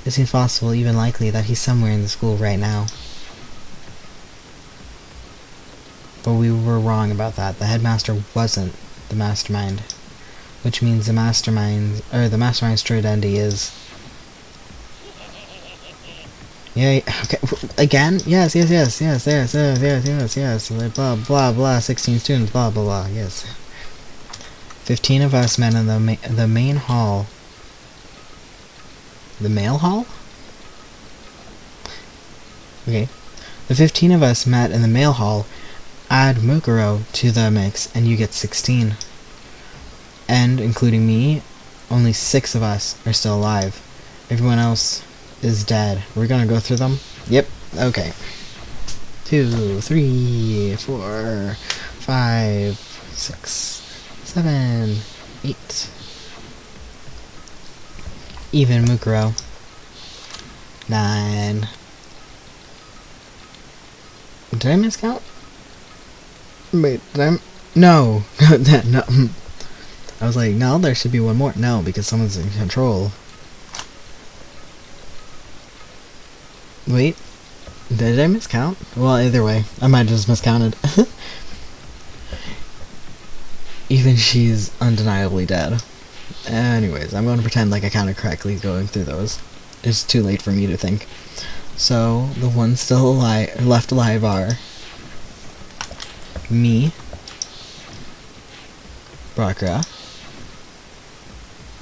It seems possible, even likely, that he's somewhere in the school right now. But we were wrong about that. The headmaster wasn't the mastermind. Which means the mastermind's true identity is... Yeah, okay, again? Yes, blah, blah, blah, 16 students, blah, blah, blah, yes. 15 of us met in the main hall. The mail hall? Okay. The 15 of us met in the mail hall. Add Mukuro to the mix, and you get 16. And, including me, only 6 of us are still alive. Everyone else is dead. We're gonna go through them? Yep. Okay. 2, 3, 4, 5, 6, 7, 8. Even Mukuro. 9. Did I miscount? Wait, did I? No! No. I was like, no, there should be one more. No, because someone's in control. Wait. Did I miscount? Well, either way. I might have just miscounted. Even she's undeniably dead. Anyways, I'm going to pretend like I counted correctly going through those. It's too late for me to think. So, the ones still alive, left alive are... me, Bakura,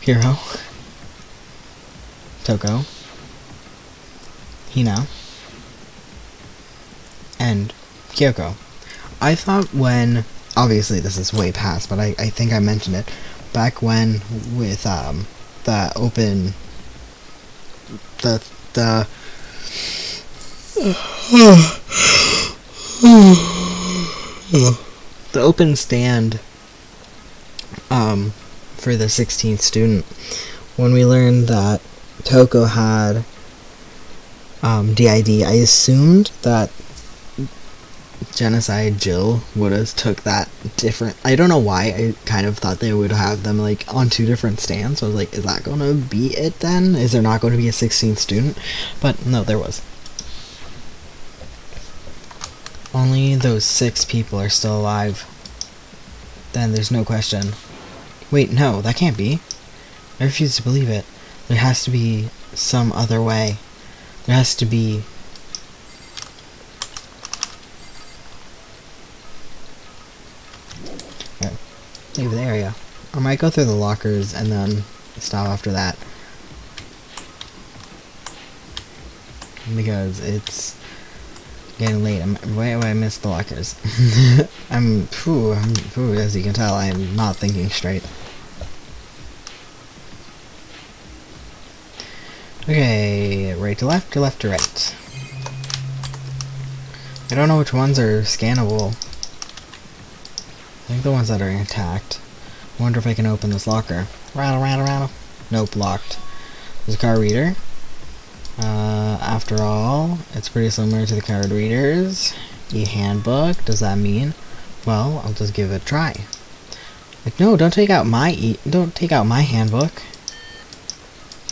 Hiro, Toko, Hina, and Kyoko. I thought when, obviously this is way past, but I think I mentioned it, back when with the open, the open stand for the 16th student, when we learned that Toko had DID, I assumed that Genocide Jill would have took that different. I don't know why, I kind of thought they would have them like on two different stands, so I was like, is that gonna be it then? Is there not going to be a 16th student? But no, there was. Only those 6 people are still alive. Then there's no question. Wait, no, that can't be. I refuse to believe it. There has to be some other way. There has to be... Okay. Leave the area. I might go through the lockers and then stop after that. Because it's getting late. I missed the lockers. As you can tell, I'm not thinking straight. Okay, right to left to right. I don't know which ones are scannable. I think the ones that are intact. I wonder if I can open this locker. Rattle. Nope, locked. There's a card reader. After all, it's pretty similar to the card readers. E-handbook, does that mean? Well, I'll just give it a try. Like, no, don't take out my handbook.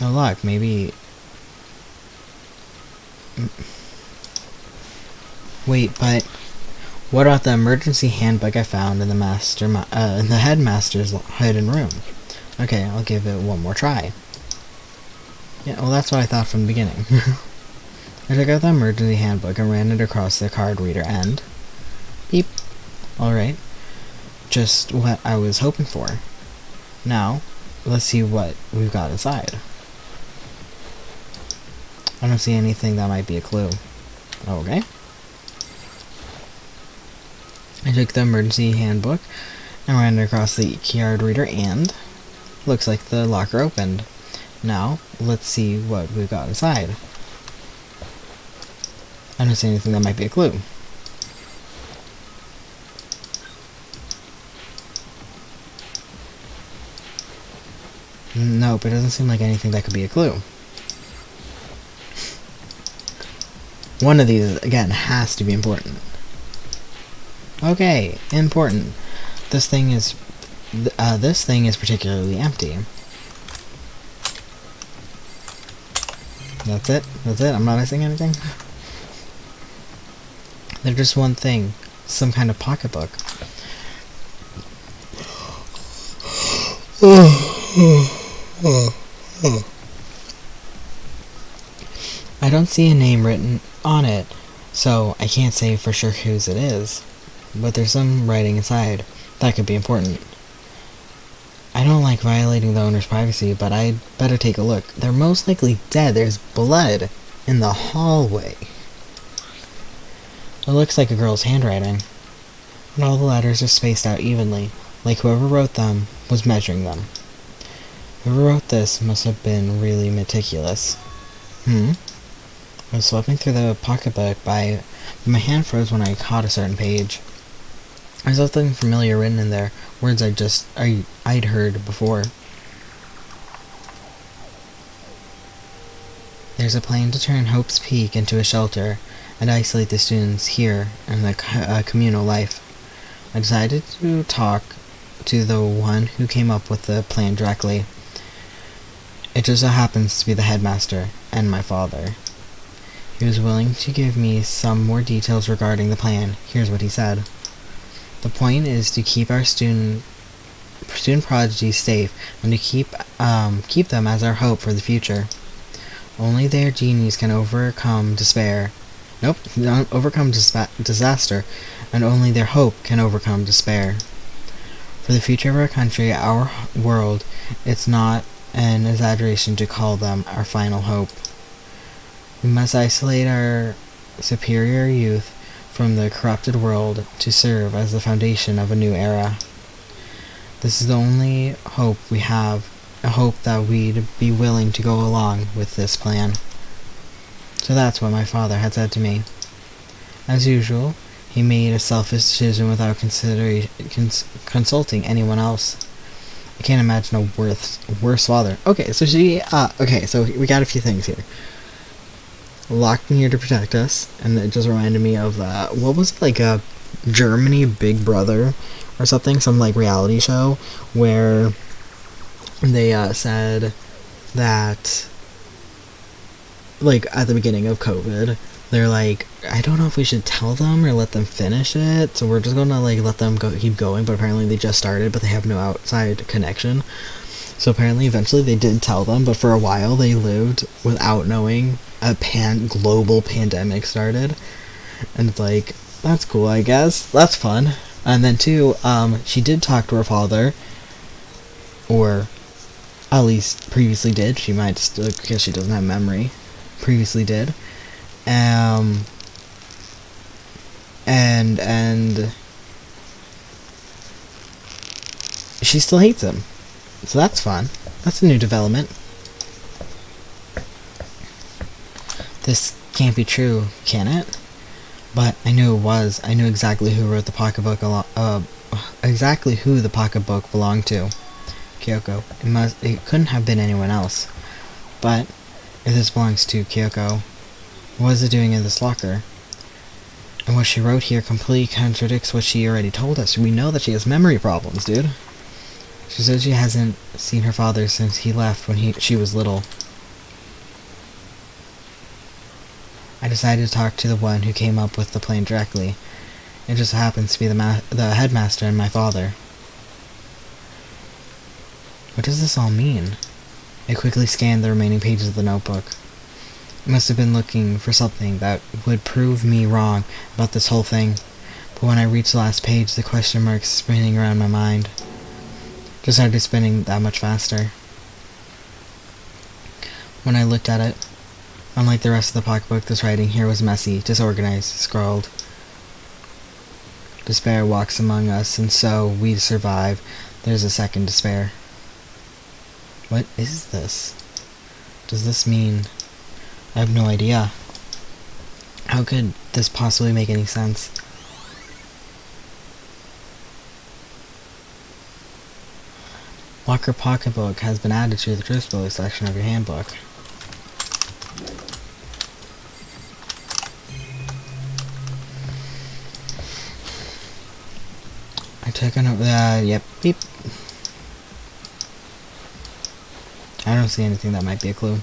No luck, maybe... Wait, but what about the emergency handbook I found in the the headmaster's hidden room? Okay, I'll give it one more try. Yeah, well, that's what I thought from the beginning. I took out the emergency handbook and ran it across the card reader and... Beep. Alright. Just what I was hoping for. Now, let's see what we've got inside. I don't see anything that might be a clue. Okay. I took the emergency handbook and ran it across the card reader and... Looks like the locker opened. Now, let's see what we've got inside. I don't see anything that might be a clue. Nope, it doesn't seem like anything that could be a clue. One of these, again, has to be important. Okay, important. This thing is particularly empty. That's it? That's it? I'm not missing anything? There's just one thing. Some kind of pocketbook. I don't see a name written on it, so I can't say for sure whose it is. But there's some writing inside. That could be important. I don't like violating the owner's privacy, but I'd better take a look. They're most likely dead. There's blood in the hallway. It looks like a girl's handwriting. And all the letters are spaced out evenly, like whoever wrote them was measuring them. Whoever wrote this must have been really meticulous. I was flipping through the pocketbook but my hand froze when I caught a certain page. There's something familiar written in there, words I'd heard before. There's a plan to turn Hope's Peak into a shelter and isolate the students here in the communal life. I decided to talk to the one who came up with the plan directly. It just so happens to be the headmaster and my father. He was willing to give me some more details regarding the plan. Here's what he said. The point is to keep our student prodigies safe and to keep them as our hope for the future. Only their genies can overcome despair. Overcome disaster, and only their hope can overcome despair. For the future of our country, our world, it's not an exaggeration to call them our final hope. We must isolate our superior youth from the corrupted world to serve as the foundation of a new era. This is the only hope we have, a hope that we'd be willing to go along with this plan. So that's what my father had said to me. As usual, he made a selfish decision without consulting anyone else. I can't imagine a worse father. Okay, so we got a few things here. Locked in here to protect us, and it just reminded me of what was it, like a Germany Big Brother or something, some like reality show where they said that, like, at the beginning of COVID, they're like, I don't know if we should tell them or let them finish it, so we're just gonna like let them keep going, but apparently they just started, but they have no outside connection. So apparently eventually they did tell them, but for a while they lived without knowing a global pandemic started. And it's like, that's cool, I guess. That's fun. And then too, she did talk to her father, or at least previously did. She might still, because she doesn't have memory, previously did. And she still hates him. So that's fun. That's a new development. This can't be true, can it? But I knew it was. I knew exactly who wrote the pocketbook. Exactly who the pocketbook belonged to. Kyoko. It couldn't have been anyone else. But if this belongs to Kyoko, what is it doing in this locker? And what she wrote here completely contradicts what she already told us. We know that she has memory problems, dude. She said she hasn't seen her father since he left when she was little. I decided to talk to the one who came up with the plan directly. It just happens to be the headmaster and my father. What does this all mean? I quickly scanned the remaining pages of the notebook. I must have been looking for something that would prove me wrong about this whole thing, but when I reached the last page, the question marks spinning around my mind just started spinning that much faster. When I looked at it, unlike the rest of the pocketbook, this writing here was messy, disorganized, scrawled. Despair walks among us, and so we survive. There's a second despair. What is this? Does this mean... I have no idea. How could this possibly make any sense? Locker pocketbook has been added to the UnsureBasil section of your handbook. I took a note. Yep, beep. I don't see anything that might be a clue.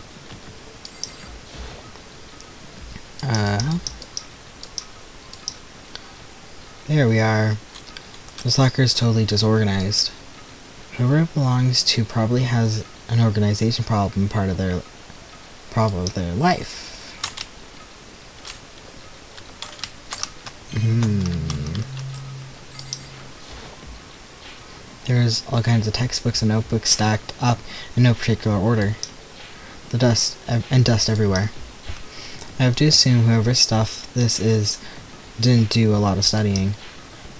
There we are. This locker is totally disorganized. Whoever it belongs to probably has an organization problem part of their life. There's all kinds of textbooks and notebooks stacked up in no particular order. The dust everywhere. I have to assume whoever's stuff this is didn't do a lot of studying.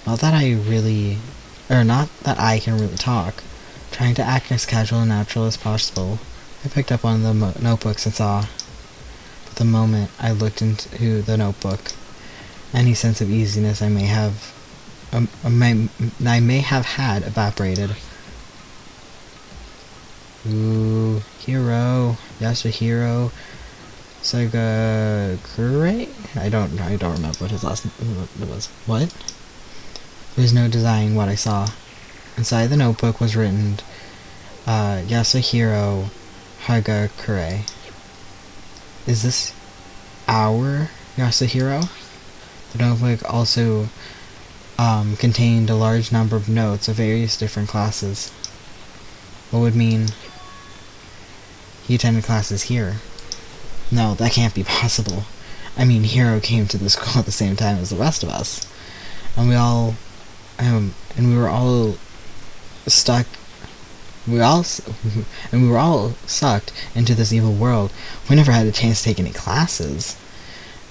Not that I can really talk. Trying to act as casual and natural as possible, I picked up one of the notebooks and saw. But the moment I looked into the notebook, any sense of easiness I may have had evaporated. Ooh, hero, Yasuhiro Sagakure? I don't remember what his last name was. What? There's no denying what I saw. Inside the notebook was written, Yasuhiro Hagakure. Is this our Yasuhiro? The notebook also contained a large number of notes of various different classes. What would mean he attended classes here? No, that can't be possible. I mean, Hiro came to the school at the same time as the rest of us. And we were all stuck we all and we were all sucked into this evil world. We never had a chance to take any classes.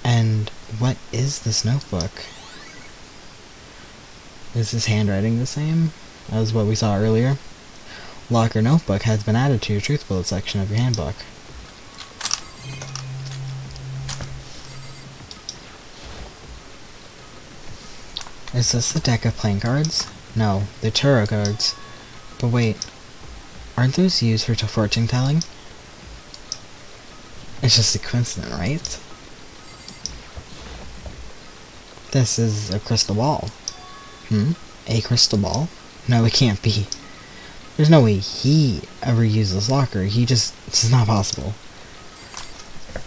And what is this notebook? Is his handwriting the same as what we saw earlier? Locker notebook has been added to your truth bullet section of your handbook. Is this a deck of playing cards? No, they're tarot cards. But wait, aren't those used for fortune telling? It's just a coincidence, right? This is a crystal ball. A crystal ball? No, it can't be. There's no way he ever used this locker. This is not possible.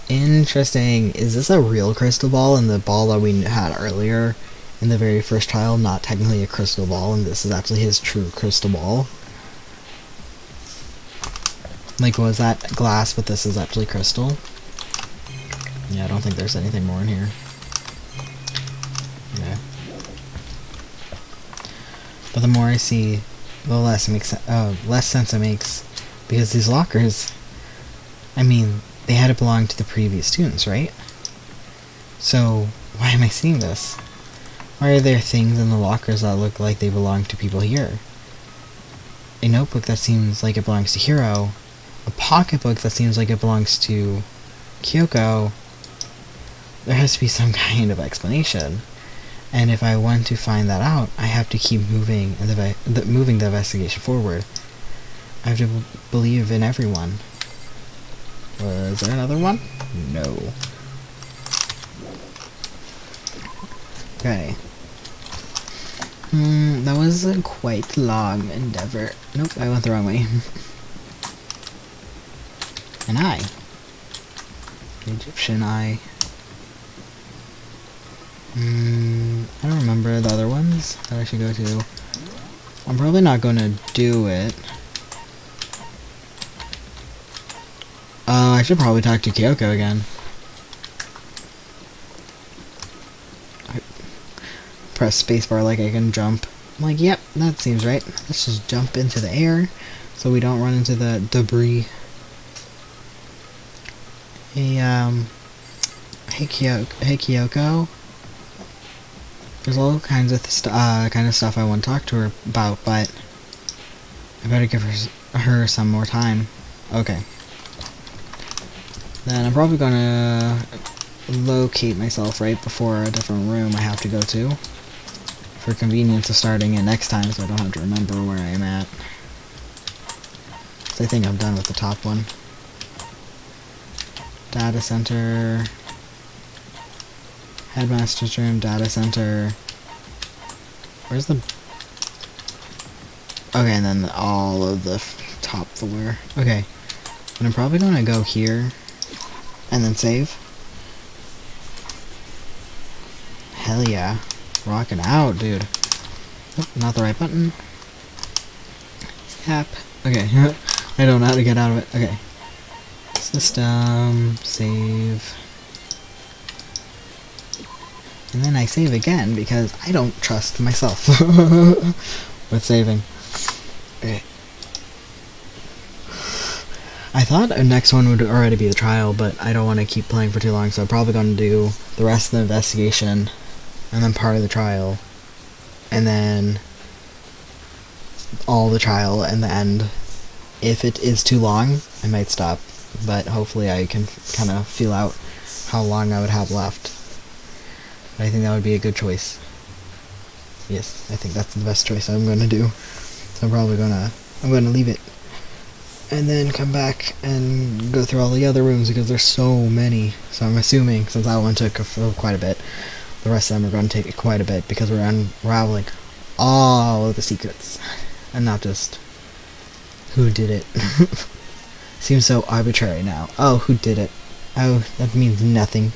Interesting. Is this a real crystal ball, and the ball that we had earlier in the very first trial not technically a crystal ball, and this is actually his true crystal ball? Like, was that glass, but this is actually crystal? Yeah, I don't think there's anything more in here. Yeah. But the more I see, the less sense it makes, because these lockers, I mean, they had to belong to the previous students, right? So, why am I seeing this? Why are there things in the lockers that look like they belong to people here? A notebook that seems like it belongs to Hiro, a pocketbook that seems like it belongs to Kyoko. There has to be some kind of explanation. And if I want to find that out, I have to keep moving the investigation forward. I have to believe in everyone. Was there another one? No. Okay. That was a quite long endeavor. Nope, I went the wrong way. An eye. The Egyptian eye. I don't remember the other ones that I should go to. I'm probably not going to do it. I should probably talk to Kyoko again. Press spacebar like I can jump. I'm like, yep, that seems right. Let's just jump into the air so we don't run into the debris. Hey Kyoko. There's all kinds of stuff I want to talk to her about, but I better give her some more time. Okay. Then I'm probably gonna locate myself right before a different room I have to go to, for convenience of starting it next time, so I don't have to remember where I am at. So I think I'm done with the top one. Data center. Headmaster's room, data center. Where's the... Okay, and then all of the top floor. Okay. And I'm probably gonna go here and then save. Hell yeah. Rocking out, dude. Oh, not the right button. Tap. Okay. I don't know how to get out of it. Okay. System. Save. And then I save again because I don't trust myself with saving. Okay. I thought the next one would already be the trial, but I don't want to keep playing for too long, so I'm probably going to do the rest of the investigation, and then part of the trial, and then all the trial and the end. If it is too long, I might stop, but hopefully I can kind of feel out how long I would have left. I think that would be a good choice. Yes, I think that's the best choice I'm going to do. So I'm probably going to leave it. And then come back and go through all the other rooms because there's so many. So I'm assuming, since that one took quite a bit, the rest of them are going to take quite a bit because we're unraveling all of the secrets. And not just who did it. Seems so arbitrary now. Oh, who did it? Oh, that means nothing.